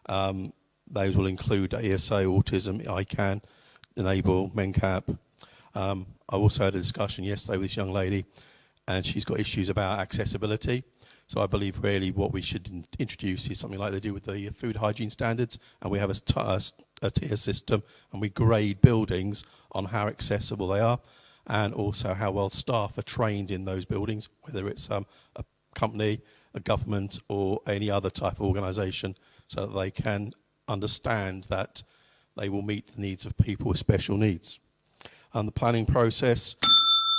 Those will include ESA, autism, ICANN, Enable, MenCap. I also had a discussion yesterday with this young lady, and she's got issues about accessibility. So I believe really what we should introduce is something like they do with the food hygiene standards, and we have a tier system, and we grade buildings on how accessible they are, and also how well staff are trained in those buildings, whether it's a company, a government, or any other type of organisation, so that they can understand that they will meet the needs of people with special needs. And the planning process,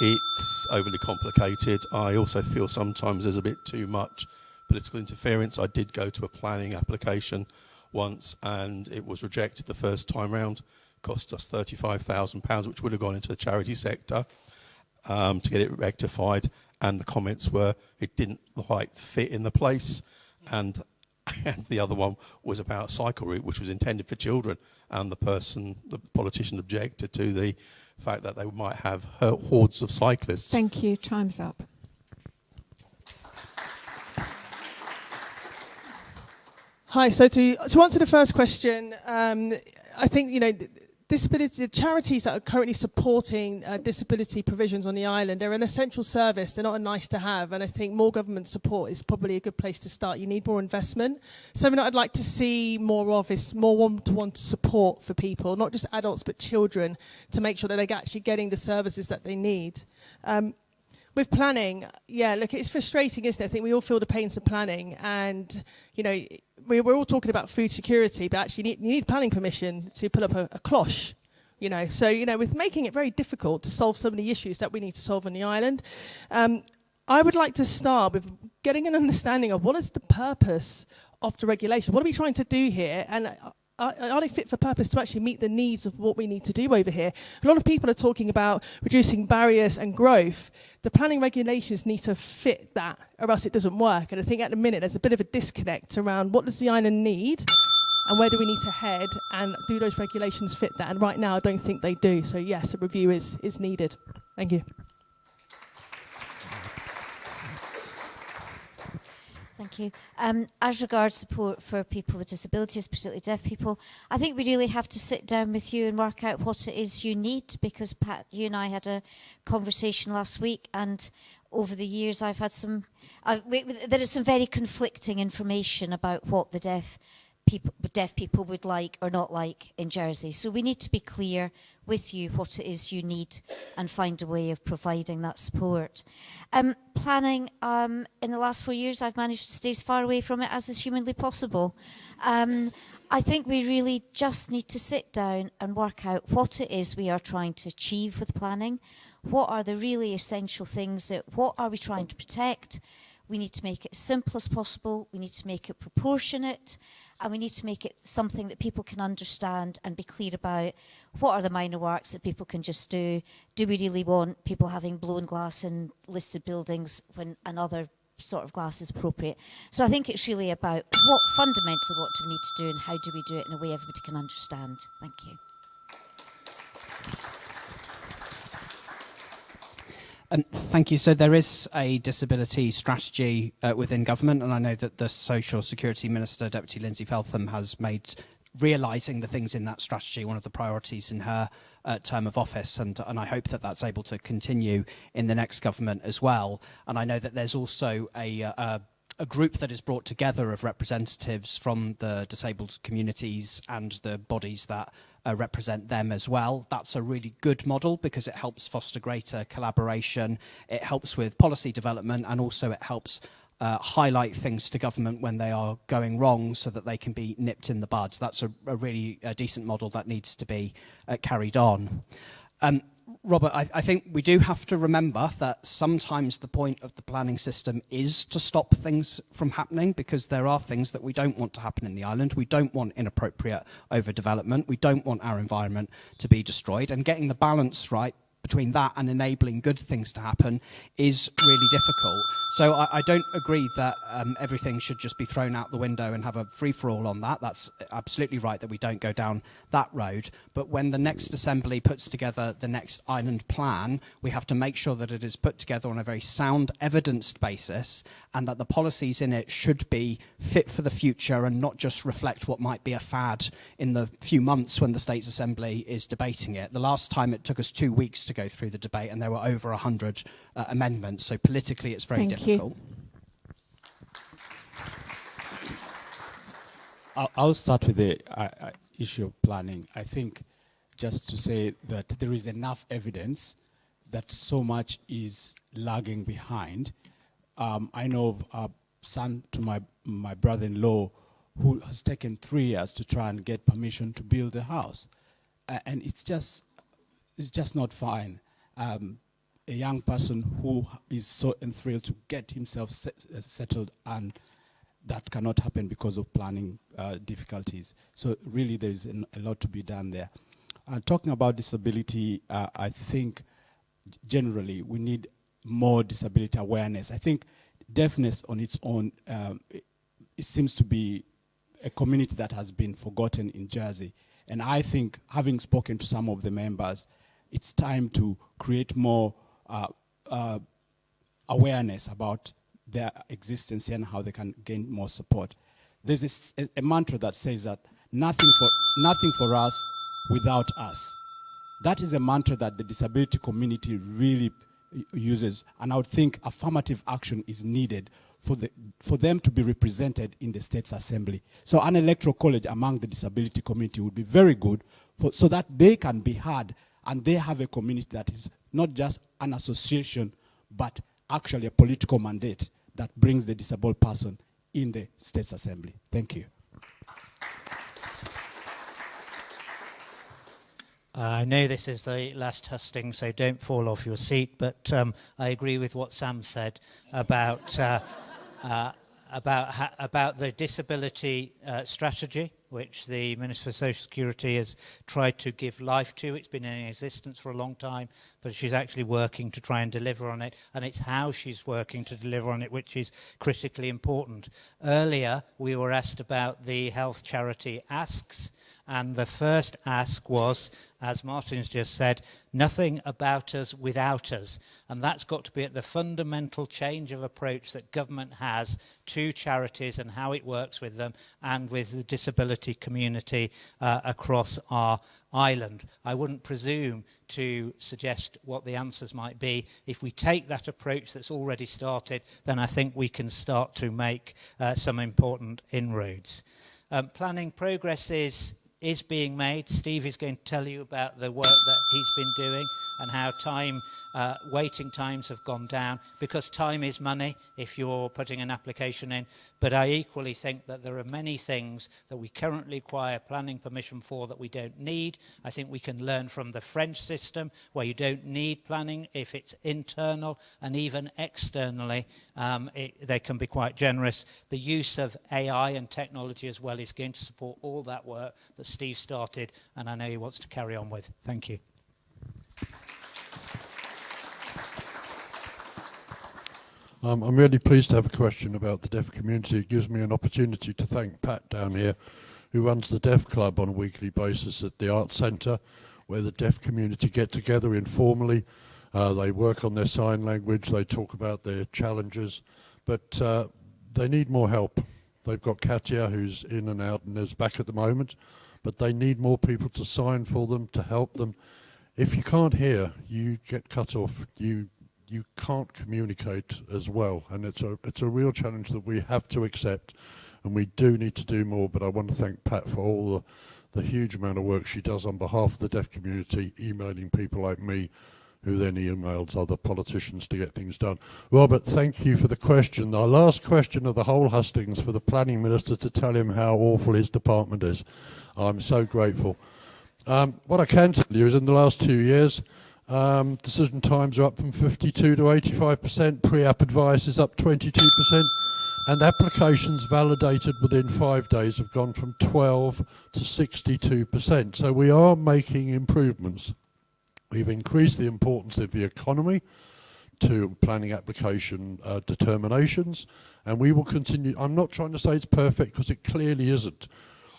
it's overly complicated. I also feel sometimes there's a bit too much political interference. I did go to a planning application once, and it was rejected the first time round. Cost us £35,000, which would have gone into the charity sector to get it rectified. And the comments were it didn't quite fit in the place. And the other one was about a cycle route, which was intended for children. And the politician objected to the fact that they might have hordes of cyclists. Thank you. Time's up. Hi. So to answer the first question, I think disability charities that are currently supporting disability provisions on the island, they're an essential service. They're not a nice to have, and I think more government support is probably a good place to start. You need more investment. Something that I'd like to see more of is more one-to-one support for people, not just adults but children, to make sure that they're actually getting the services that they need. With planning, look, it's frustrating, isn't it? I think we all feel the pains of planning, and we're all talking about food security, but actually you need planning permission to put up a cloche. So with making it very difficult to solve some of the issues that we need to solve on the island, I would like to start with getting an understanding of what is the purpose of the regulation. What are we trying to do here? And are they fit for purpose to actually meet the needs of what we need to do over here? A lot of people are talking about reducing barriers and growth. The planning regulations need to fit that, or else it doesn't work. And I think at the minute there's a bit of a disconnect around what does the island need and where do we need to head, and do those regulations fit that? And right now I don't think they do. So yes, a review is needed. Thank you. Thank you. As regards support for people with disabilities, particularly deaf people, I think we really have to sit down with you and work out what it is you need, because Pat, you and I had a conversation last week, and over the years I've had some, there is some very conflicting information about what the deaf people would like or not like in Jersey. So we need to be clear with you what it is you need and find a way of providing that support. Planning, in the last 4 years, I've managed to stay as far away from it as is humanly possible. I think we really just need to sit down and work out what it is we are trying to achieve with planning. What are the really essential things what are we trying to protect? We need to make it as simple as possible, we need to make it proportionate, and we need to make it something that people can understand and be clear about. What are the minor works that people can just do? Do we really want people having blown glass in listed buildings when another sort of glass is appropriate? So I think it's really about fundamentally what do we need to do and how do we do it in a way everybody can understand. Thank you. Thank you. So there is a disability strategy within government, and I know that the Social Security Minister, Deputy Lindsay Feltham, has made realising the things in that strategy one of the priorities in her term of office, and I hope that that's able to continue in the next government as well. And I know that there's also a group that is brought together of representatives from the disabled communities and the bodies that represent them as well. That's a really good model because it helps foster greater collaboration, it helps with policy development, and also it helps highlight things to government when they are going wrong so that they can be nipped in the bud. That's a really decent model that needs to be carried on. Robert, I think we do have to remember that sometimes the point of the planning system is to stop things from happening, because there are things that we don't want to happen in the island. We don't want inappropriate overdevelopment. We don't want our environment to be destroyed. And getting the balance right between that and enabling good things to happen is really difficult. So I don't agree that everything should just be thrown out the window and have a free-for-all on that. That's absolutely right that we don't go down that road. But when the next Assembly puts together the next island plan, we have to make sure that it is put together on a very sound, evidenced basis, and that the policies in it should be fit for the future and not just reflect what might be a fad in the few months when the States Assembly is debating it. The last time it took us 2 weeks to go through the debate, and there were over 100 amendments. So politically, it's very difficult. I'll start with the issue of planning. I think just to say that there is enough evidence that so much is lagging behind. I know of a son to my brother-in-law who has taken 3 years to try and get permission to build a house. And it's just not fine. A young person who is so enthralled to get himself settled, and that cannot happen because of planning difficulties. So really there is a lot to be done there. Talking about disability, I think generally we need more disability awareness. I think deafness on its own, it seems to be a community that has been forgotten in Jersey. And I think, having spoken to some of the members, it's time to create more awareness about their existence and how they can gain more support. There's a mantra that says that nothing for us without us. That is a mantra that the disability community really uses, and I would think affirmative action is needed for them to be represented in the States Assembly. So an electoral college among the disability community would be very good so that they can be heard, and they have a community that is not just an association, but actually a political mandate that brings the disabled person in the States Assembly. Thank you. I know this is the last hustings, so don't fall off your seat, but I agree with what Sam said about the disability strategy. which the Minister for Social Security has tried to give life to. It's been in existence for a long time, but she's actually working to try and deliver on it, and it's how she's working to deliver on it which is critically important. Earlier, we were asked about the health charity asks, and the first ask was, as Martin's just said, nothing about us without us. And that's got to be at the fundamental change of approach that government has to charities and how it works with them and with the disability community across our island. I wouldn't presume to suggest what the answers might be. If we take that approach that's already started, then I think we can start to make some important inroads. Planning progress is being made. Steve is going to tell you about the work that he's been doing and how waiting times have gone down, because time is money if you're putting an application in. But I equally think that there are many things that we currently require planning permission for that we don't need. I think we can learn from the French system, where you don't need planning if it's internal, and even externally they can be quite generous. The use of AI and technology as well is going to support all that work that Steve started, and I know he wants to carry on with. Thank you. I'm really pleased to have a question about the deaf community. It gives me an opportunity to thank Pat down here, who runs the Deaf Club on a weekly basis at the Arts Centre, where the deaf community get together informally. They work on their sign language, they talk about their challenges, but they need more help. They've got Katia, who's in and out and is back at the moment, but they need more people to sign for them, to help them. If you can't hear, you get cut off. You can't communicate as well, and it's a real challenge that we have to accept, and we do need to do more. But I want to thank Pat for all the huge amount of work she does on behalf of the deaf community, emailing people like me, who then emails other politicians to get things done. Robert, thank you for the question. Our last question of the whole hustings for the planning minister to tell him how awful his department is. I'm so grateful. What I can tell you is in the last 2 years, decision times are up from 52 to 85%, pre-app advice is up 22%, and applications validated within 5 days have gone from 12 to 62%. So we are making improvements. We've increased the importance of the economy to planning application determinations, and we will continue. I'm not trying to say it's perfect, because it clearly isn't.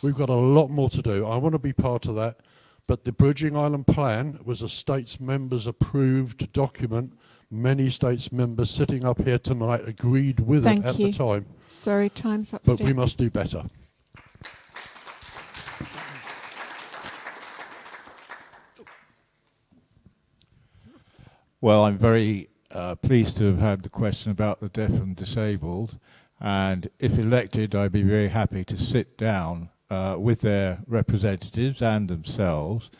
We've got a lot more to do. I want to be part of that. But the Bridging Island Plan was a States members approved document. Many States members sitting up here tonight agreed with it at the time. Sorry, time's up. But we must do better. Well, I'm very pleased to have had the question about the deaf and disabled. And if elected, I'd be very happy to sit down with their representatives and themselves,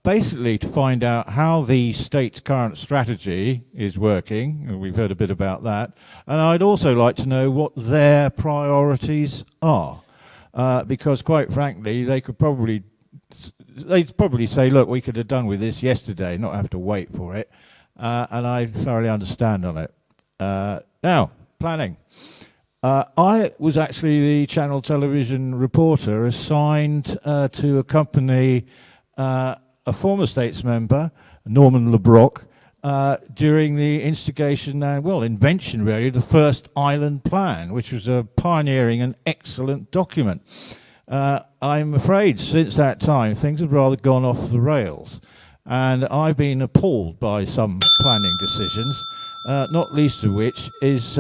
basically to find out how the state's current strategy is working, and we've heard a bit about that, and I'd also like to know what their priorities are, because quite frankly, they'd probably say, look, we could have done with this yesterday, not have to wait for it, and I thoroughly understand on it. Now, planning. I was actually the Channel Television reporter assigned to accompany a former States member, Norman LeBrock, during the instigation and, invention really, the first island plan, which was a pioneering and excellent document. I'm afraid since that time things have rather gone off the rails, and I've been appalled by some planning decisions, not least of which is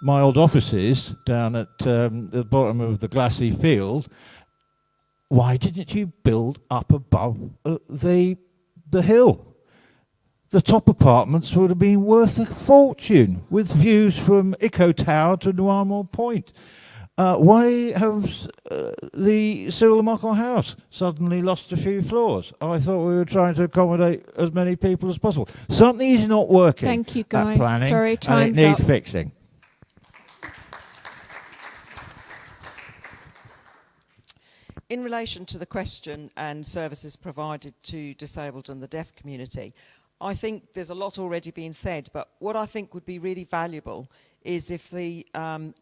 my old offices down at the bottom of the glassy field. Why didn't you build up above the hill? The top apartments would have been worth a fortune, with views from Echo Tower to Noirmont Point. Why have the Cyril Markle House suddenly lost a few floors? I thought we were trying to accommodate as many people as possible. Something is not working. Thank you, Guy. At planning, Sorry, time's and it needs up. fixing. In relation to the question and services provided to disabled and the deaf community, I think there's a lot already being said, but what I think would be really valuable is if the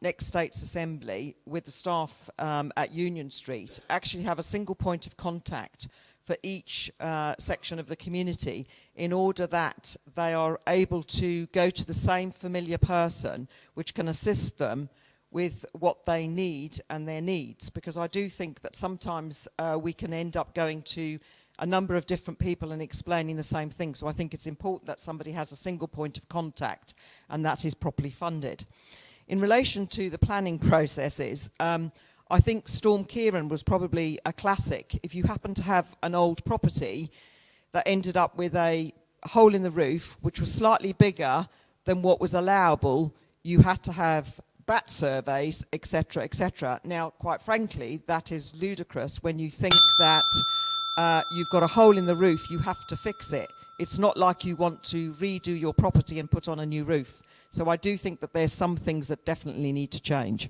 next States Assembly, with the staff at Union Street, actually have a single point of contact for each section of the community, in order that they are able to go to the same familiar person which can assist them with what they need and their needs. Because I do think that sometimes we can end up going to a number of different people and explaining the same thing. So I think it's important that somebody has a single point of contact and that is properly funded. In relation to the planning processes, I think Storm Ciarán was probably a classic. If you happen to have an old property that ended up with a hole in the roof, which was slightly bigger than what was allowable, you had to have bat surveys, etc., etc. Now, quite frankly, that is ludicrous when you think that you've got a hole in the roof, you have to fix it. It's not like you want to redo your property and put on a new roof. So I do think that there's some things that definitely need to change.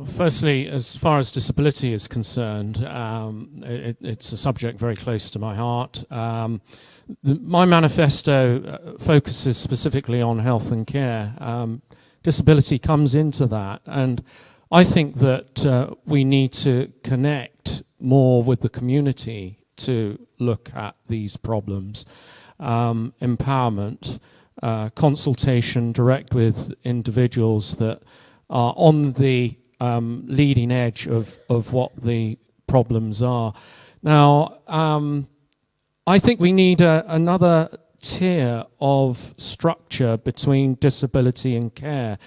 Firstly, as far as disability is concerned, it's a subject very close to my heart. My manifesto focuses specifically on health and care. Disability comes into that, and I think that we need to connect more with the community to look at these problems. Empowerment, consultation direct with individuals that are on the leading edge of what the problems are. Now, I think we need another tier of structure between disability and care.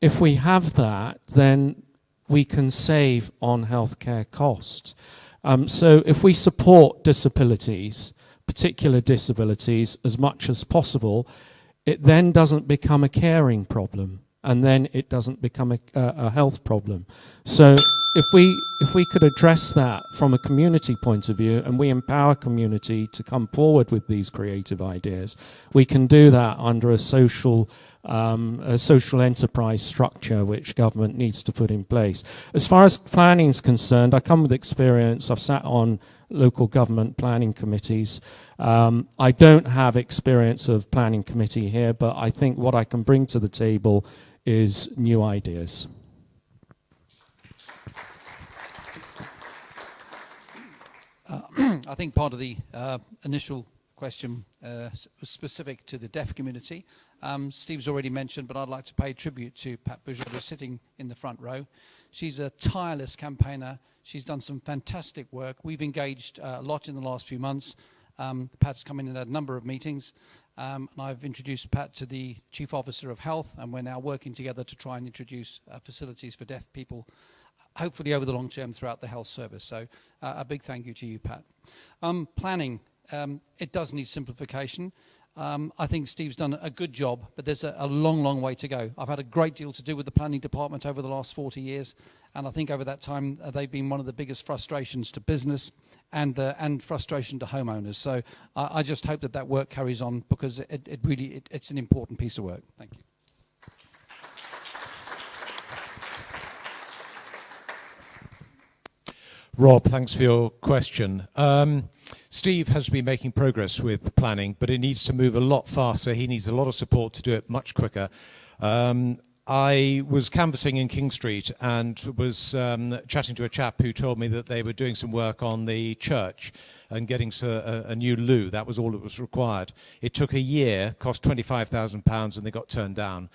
If we have that, then we can save on healthcare costs. So if we support disabilities, particular disabilities, as much as possible, it then doesn't become a caring problem, and then it doesn't become a health problem. So if we could address that from a community point of view, and we empower community to come forward with these creative ideas, we can do that under a social enterprise structure which government needs to put in place. As far as planning is concerned, I come with experience. I've sat on local government planning committees. I don't have experience of planning committee here, but I think what I can bring to the table is new ideas. I think part of the initial question was specific to the deaf community. Steve's already mentioned, but I'd like to pay tribute to Pat Bourgeois, who's sitting in the front row. She's a tireless campaigner. She's done some fantastic work. We've engaged a lot in the last few months. Pat's come in and had a number of meetings. And I've introduced Pat to the Chief Officer of Health, and we're now working together to try and introduce facilities for deaf people, hopefully over the long term throughout the health service. So a big thank you to you, Pat. Planning, it does need simplification. I think Steve's done a good job, but there's a long, long way to go. I've had a great deal to do with the planning department over the last 40 years, and I think over that time they've been one of the biggest frustrations to business and frustration to homeowners. So I just hope that work carries on, because it's an important piece of work. Thank you. Rob, thanks for your question. Steve has been making progress with planning, but it needs to move a lot faster. He needs a lot of support to do it much quicker. I was canvassing in King Street and was chatting to a chap who told me that they were doing some work on the church and getting a new loo. That was all that was required. It took a year, cost £25,000, and they got turned down.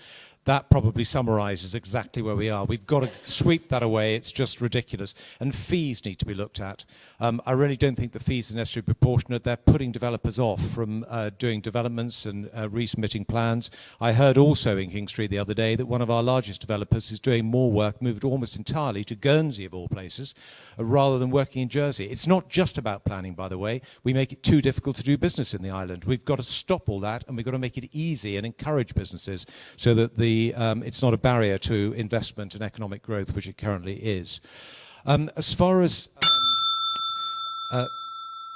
That probably summarises exactly where we are. We've got to sweep that away. It's just ridiculous. And fees need to be looked at. I really don't think the fees are necessarily proportionate. They're putting developers off from doing developments and resubmitting plans. I heard also in King Street the other day that one of our largest developers is doing more work, moved almost entirely to Guernsey, of all places, rather than working in Jersey. It's not just about planning, by the way. We make it too difficult to do business in the island. We've got to stop all that, and we've got to make it easy and encourage businesses so that it's not a barrier to investment and economic growth, which it currently is. As far as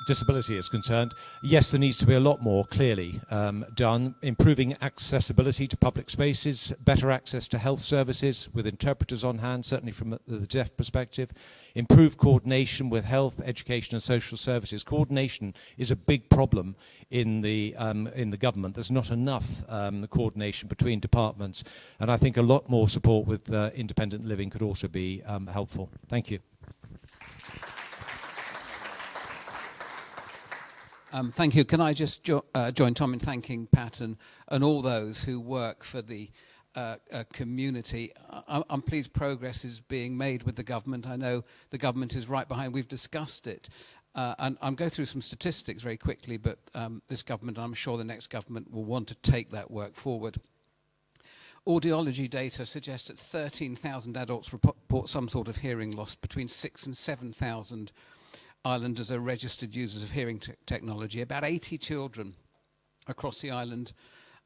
disability is concerned, yes, there needs to be a lot more clearly done. Improving accessibility to public spaces, better access to health services with interpreters on hand, certainly from the deaf perspective. Improved coordination with health, education and social services. Coordination is a big problem in the government. There's not enough coordination between departments, and I think a lot more support with independent living could also be helpful. Thank you. Thank you. Can I just join Tom in thanking Pat and all those who work for the community. I'm pleased progress is being made with the government. I know the government is right behind. We've discussed it. And I'll go through some statistics very quickly, but this government, and I'm sure the next government, will want to take that work forward. Audiology data suggests that 13,000 adults report some sort of hearing loss. Between 6,000 and 7,000 islanders are registered users of hearing technology. About 80 children across the island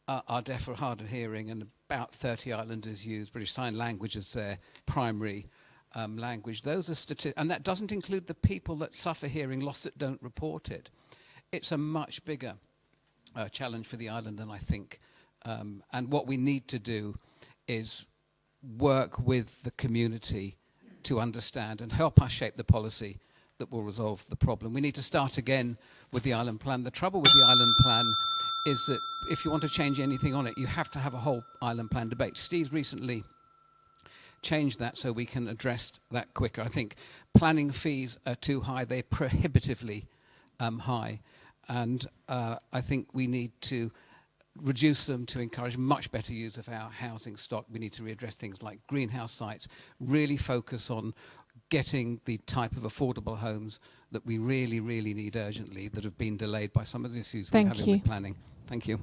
are deaf or hard of hearing, and about 30 islanders use British Sign Language as their primary language. Those are statistics, and that doesn't include the people that suffer hearing loss that don't report it. It's a much bigger challenge for the island than I think. And what we need to do is work with the community to understand and help us shape the policy that will resolve the problem. We need to start again with the island plan. The trouble with the island plan is that if you want to change anything on it, you have to have a whole island plan debate. Steve's recently changed that so we can address that quicker. I think planning fees are too high. They're prohibitively high. And I think we need to reduce them to encourage much better use of our housing stock. We need to readdress things like greenhouse sites, really focus on getting the type of affordable homes that we really, really need urgently that have been delayed by some of the issues we're having with planning. Thank you.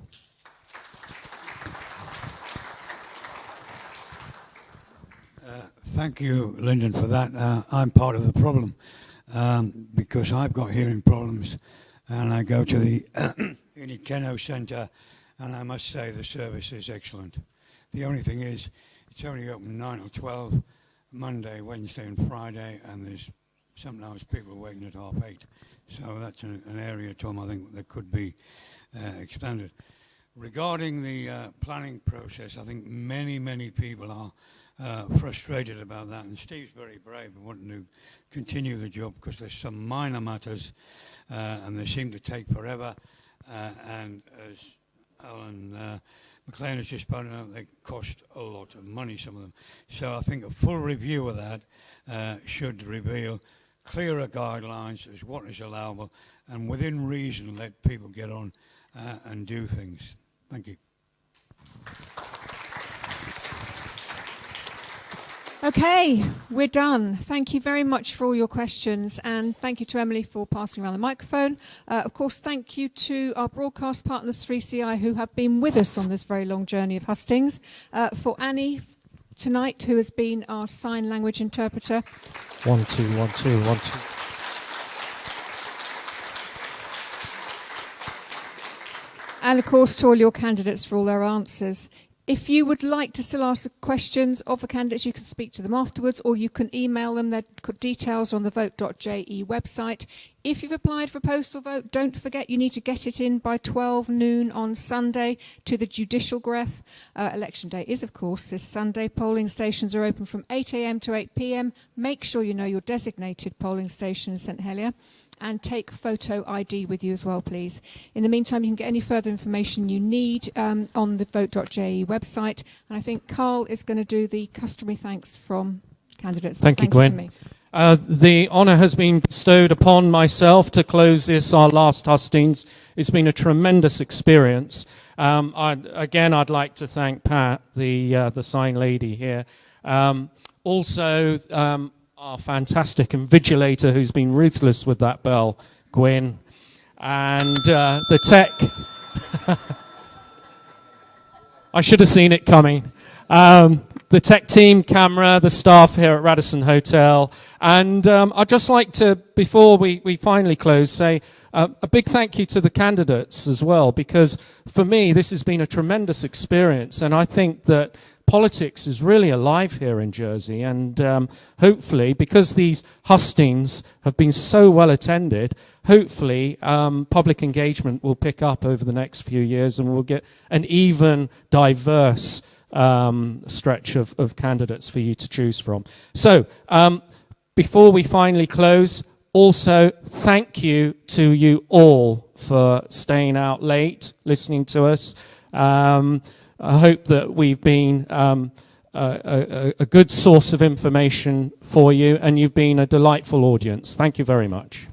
Thank you, Lyndon, for that. I'm part of the problem because I've got hearing problems, and I go to the Keno Centre, and I must say the service is excellent. The only thing is, it's only open 9 or 12, Monday, Wednesday and Friday, and there's sometimes people waiting at 8:30. So that's an area, Tom, I think that could be expanded. Regarding the planning process, I think many people are frustrated about that, and Steve's very brave and wanting to continue the job because there's some minor matters and they seem to take forever, and as Alan McLean has just pointed out, they cost a lot of money, some of them. So I think a full review of that should reveal clearer guidelines as what is allowable, and within reason let people get on and do things. Thank you. Okay, we're done. Thank you very much for all your questions, and thank you to Emily for passing around the microphone. Of course, thank you to our broadcast partners 3CI who have been with us on this very long journey of Hustings. For Annie tonight, who has been our sign language interpreter. 1 2 1 2 1 2. And of course to all your candidates for all their answers. If you would like to still ask questions of the candidates, you can speak to them afterwards, or you can email them. Their details on the vote.je website. If you've applied for a postal vote, don't forget you need to get it in by 12 noon on Sunday to the judicial graph. Election day is, of course, this Sunday. Polling stations are open from 8 a.m. to 8 p.m. Make sure you know your designated polling station in St Helier. And take photo ID with you as well, please. In the meantime, you can get any further information you need on the vote.je website. And I think Carl is going to do the customary thanks from candidates. Thank you, Gwen. The honour has been bestowed upon myself to close this, our last Hustings. It's been a tremendous experience. I'd like to thank Pat, the sign lady here. Also, our fantastic invigilator who's been ruthless with that bell, Gwen, and the tech. I should have seen it coming. The tech team, camera, the staff here at Radisson Hotel. And I'd just like to, before we finally close, say a big thank you to the candidates as well, because for me, this has been a tremendous experience. And I think that politics is really alive here in Jersey, and hopefully, because these hustings have been so well attended, hopefully public engagement will pick up over the next few years, and we'll get an even diverse stretch of candidates for you to choose from. So, before we finally close, also thank you to you all for staying out late, listening to us. I hope that we've been a good source of information for you, and you've been a delightful audience. Thank you very much.